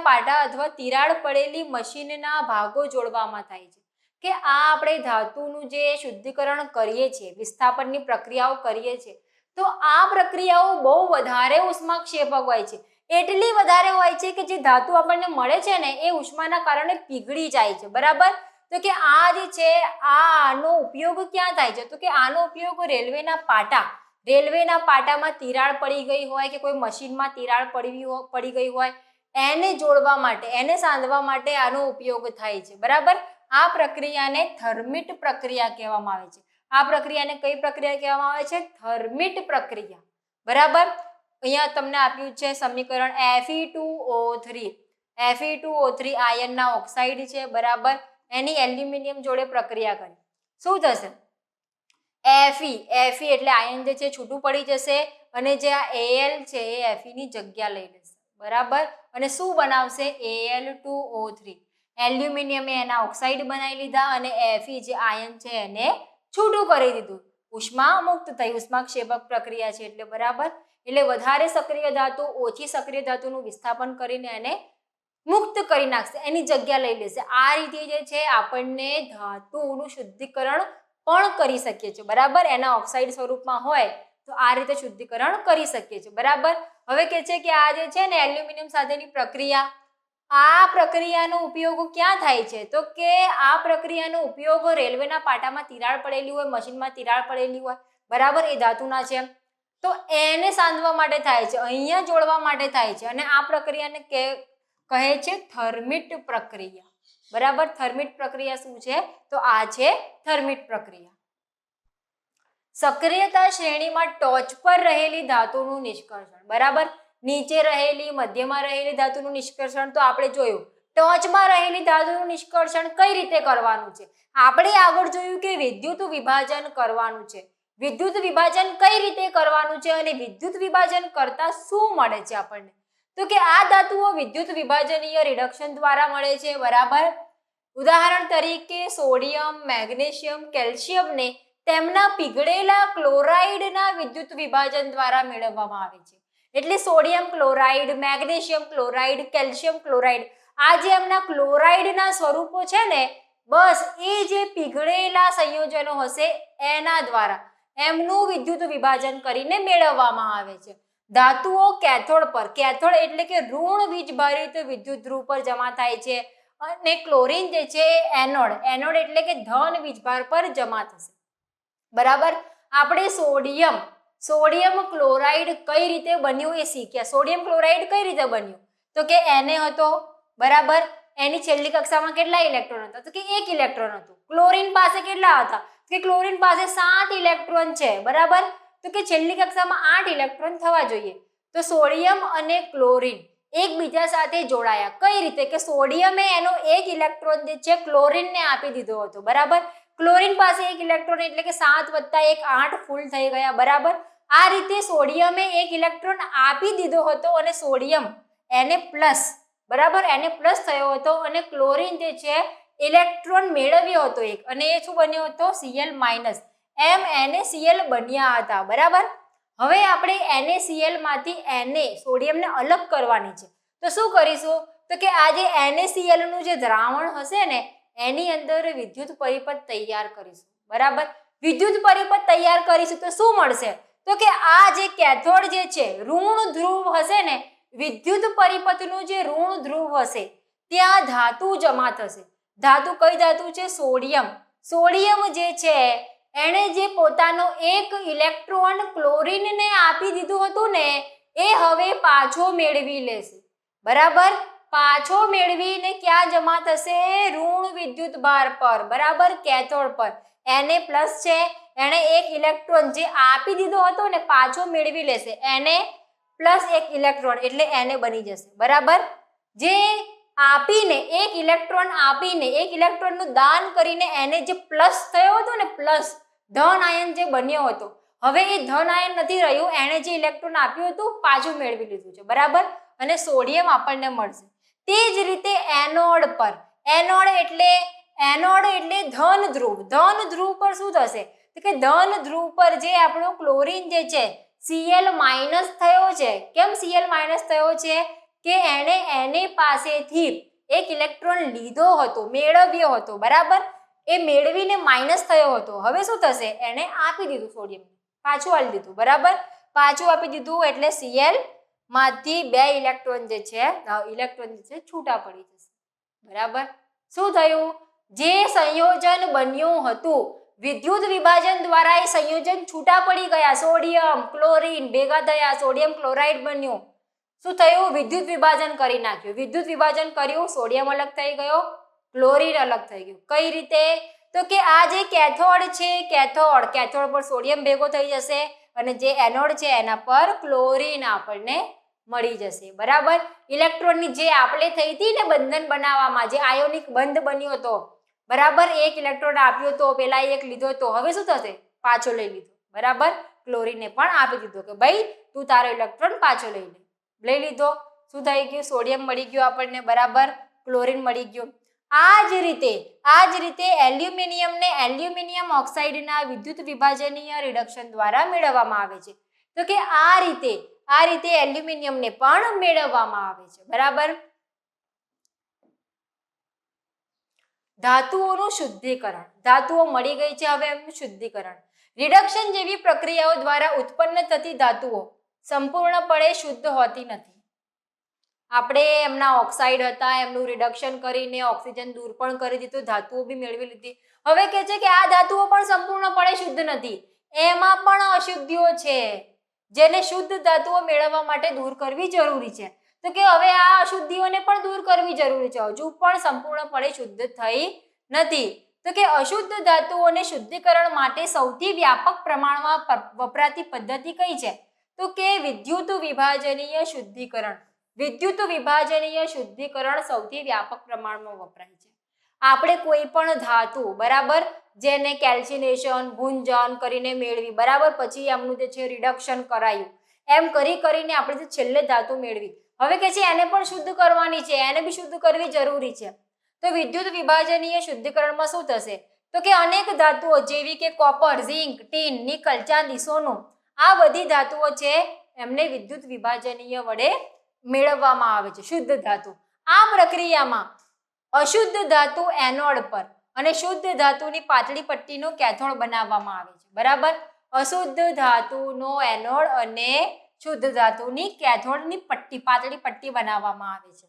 પાટા અથવા તિરાડ પડેલી મશીનના ભાગો જોડવામાં થાય છે. કે આ આપણે ધાતુનું જે શુદ્ધિકરણ કરીએ છીએ, વિસ્થાપનની પ્રક્રિયાઓ કરીએ છીએ, તો આ પ્રક્રિયાઓ બહુ વધારે ઉષ્માક્ષેપક હોય છે. એટલી વધારે હોય છે કે જે ધાતુ આપણને મળે છે ને એ ઉષ્માના કારણે પીગળી જાય છે. બરાબર. તો કે આ જે છે આનો ઉપયોગ ક્યાં થાય છે? તો કે આનો ઉપયોગ રેલવેના પાટામાં તિરાડ પડી ગઈ હોય કે કોઈ મશીનમાં તિરાડ પડી ગઈ હોય એને જોડવા માટે, એને સાંધવા માટે આનો ઉપયોગ થાય છે. બરાબર. આ પ્રક્રિયાને થર્મિટ પ્રક્રિયા કહેવામાં આવે છે. આ પ્રક્રિયાને કઈ પ્રક્રિયા કહેવામાં આવે છે? થર્મિટ પ્રક્રિયા. બરાબર. અહીંયા તમને આપ્યું છે સમીકરણ Fe2O3 આયનના ઓક્સાઇડ છે. બરાબર. એની એલ્યુમિનિયમ જોડે પ્રક્રિયા કરી શું થશે? Fe એટલે આયન જે છે છૂટું પડી જશે અને જે આ Al છે એ Fe ની જગ્યા લઈ લેશે. બરાબર. અને શું બનાવશે? Al2O3. એલ્યુમિનિયમે એના ઓક્સાઇડ બનાવી લીધા અને Fe જે આયન છે એને છૂટું કરી દીધું. ઉષ્મા મુક્ત થઈ. ઉષ્માક્ષેપક પ્રક્રિયા છે એટલે. બરાબર. એટલે વધારે સક્રિય ધાતુ ઓછી સક્રિય ધાતુનું વિસ્થાપન કરીને એને મુક્ત કરી નાખશે, એની જગ્યા લઈ લેશે. આ રીતે જે છે આપણને ધાતુનું શુદ્ધિકરણ પણ કરી શકીએ છીએ. બરાબર. એના ઓક્સાઇડ સ્વરૂપમાં હોય તો આ રીતે શુદ્ધિકરણ કરી શકીએ છીએ. બરાબર. હવે કે છે કે આ જે છે ને એલ્યુમિનિયમ સાથેની પ્રક્રિયા, આ પ્રક્રિયાનો ઉપયોગ ક્યાં થાય છે? તો કે આ પ્રક્રિયાનો ઉપયોગ રેલવેના પાટામાં તિરાડ પડેલી હોય, મશીનમાં તિરાડ પડેલી હોય, બરાબર, એ ધાતુના છે, તો એને સાંધવા માટે થાય છે, અહીંયા જોડવા માટે થાય છે. અને આ પ્રક્રિયાને કહે છે થર્મિટ પ્રક્રિયા. બરાબર. થર્મિટ પ્રક્રિયા શું છે? તો આ છે થર્મિટ પ્રક્રિયા. સક્રિયતા શ્રેણીમાં ટોચ પર રહેલી ધાતુનું નિષ્કર્ષણ. બરાબર. નીચે રહેલી, મધ્યમાં રહેલી ધાતુનું નિષ્કર્ષણ તો આપણે જોયું. ટોચમાં રહેલી ધાતુનું નિષ્કર્ષણ કઈ રીતે કરવાનું છે? આપણે આગળ જોયું કે વિદ્યુત વિભાજન કરવાનું છે. વિદ્યુત વિભાજન કઈ રીતે કરવાનું છે અને વિદ્યુત વિભાજન કરતા શું મળે છે આપણને? તો કે આ ધાતુઓ વિદ્યુત વિભાજનીય રિડક્શન દ્વારા મળે છે. બરાબર. ઉદાહરણ તરીકે સોડિયમ, મેગ્નેશિયમ, કેલ્શિયમને તેમના પીગળેલા ક્લોરાઇડના વિદ્યુત વિભાજન દ્વારા મેળવવામાં આવે છે. એટલે sodium chloride, magnesium chloride, calcium chloride, આ જે એમના ક્લોરાઇડના સ્વરૂપો છે ને, બસ એ જે પીગળેલા સંયોજનો હશે એના દ્વારા એમનું વિદ્યુત વિભાજન કરીને મેળવવામાં આવે છે. ધાતુઓ કેથોડ એટલે કે ઋણ વીજભારિત વિદ્યુત ધ્રુવ પર જમા થાય છે અને ક્લોરીન જે છે એનોડ એટલે કે ધન વીજભાર પર જમા થશે. બરાબર. આપણે સોડિયમ ક્લોરાઇડ કઈ રીતે બન્યું એ શીખ્યા. સોડિયમ ક્લોરાઇડ કઈ રીતે બન્યું? તો કે Na હતો. બરાબર. એની છેલ્લી કક્ષામાં કેટલા ઇલેક્ટ્રોન હતા? તો કે 1 ઇલેક્ટ્રોન હતું. ક્લોરીન પાસે કેટલા હતા? કે ક્લોરીન પાસે 7 ઇલેક્ટ્રોન છે. બરાબર. તો કે છેલ્લી કક્ષામાં 8 ઇલેક્ટ્રોન થવા જોઈએ. તો સોડિયમ અને ક્લોરીન એકબીજા સાથે જોડાયા. કઈ રીતે? કે સોડિયમે એનો 1 ઇલેક્ટ્રોન જે છે ક્લોરીનને આપી દીધો હતો. બરાબર. ક્લોરીન પાસે 1 ઇલેક્ટ્રોન એટલે કે 7 + 1 8 ફૂલ થઈ ગયા. બરાબર. આ રીતે સોડિયમે 1 ઇલેક્ટ્રોન આપી દીધો હતો અને સોડિયમ Na+, બરાબર, Na+ થયો હતો અને ક્લોરીન જે છે ઇલેક્ટ્રોન મેળવ્યો હતો એક, અને એ શું બન્યો હતો? Cl-, એમ NaCl બન્યા હતા. બરાબર. હવે આપણે NaCl માંથી Na સોડિયમને અલગ કરવાની છે. તો શું કરીશું? તો કે આ જે NaCl નું જે દ્રાવણ હશે ને એની અંદર વિદ્યુત પરિપથ તૈયાર કરીશું. બરાબર. વિદ્યુત પરિપથ તૈયાર કરીશું તો શું મળશે? તો કે આ જે કેથોડ જે છે ઋણ ધ્રુવ હશે ને, વિદ્યુત પરિપથનું જે ઋણ ધ્રુવ હશે ત્યાં ધાતુ જમા થશે. ધાતુ કઈ ધાતુ છે? સોડિયમ જે છે એણે જે પોતાનો 1 ઇલેક્ટ્રોન ક્લોરીનને આપી દીધું હતું ને એ હવે પાછો મેળવી લેશે. બરાબર. પાછો મેળવીને ક્યાં જમા થશે? ઋણ વિદ્યુત ભાર પર. બરાબર. કેથોડ પર. Na+ છે, એણે 1 ઇલેક્ટ્રોન જે આપી દીધો હતો ને પાછો મેળવી લેશે. Na+ 1 ઇલેક્ટ્રોન એટલે Na બની જશે. બરાબર. જે આપીને 1 ઇલેક્ટ્રોન આપીને 1 ઇલેક્ટ્રોનનું દાન કરીને એને જે પ્લસ થયો હતો ને, પ્લસ ધન આયન જે બન્યો હતો, હવે એ ધન આયન નથી રહ્યું, એણે જે ઇલેક્ટ્રોન આપ્યું હતું પાછું મેળવી લીધું છે, બરાબર, અને સોડિયમ આપણને મળશે. તે જ રીતે એનોડ પર, એનોડ એટલે ધન ધ્રુવ, ધન ધ્રુવ પર શું થશે તો કે ધન ધ્રુવ પર જે આપણો ક્લોરીન જે છે Cl માઇનસ થયો છે. કેમ Cl માઇનસ થયો છે કે એને પાસેથી એક ઇલેક્ટ્રોન લીધો હતો, મેળવ્યો હતો, બરાબર, એ મેળવીને માઇનસ થયો હતો. હવે શું થશે, એને આપી દીધું સોડિયમ, પાછું આપી દીધું, બરાબર, પાછું આપી દીધું એટલે Cl માંથી 2 ઇલેક્ટ્રોન જે છે છૂટા પડી જશે, બરાબર. શું થયું, જે સંયોજન બન્યું હતું વિદ્યુત વિભાજન દ્વારા એ સંયોજન છૂટા પડી ગયા, સોડિયમ ક્લોરીન ભેગા થયા, સોડિયમ ક્લોરાઇડ બન્યું. શું થયું, વિદ્યુત વિભાજન કરી નાખ્યું, વિદ્યુત વિભાજન કર્યું, સોડિયમ અલગ થઈ ગયો, ક્લોરીન અલગ થઈ ગયું. કઈ રીતે તો કે આ જે કેથોડ છે, કેથોડ પર સોડિયમ ભેગો થઈ જશે અને જે એનોડ છે એના પર ક્લોરીન આપણને મળી જશે, બરાબર. ઇલેક્ટ્રોનની જે આપલે થઈ હતી ને બંધન બનાવવામાં, જે આયોનિક બંધ બન્યો હતો, બરાબર, એક ઇલેક્ટ્રોન આપ્યો તો પેલા એક લીધો તો, હવે શું થશે, પાછો લઈ લીધો, બરાબર, ક્લોરીનને પણ આપી દીધો કે ભાઈ તું તારો ઇલેક્ટ્રોન પાછો લઈ લીધો. શું થઈ ગયું, સોડિયમ મળી ગયું આપણને, બરાબર, ક્લોરીન મળી ગયું. આ જ રીતે એલ્યુમિનિયમને એલ્યુમિનિયમ ઓક્સાઇડના વિદ્યુત વિભાજનીય રિડક્શન દ્વારા મેળવવામાં આવે છે. તો કે આ રીતે એલ્યુમિનિયમને પણ મેળવવામાં આવે છે, બરાબર. ધાતુઓનું શુદ્ધિકરણ, ધાતુઓ મળી ગઈ છે, હવે એમનું શુદ્ધિકરણ. રિડક્શન જેવી પ્રક્રિયાઓ દ્વારા ઉત્પન્ન થતી ધાતુઓ સંપૂર્ણપણે શુદ્ધ હોતી નથી. આપણે એમના ઓક્સાઇડ હતા, એમનું રિડક્શન કરીને ઓક્સિજન દૂર પણ કરી દીધું, ધાતુઓ બી મેળવી લીધી. હવે કહે છે કે આ ધાતુઓ પણ સંપૂર્ણપણે શુદ્ધ નથી, એમાં પણ અશુદ્ધિઓ છે, જેને શુદ્ધ ધાતુઓ મેળવવા માટે દૂર કરવી જરૂરી છે. તો કે હવે આ અશુદ્ધિઓને પણ દૂર કરવી જરૂરી છે, હજુ પણ સંપૂર્ણપણે શુદ્ધ થઈ નથી. તો કે અશુદ્ધ ધાતુઓને શુદ્ધિકરણ માટે સૌથી વ્યાપક પ્રમાણમાં વપરાતી પદ્ધતિ કઈ છે તો કે વિદ્યુત વિભાજનીય શુદ્ધિકરણ. વિદ્યુત વિભાજનીય શુદ્ધિકરણ સૌથી વ્યાપક પ્રમાણમાં વપરાય છે. આપણે કોઈ પણ ધાતુ, બરાબર, જેને કેલ્સિનેશન ભૂંજન કરીને મેળવી, બરાબર, પછી એમનું જે છે રિડક્શન કરાયું, એમ કરીને આપણે જે છેલ્લે ધાતુ મેળવી, હવે કે છે એને પણ શુદ્ધ કરવાની છે, એને બી શુદ્ધ કરવી જરૂરી છે. તો વિદ્યુત વિભાજનીય શુદ્ધિકરણમાં શું થશે તો કે અનેક ધાતુઓ જેવી કે કોપર, ઝિંક, ટીન, નિકલ, ચાંદી, સોનું, આ બધી ધાતુઓ છે એમને વિદ્યુત વિભાજનીય વડે મેળવવામાં આવે છે, શુદ્ધ ધાતુ. આ પ્રક્રિયામાં અશુદ્ધ ધાતુ એનોડ પર અને શુદ્ધ ધાતુની પાતળી પટ્ટીનો કેથોડ બનાવવામાં આવે છે, બરાબર. અશુદ્ધ ધાતુનો એનોડ અને શુદ્ધ ધાતુની કેથોડની પટ્ટી, પાતળી પટ્ટી બનાવવામાં આવે છે.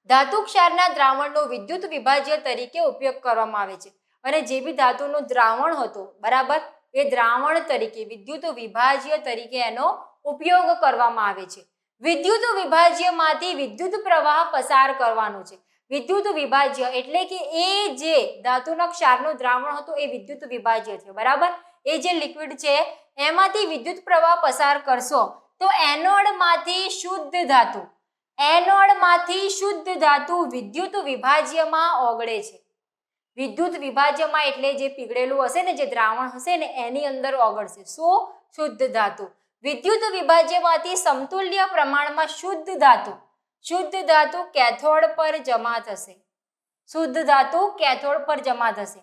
ધાતુ ક્ષારના દ્રાવણનો વિદ્યુત વિભાજ્ય તરીકે ઉપયોગ કરવામાં આવે છે અને જે બી ધાતુનો દ્રાવણ હતો, બરાબર, એ દ્રાવણ તરીકે વિદ્યુત વિભાજ્ય તરીકે એનો ઉપયોગ કરવામાં આવે છે. વિદ્યુત વિભાજ્યમાંથી વિદ્યુત પ્રવાહ પસાર કરવાનો છે. વિદ્યુત વિભાજ્ય એટલે કે એ જે ધાતુના ક્ષારનું દ્રાવણ હતું એ વિદ્યુત વિભાજ્ય છે, બરાબર. એ જે લિક્વિડ છે એમાંથી વિદ્યુત પ્રવાહ પસાર કરશો તો એનોડમાંથી શુદ્ધ ધાતુ વિદ્યુત વિભાજ્યમાં ઓગળે છે. વિદ્યુત વિભાજ્યમાં એટલે જે પીગળેલું હશે ને, જે દ્રાવણ હશે ને એની અંદર ઓગળશે. શું? શુદ્ધ ધાતુ. વિદ્યુત વિભાજ્યમાંથી સમતુલ્ય પ્રમાણમાં શુદ્ધ ધાતુ કેથોડ પર જમા થશે. શુદ્ધ ધાતુ કેથોડ પર જમા થશે.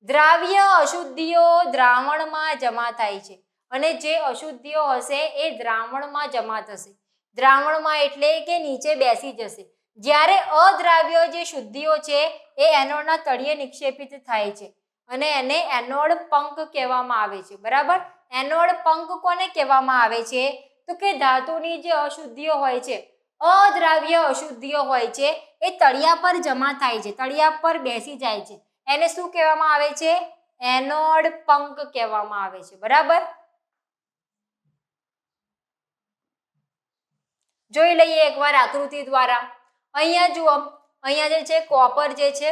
દ્રાવ્ય અશુદ્ધિઓ દ્રાવણમાં જમા થાય છે અને જે અશુદ્ધિઓ હશે એ દ્રાવણમાં જમા થશે. દ્રાવણમાં એટલે કે નીચે બેસી જશે. જ્યારે અદ્રાવ્ય જે શુદ્ધિઓ છે એ એનોડના તળિયે નિક્ષેપિત થાય છે અને એને એનોડ પંક કહેવામાં આવે છે, બરાબર. એનોડ પંક કોને કહેવામાં આવે છે તો કે ધાતુની જે અશુદ્ધિઓ હોય છે, અદ્રાવ્ય અશુદ્ધિઓ હોય છે, એ તળિયા પર જમા થાય છે, તળિયા પર બેસી જાય છે, એને શું કહેવામાં આવે છે? એનોડ પંક કહેવામાં આવે છે, બરાબર. જોઈ લઈએ એકવાર આકૃતિ દ્વારા. અહીંયા જુઓ, અહીંયા જે છે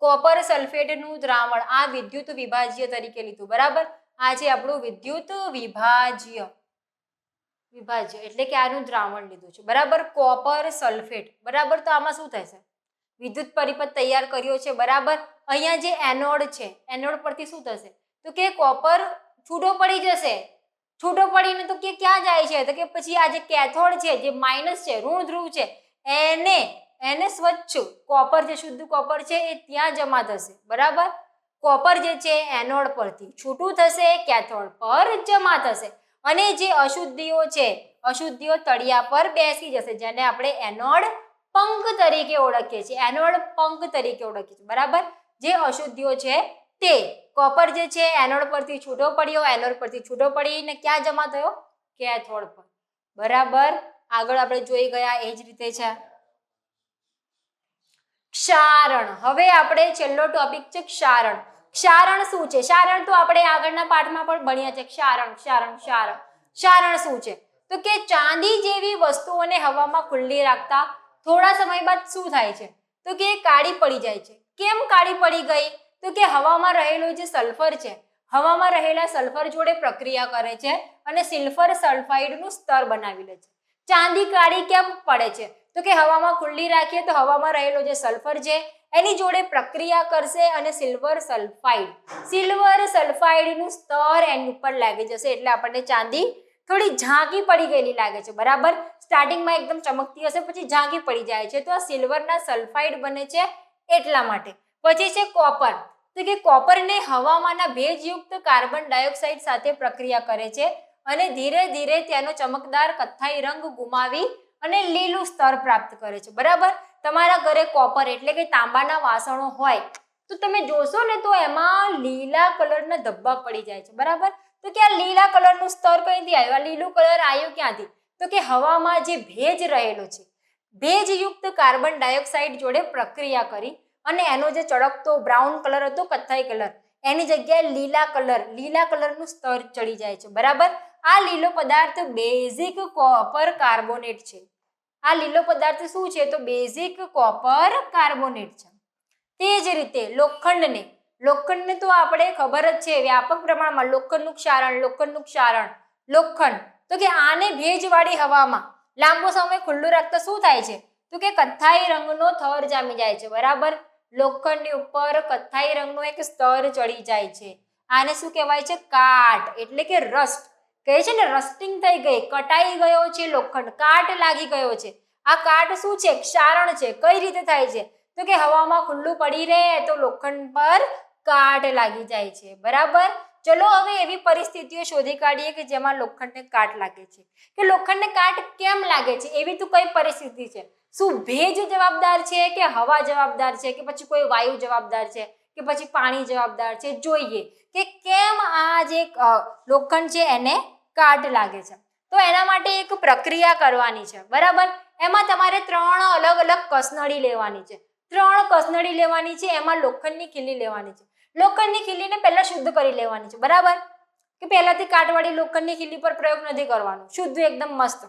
કોપર સલ્ફેટનું દ્રાવણ આ વિદ્યુત વિભાજ્ય તરીકે લીધું, બરાબર. આ છે આપણું વિદ્યુત વિભાજ્ય એટલે કે આનું દ્રાવણ લીધું છે, બરાબર, કોપર સલ્ફેટ, બરાબર. તો આમાં શું થશે? વિદ્યુત પરિપથ તૈયાર કર્યો છે, બરાબર. અહીંયા જે એનોડ છે, એનોડ પરથી શું થશે તો કે કોપર છૂટો પડી જશે. છૂટો પડીને તો કે ક્યાં જાય છે? તો કે પછી આ જે કેથોડ છે, જે માઇનસ છે, ઋણ ધ્રુવ છે, એને સ્વચ્છ કોપર, જે શુદ્ધ કોપર છે એ ત્યાં જમા થશે. બરાબર, કોપર જે છે એનોડ પરથી છૂટું થશે, કેથોડ પર જમા થશે, અને જે અશુદ્ધિઓ છે, અશુદ્ધિઓ તળિયા પર બેસી જશે, જેને આપણે એનોડ પંખ તરીકે ઓળખીએ છીએ. એનોડ પંખ તરીકે ઓળખીએ છીએ. બરાબર, જે અશુદ્ધિઓ છે તે કોપર જે છે એનોડ પરથી છૂટો પડ્યો, એનોડ પરથી છૂટો પડીને ક્યાં જમા થયો? કેથોડ પર. બરાબર, આગળ આપણે જોઈ ગયા એ જ રીતે છે ક્ષારણ. હવે આપણે છેલ્લો ટોપિક છે ક્ષારણ. ક્ષારણ શું છે? ક્ષારણ તો આપણે આગળના પાઠમાં પણ ભણ્યા છે. ક્ષારણ શું છે? તો કે ચાંદી જેવી વસ્તુઓને હવામાં ખુલ્લી રાખતા થોડા સમય બાદ શું થાય છે? તો કે કાળી પડી જાય છે. કેમ કાળી પડી ગઈ? તો કે હવામાં રહેલો જે સલ્ફર છે, હવામાં રહેલા સલ્ફર જોડે પ્રક્રિયા કરે છે અને સિલ્વર સલ્ફાઇડનું સ્તર બનાવી લે છે. ચાંદી કાળી કેમ પડે છે? તો કે હવામાં ખુલ્લી રાખીએ તો હવામાં રહેલો જે સલ્ફર છે એની જોડે પ્રક્રિયા કરશે અને સિલ્વર સલ્ફાઇડનું સ્તર એની ઉપર લાગી જશે, એટલે આપણને ચાંદી થોડી ઝાંકી પડી ગયેલી લાગે છે. બરાબર, સ્ટાર્ટિંગમાં એકદમ ચમકતી હશે, પછી ઝાંકી પડી જાય છે, તો આ સિલ્વરના સલ્ફાઇડ બને છે એટલા માટે. પછી છે કોપર. તો કે કોપરને હવામાંના ભેજયુક્ત કાર્બન ડાયોક્સાઇડ સાથે પ્રક્રિયા કરે છે અને ધીરે ધીરે તેનો ચમકદાર કથ્થાઈ રંગ ગુમાવી અને લીલું સ્તર પ્રાપ્ત કરે છે. બરાબર, તમારા ઘરે કોપર એટલે કે તાંબાના વાસણો હોય તો તમે જોશો ને તો એમાં લીલા કલરના ધબ્બા પડી જાય છે. બરાબર, તો કે આ લીલા કલરનું સ્તર કઈથી આવ્યું? આ લીલું કલર આવ્યું ક્યાંથી? તો કે હવામાં જે ભેજ રહેલો છે, ભેજયુક્ત કાર્બન ડાયોક્સાઇડ જોડે પ્રક્રિયા કરી અને એનો જે ચળકતો બ્રાઉન કલર હતો, કથ્થાઈ કલર, એની જગ્યાએ લીલા કલરનું સ્તર ચડી જાય છે. બરાબર, આ લીલો પદાર્થ બેઝિક કોપર કાર્બોનેટ છે. આ લીલો પદાર્થ શું છે? તો બેઝિક કોપર કાર્બોનેટ છે. તે જ રીતે લોખંડને તો આપણે ખબર જ છે, વ્યાપક પ્રમાણમાં લોખંડનું ક્ષારણ. લોખંડ તો કે આને ભેજવાળી હવામાં લાંબો સમય ખુલ્લું રાખતા શું થાય છે? તો કે કથ્થાઈ રંગનો થર જામી જાય છે. બરાબર, લોખંડની ઉપર કથ્થાઈ રંગનો એક સ્તર ચડી જાય છે. આને શું કહેવાય છે? કાટ, એટલે કે રસ્ટ. કહે છે ને રસ્ટિંગ થઈ ગઈ, કટાઈ ગયો છે લોખંડ, કાટ લાગી ગયો છે. આ કાટ શું છે? ક્ષારણ છે. કઈ રીતે થાય છે? તો કે હવામાં ખુલ્લું પડી રહે તો લોખંડ પર કાટ લાગી જાય છે. બરાબર, ચલો હવે એવી પરિસ્થિતિઓ શોધી કાઢીએ કે જેમાં લોખંડને કાટ લાગે છે. કે લોખંડને કાટ કેમ લાગે છે? એવી તો કઈ પરિસ્થિતિ છે? શું ભેજ જવાબદાર છે કે હવા જવાબદાર છે કે પછી કોઈ વાયુ જવાબદાર છે કે પછી પાણી જવાબદાર છે? જોઈએ કે કેમ આ જે લોખંડ છે એને કાટ લાગે છે. તો એના માટે એક પ્રક્રિયા કરવાની છે. બરાબર, એમાં તમારે 3 અલગ અલગ કસનળી લેવાની છે. 3 કસનળી લેવાની છે. એમાં લોખંડની ખીલી લેવાની છે. લોખંડની ખીલીને પહેલા શુદ્ધ કરી લેવાની છે. બરાબર, કે પહેલાથી કાટવાળી લોખંડની ખીલી પર પ્રયોગ નથી કરવાનો, શુદ્ધ એકદમ મસ્ત.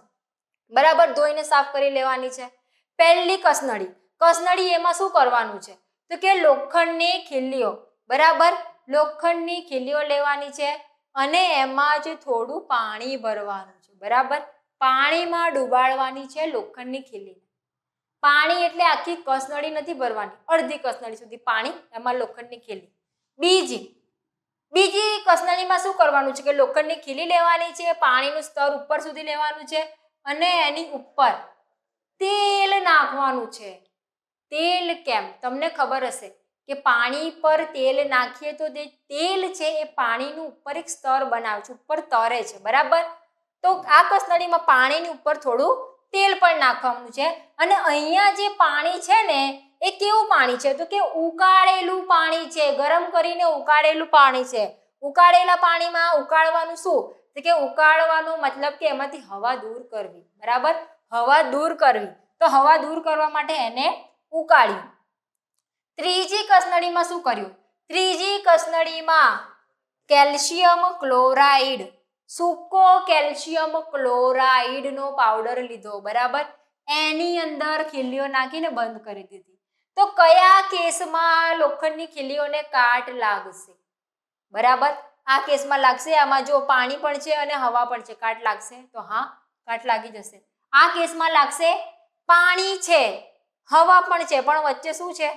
બરાબર, ધોઈને સાફ કરી લેવાની છે. પહેલી કસનળી એમાં શું કરવાનું છે? તો કે લોખંડની ખીલીઓ, બરાબર, લોખંડની ખીલીઓ લેવાની છે અને એમાં જ થોડું પાણી ભરવાનું છે. બરાબર, પાણીમાં ડુબાડવાની છે લોખંડની ખીલી. પાણી એટલે આખી કસનળી નથી ભરવાની, અડધી કસનળી સુધી પાણી, એમાં લોખંડની ખીલી. બીજી કસનળીમાં શું કરવાનું છે? કે લોખંડની ખીલી લેવાની છે, પાણીનું સ્તર ઉપર સુધી લેવાનું છે અને એની ઉપર તેલ નાખવાનું છે. તેલ કેમ? તમને ખબર હશે કે પાણી પર તેલ નાખીએ તો તે તેલ છે એ પાણીનું ઉપર એક સ્તર બનાવે છે, ઉપર તરે છે. બરાબર, તો આ કસનળીમાં પાણીની ઉપર થોડું તેલ પણ નાખવાનું છે અને અહીંયા જે પાણી છે ને એ કેવું પાણી છે? તો કે ઉકાળેલું પાણી છે, ગરમ કરીને ઉકાળેલું પાણી છે. ઉકાળેલા પાણીમાં ઉકાળવાનું શું? તો કે ઉકાળવાનો મતલબ કે એમાંથી હવા દૂર કરવી. બરાબર, હવા દૂર કરવી, તો હવા દૂર કરવા માટે એને ઉકાળ્યું. ત્રીજી કસનળીમાં શું કર્યું? ત્રીજી કસનળીમાં કેલ્શિયમ ક્લોરાઇડ, સૂકો કેલ્શિયમ ક્લોરાઇડનો પાવડર લીધો. બરાબર, એની અંદર ખીલીઓ નાખીને બંધ કરી દીધી. તો કયા કેસમાં લોખંડની ખીલીઓને કાટ લાગશે? બરાબર, આ કેસમાં લાગશે. આમાં જો પાણી પણ છે અને હવા પણ છે, કાટ લાગશે? તો હા, કાટ લાગી જશે. આ કેસમાં લાગશે. પાણી છે, હવા પણ છે, પણ વચ્ચે શું છે?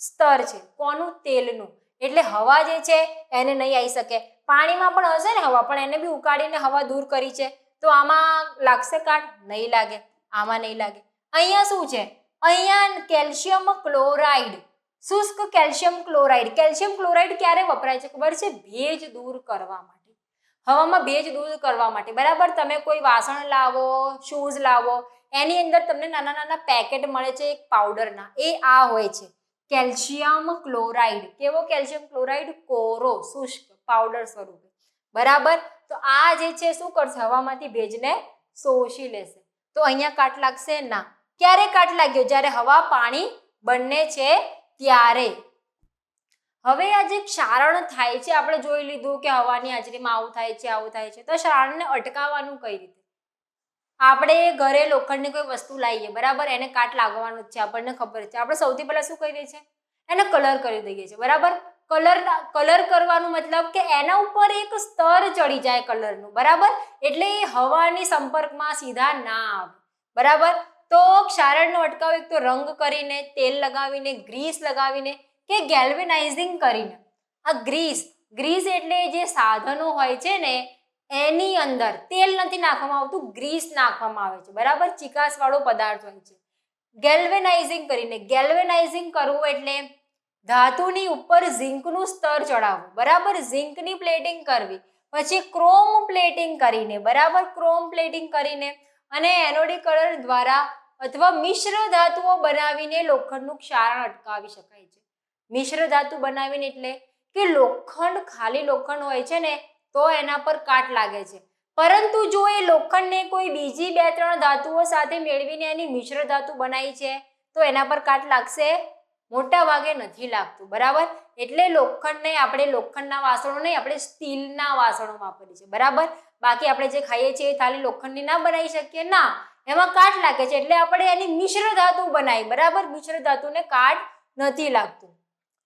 સ્તર છે. કોનું? તેલનું. એટલે હવા જે છે એને નહીં આવી શકે, પાણીમાં પણ હશે ને હવા, પણ એને બી ઉકાળીને હવા દૂર કરી છે, તો આમાં લાગશે કાટ? નહીં લાગે, આમાં નહીં લાગે. અહીંયા શું છે? અહીંયા કેલ્શિયમ ક્લોરાઇડ, શુષ્ક કેલ્શિયમ ક્લોરાઇડ. કેલ્શિયમ ક્લોરાઇડ ક્યારે વપરાય છે ખબર છે? ભેજ દૂર કરવા માટે, હવામાં ભેજ દૂર કરવા માટે. બરાબર, તમે કોઈ વાસણ લાવો, શૂઝ લાવો, એની અંદર તમને નાના નાના પેકેટ મળે છે એક પાવડરના, એ આ હોય છે કેલ્શિયમ ક્લોરાઇડ. કેવો કેલ્શિયમ ક્લોરાઇડ? કોરો, શુષ્ક પાવડર સ્વરૂપે. બરાબર, તો આ જે છે શું કરશે? હવામાંથી ભેજને શોષી લેશે. તો અહીંયા કાટ લાગશે? ના. ક્યારે કાટ લાગ્યો? જ્યારે હવા પાણી બંને છે ત્યારે. હવે આ જે ક્ષારણ થાય છે, આપણે જોઈ લીધું કે હવાની હાજરીમાં આવું થાય છે, આવું થાય છે. તો ક્ષારણને અટકાવવાનું કઈ રીતે? આપણે ઘરે લોખંડની કોઈ વસ્તુ લાવીએ, બરાબર, એને કાટ લાગવાનું જ છે, આપણને ખબર છે. આપણે સૌથી પહેલા શું કરીએ છીએ? એને કલર કરી દઈએ છીએ. બરાબર, કલર કરવાનું મતલબ કે એના ઉપર એક સ્તર ચડી જાય કલરનું. બરાબર, એટલે એ હવાની સંપર્કમાં સીધા ના આવે. બરાબર, તો ક્ષારણનો અટકાવ એક તો રંગ કરીને, તેલ લગાવીને, ગ્રીસ લગાવીને કે ગેલ્વેનાઇઝિંગ કરીને. આ ગ્રીસ એટલે જે સાધનો હોય છે ને એની અંદર તેલ નથી નાખવામાં આવતું, ગ્રીસ નાખવામાં આવે છે. બરાબર, ચીકાશ વાળો પદાર્થ હોય છે. ગેલ્વેનાઇઝિંગ કરીને, ગેલ્વેનાઇઝિંગ કરવું એટલે ધાતુની ઉપર ઝીંકનું સ્તર ચડાવવું. બરાબર, ઝીંકની પ્લેટિંગ કરવી, પછી ક્રોમ પ્લેટિંગ કરીને, બરાબર, ક્રોમ પ્લેટિંગ કરીને અને એનોડિક કલર દ્વારા અથવા મિશ્ર ધાતુઓ બનાવીને લોખંડનું ક્ષારણ અટકાવી શકાય છે. મિશ્ર ધાતુ બનાવીને એટલે કે લોખંડ, ખાલી લોખંડ હોય છે ને તો એના પર કાટ લાગે છે, પરંતુ જો એ લોખંડને કોઈ બીજી 2-3 ધાતુઓ સાથે મેળવીને એની મિશ્ર ધાતુ બનાવી છે તો એના પર કાટ લાગશે? મોટા ભાગે નથી લાગતું. બરાબર, એટલે લોખંડને આપણે લોખંડના વાસણો નહીં, આપણે સ્ટીલના વાસણો વાપરીએ છીએ. બરાબર, બાકી આપણે જે ખાઈએ છીએ એ થાળી લોખંડની ના બનાવી શકીએ, ના, એમાં કાટ લાગે છે, એટલે આપણે એની મિશ્ર ધાતુ બનાવી. બરાબર, મિશ્ર ધાતુને કાટ નથી લાગતું.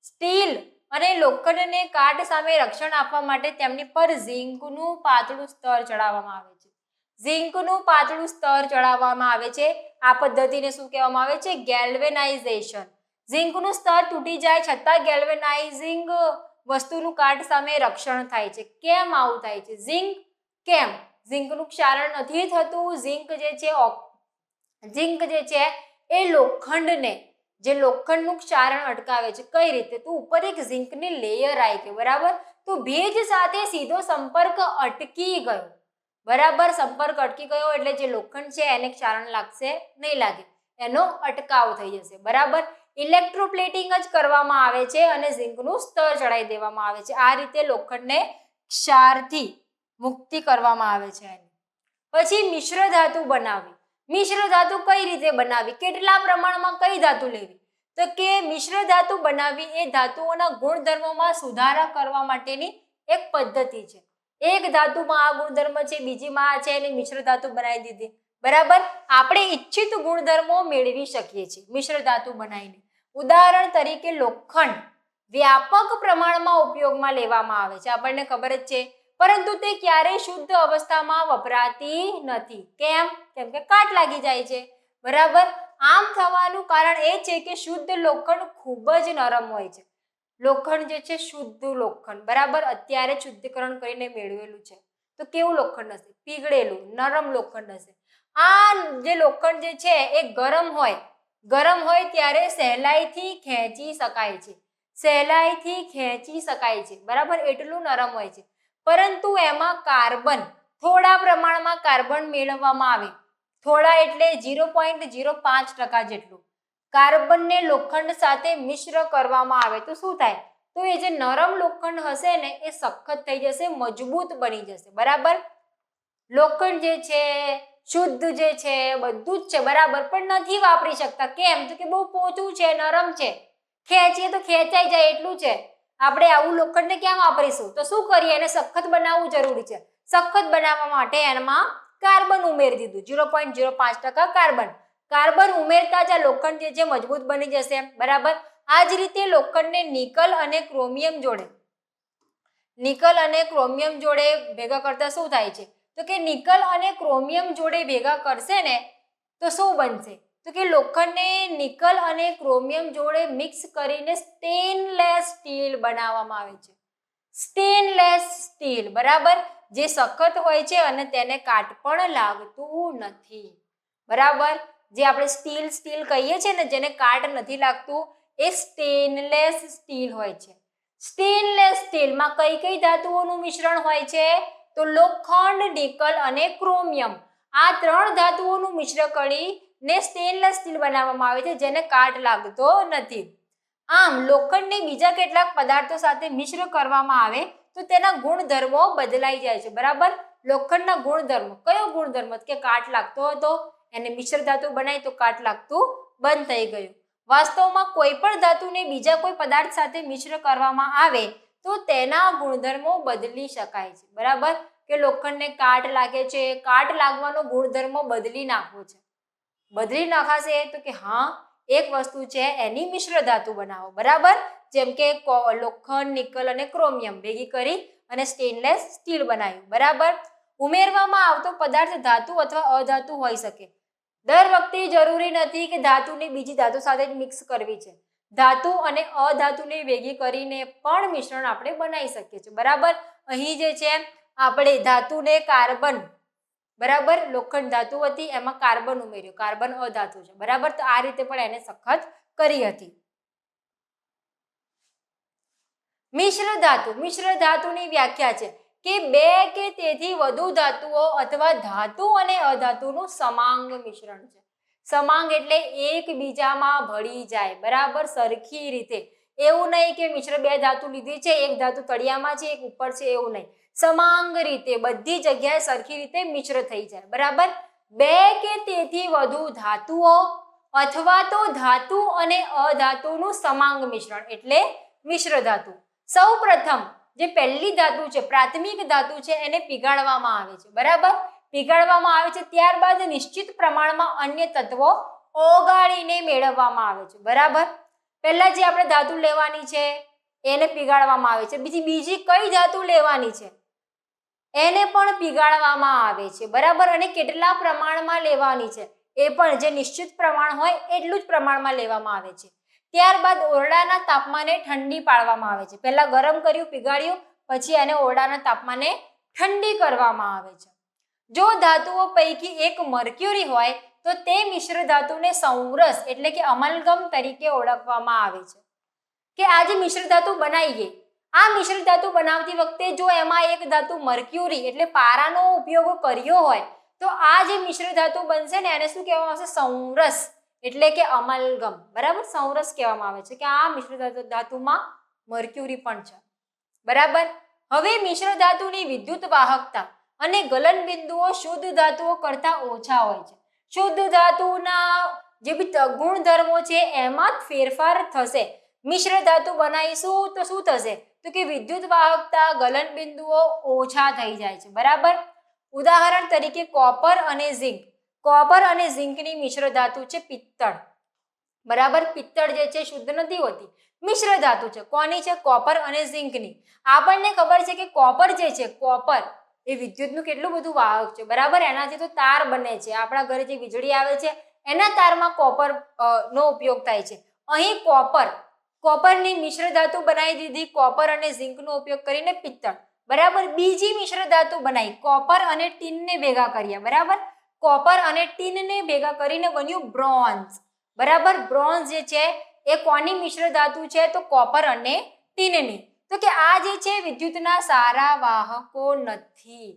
સ્ટીલ અને લોખંડને કાટ સામે રક્ષણ આપવા માટે તેમની પર ઝીંકનું પાતળું સ્તર ચડાવવામાં આવે છે. ઝીંકનું પાતળું સ્તર ચડાવવામાં આવે છે. આ પદ્ધતિને શું કહેવામાં આવે છે? ગેલ્વેનાઇઝેશન. ઝીંકનું સ્તર તૂટી જાય છતાં ગેલ્વેનાઇઝિંગ વસ્તુનું કાટ સામે રક્ષણ થાય છે. કેમ આવું થાય છે? કેમ ઝીંકનું ક્ષારણ નથી થતું? ઝીંક જે છે એ લોખંડને, જે લોખંડનું ક્ષારણ અટકાવે છે. કઈ રીતે? તો ઉપર એક ઝીંકની લેયર આવી ગઈ. બરાબર, તો ભેજ સાથે સીધો સંપર્ક અટકી ગયો. બરાબર, સંપર્ક અટકી ગયો એટલે જે લોખંડ છે એને ક્ષારણ લાગશે નહીં, લાગે, એનો અટકાવ થઈ જશે. બરાબર, ઇલેક્ટ્રોપ્લેટિંગ જ કરવામાં આવે છે અને ઝીંકનું સ્તર ચડાવી દેવામાં આવે છે. આ રીતે લોખંડને ક્ષારથી મુક્તિ કરવામાં આવે છે. પછી મિશ્ર ધાતુ બનાવવી. મિશ્ર ધાતુ કઈ રીતે બનાવવી? કેટલા પ્રમાણમાં કઈ ધાતુ લેવી? તો કે મિશ્ર ધાતુ બનાવવી એ ધાતુઓના ગુણધર્મોમાં સુધારા કરવા માટેની એક પદ્ધતિ છે. એક ધાતુમાં આ ગુણધર્મ છે, બીજીમાં આ છે, એટલે મિશ્ર ધાતુ બનાવી દીધી. બરાબર, આપણે ઈચ્છિત ગુણધર્મો મેળવી શકીએ છીએ મિશ્ર ધાતુ બનાવીને. ઉદાહરણ તરીકે લોખંડ વ્યાપક પ્રમાણમાં ઉપયોગમાં લેવામાં આવે છે, આપણને ખબર જ છે, પરંતુ તે ક્યારેય શુદ્ધ અવસ્થામાં વપરાતી નથી. કેમ? કેમ કે કાટ લાગી જાય છે. બરાબર, આમ થવાનું કારણ એ છે કે શુદ્ધ લોખંડ ખૂબ જ નરમ હોય છે. લોખંડ જે છે શુદ્ધ લોખંડ, બરાબર, અત્યારે શુદ્ધિકરણ કરીને મેળવેલું છે, તો કેવું લોખંડ હશે? પીગળેલું, નરમ લોખંડ હશે. આ જે લોખંડ જે છે એ ગરમ હોય ત્યારે સહેલાઈથી ખેંચી શકાય છે. સહેલાઈથી ખેંચી શકાય છે. બરાબર, એટલું નરમ હોય છે. પરંતુ એમાં કાર્બન, થોડા પ્રમાણમાં કાર્બન મેળવવામાં આવે. થોડા એટલે 0.05% જેટલું કાર્બનને લોખંડ સાથે મિશ્ર કરવામાં આવે તો શું થાય? તો એ જે નરમ લોખંડ હશે ને એ સખત થઈ જશે, મજબૂત બની જશે. બરાબર, લોખંડ જે છે શુદ્ધ જે છે બધું જ છે, બરાબર, પણ નથી વાપરી શકતા. કેમ? તો કે બહુ પોચું છે, નરમ છે, ખેંચીએ તો ખેંચાઈ જાય એટલું છે. આપણે આવું લોખંડને ક્યાં વાપરીશું? તો શું કરીએ? એને સખત બનાવવું જરૂરી છે. સખત બનાવવા માટે એમાં કાર્બન ઉમેરી દીધું, 0.05% કાર્બન ઉમેરતા જ આ લોખંડ જે છે મજબૂત બની જશે. બરાબર, આ જ રીતે લોખંડને નિકલ અને ક્રોમિયમ જોડે ભેગા કરતા શું થાય છે? તો કે નિકલ અને ક્રોમિયમ જોડે ભેગા કરશે ને તો શું બનશે? તો કે લોખંડને નિકલ અને ક્રોમિયમ જોડે મિક્સ કરીને સ્ટેનલેસ સ્ટીલ બનાવવામાં આવે છે. સ્ટેનલેસ સ્ટીલ, બરાબર, જે સખત હોય છે અને તેને કાટ પણ લાગતું નથી, બરાબર, જે આપણે સ્ટીલ સ્ટીલ કહીએ છીએ ને જેને કાટ નથી લાગતું એ સ્ટેનલેસ સ્ટીલ હોય છે. સ્ટેનલેસ સ્ટીલમાં કઈ કઈ ધાતુઓનું મિશ્રણ હોય છે? તો લોખંડ, નિકલ અને ક્રોમિયમ, આ 3 ધાતુઓનું મિશ્ર કરીને સ્ટેનલેસ સ્ટીલ બનાવવામાં આવે છે જેને કાટ લાગતો નથી. આમ લોખંડને બીજા કેટલાક પદાર્થો સાથે મિશ્ર કરવામાં આવે તો તેના ગુણધર્મો બદલાઈ જાય છે, બરાબર. લોખંડના ગુણધર્મો, કયો ગુણધર્મ કે કાટ લાગતો હતો, એને મિશ્ર ધાતુ બનાવી તો કાટ લાગતું બંધ થઈ ગયું. વાસ્તવમાં કોઈ પણ ધાતુને બીજા કોઈ પદાર્થ સાથે મિશ્ર કરવામાં આવે તો તેના ગુણધર્મો બદલી શકાય છે, બરાબર, કે લોખંડને કાટ લાગે છે, કાટ લાગવાનો ગુણધર્મો બદલી નાખવો છે. બદલી નાખાશે તો કે હા એક વસ્તુ છે એની મિશ્ર ધાતુ બનાવો, બરાબર, જેમ કે લોખંડ, નિકલ અને ક્રોમિયમ ભેગી કરી અને સ્ટેનલેસ સ્ટીલ બનાવ્યું, બરાબર. ઉમેરવામાં આવતો પદાર્થ ધાતુ અથવા અધાતુ હોઈ શકે. દર વખતે જરૂરી નથી કે ધાતુને બીજી ધાતુ સાથે જ મિક્સ કરવી છે. ધાતુ અને અધાતુને ભેગી કરીને પણ મિશ્રણ આપણે બનાવી શકીએ છીએ, બરાબર. અહીં જે છે આપણે ધાતુને કાર્બન, બરાબર, લોખંડ ધાતુ હતી એમાં કાર્બન ઉમેર્યું, કાર્બન અધાતુ છે, બરાબર, તો આ રીતે પણ એને સખત કરી હતી. મિશ્ર ધાતુ, મિશ્ર ધાતુની વ્યાખ્યા છે કે 2 કે તેથી વધુ ધાતુઓ અથવા ધાતુ અને અધાતુનું સમાંગ મિશ્રણ છે. સમાંગ એટલે એકબીજામાં ભળી જાય, બરાબર, સરખી રીતે. એવું નહીં કે મિશ્ર 2 ધાતુ લીધી છે, એક ધાતુ તળિયામાં છે એક ઉપર છે, એવું નહીં. સમાંગ રીતે બધી જગ્યાએ સરખી રીતે મિશ્ર થઈ જાય, બરાબર. 2 કે તેથી વધુ ધાતુઓ અથવા તો ધાતુ અને અધાતુનું સમાંગ મિશ્રણ એટલે મિશ્ર ધાતુ. સૌ પ્રથમ જે પહેલી ધાતુ છે, પ્રાથમિક ધાતુ છે, એને પીગાળવામાં આવે છે, બરાબર. પીગાળવામાં આવે છે, ત્યારબાદ નિશ્ચિત પ્રમાણમાં અન્ય તત્વો ઓગાળીને મેળવવામાં આવે છે, બરાબર. પહેલા જે આપણે ધાતુ લેવાની છે એને પીગાળવામાં આવે છે, બીજી કઈ ધાતુ લેવાની છે એને પણ પીગાળવામાં આવે છે, બરાબર. અને કેટલા પ્રમાણમાં લેવાની છે એ પણ જે નિશ્ચિત પ્રમાણ હોય એટલું જ પ્રમાણમાં લેવામાં આવે છે. ત્યારબાદ ઓરડાના તાપમાને ઠંડી પાડવામાં આવે છે. પહેલા ગરમ કર્યું, પીગાળ્યું, પછી એને ઓરડાના તાપમાને ઠંડી કરવામાં આવે છે. જો ધાતુઓ પૈકી એક મર્ક્યુરી હોય તો તે મિશ્ર ધાતુને સંરસ એટલે કે અમલગમ તરીકે ઓળખવામાં આવે છે. કે આ જે મિશ્ર ધાતુ બનાવીએ, આ મિશ્ર ધાતુ બનાવતી વખતે જો એમાં એક ધાતુ મર્ક્યુરી એટલે પારાનો ઉપયોગ કર્યો હોય તો આ જે મિશ્ર ધાતુ બનશે ને એને શું કહેવામાં આવશે? સંરસ એટલે કે અમલગમ, બરાબર. સંરસ કહેવામાં આવે છે કે આ મિશ્ર ધાતુમાં મર્ક્યુરી પણ છે, બરાબર. હવે મિશ્ર ધાતુની વિદ્યુત વાહકતા અને ગલન બિંદુઓ શુદ્ધ ધાતુઓ કરતા ઓછા હોય છે. શુદ્ધ ધાતુના જે બી ગુણધર્મો છે એમાં જ ફેરફાર થશે. મિશ્ર ધાતુ બનાવીશું તો શું થશે? તો કે વિદ્યુત વાહકતા, ગલન બિંદુઓ ઓછા થઈ જાય છે, બરાબર. ઉદાહરણ તરીકે કોપર અને ઝિંક. કોપર અને ઝિંકની મિશ્ર ધાતુ છે પિત્તળ, બરાબર. પિત્તળ જે છે શુદ્ધ નથી હોતી, મિશ્ર ધાતુ છે. કોની છે? કોપર અને ઝિંકની. આપણને ખબર છે કે કોપર જે છે, કોપર એ વિદ્યુતનું કેટલું બધું વાહક છે, બરાબર. એનાથી તો તાર બને છે, આપણા ઘરે જે વીજળી આવે છે એના તારમાં કોપર નો ઉપયોગ થાય છે. અહીં કોપરની મિશ્ર ધાતુ બનાવી દીધી, કોપર અને ઝિંકનો ઉપયોગ કરીને પિત્તળ, બરાબર. બીજી મિશ્ર ધાતુ બનાવી, કોપર અને ટીનને ભેગા કર્યા, બરાબર. કોપર અને ટીનને ભેગા કરીને બન્યું બ્રોન્ઝ, બરાબર. બ્રોન્ઝ જે છે એ કોની મિશ્ર ધાતુ છે? તો કોપર અને ટીનની. તો કે આ જે છે વિદ્યુતના સારા વાહકો નથી.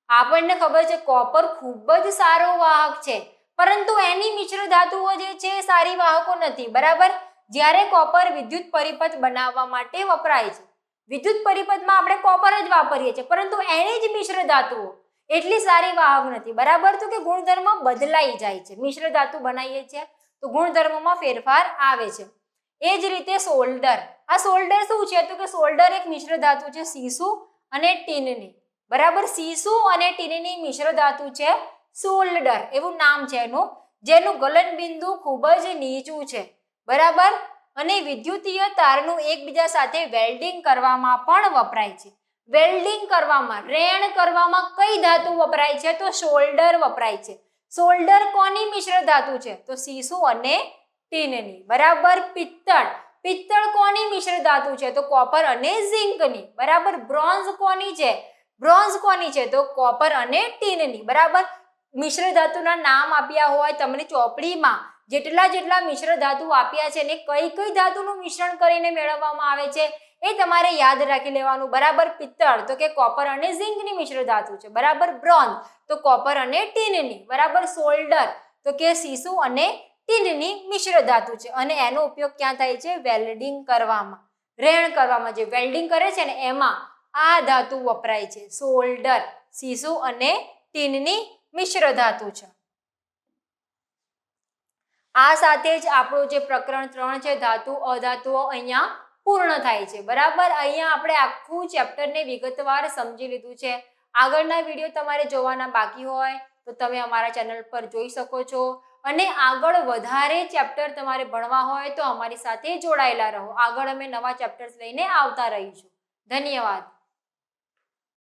આપણને ખબર છે કોપર ખૂબ જ સારો વાહક છે, પરંતુ એની મિશ્ર ધાતુઓ જે છે સારી વાહકો નથી, બરાબર. જ્યારે કોપર વિદ્યુત પરિપથ બનાવવા માટે વપરાય છે, વિદ્યુત પરિપથમાં આપણે કોપર જ વાપરીએ છીએ, પરંતુ એની જ મિશ્ર ધાતુઓ એટલી સારી વાહક નથી, બરાબર. તો કે ગુણધર્મ બદલાઈ જાય છે. મિશ્ર ધાતુ બનાવીએ છીએ તો ગુણધર્મોમાં ફેરફાર આવે છે. એ જ રીતે સોલ્ડર. આ સોલ્ડર શું છે? તો કે સોલ્ડર એક મિશ્ર ધાતુ છે સીસુ અને ટીનની, બરાબર. સીસુ અને ટીનની મિશ્ર ધાતુ છે સોલ્ડર, એવું નામ છે એનું, જેનું ગલન બિંદુ ખૂબ જ નીચું છે, બરાબર. અને વિદ્યુતીય તારનું એકબીજા સાથે વેલ્ડિંગ કરવામાં પણ વપરાય છે. વેલ્ડિંગ કરવામાં, રેણ કરવામાં કઈ ધાતુ વપરાય છે? તો સોલ્ડર વપરાય છે. સોલ્ડર કોની મિશ્ર ધાતુ છે? તો સીસુ અને ટીનની, બરાબર. પિત્તળ. પિત્તળ કોની મિશ્ર ધાતુ છે? તો કોપર અને ઝિંકની. બરાબર. બ્રોન્ઝ કોની છે? બ્રોન્ઝ કોની છે? તો કોપર અને ટીનની. બરાબર. મિશ્ર ધાતુના નામ આપ્યા હોય તમને ચોપડીમાં, જેટલા મિશ્ર ધાતુ આપ્યા છે ને કઈ ધાતુનું મિશ્રણ કરીને મેળવવામાં આવે છે એ તમારે યાદ રાખી લેવાનું. બરાબર. પિત્તળ તો કે કોપર અને ઝિંકની મિશ્ર ધાતુ છે. બરાબર. બ્રોન્ઝ તો કોપર અને ટીનની. બરાબર. સોલ્ડર તો કે સીસું અને ટીનની મિશ્ર ધાતુ છે અને એનો ઉપયોગ ક્યાં થાય છે? વેલ્ડિંગ કરવામાં, રેણ કરવામાં. જે વેલ્ડિંગ કરે છે ને એમાં આ ધાતુ વપરાય છે. સોલ્ડર સીસું અને ટીનની મિશ્ર ધાતુ છે. આ સાથે જ આપણું જે પ્રકરણ 3 છે ધાતુ અધાતુઓ અહીંયા પૂર્ણ થાય છે. બરાબર. અહીંયા આપણે આખું ચેપ્ટરને વિગતવાર સમજી લીધું છે. આગળના વિડીયો તમારે જોવાના બાકી હોય તો તમે અમારા ચેનલ પર જોઈ શકો છો અને આગળ વધારે ચેપ્ટર તમારે ભણવા હોય તો અમારી સાથે જોડાયેલા રહો. આગળ અમે નવા ચેપ્ટર્સ લઈને આવતા રહીશું. ધન્યવાદ.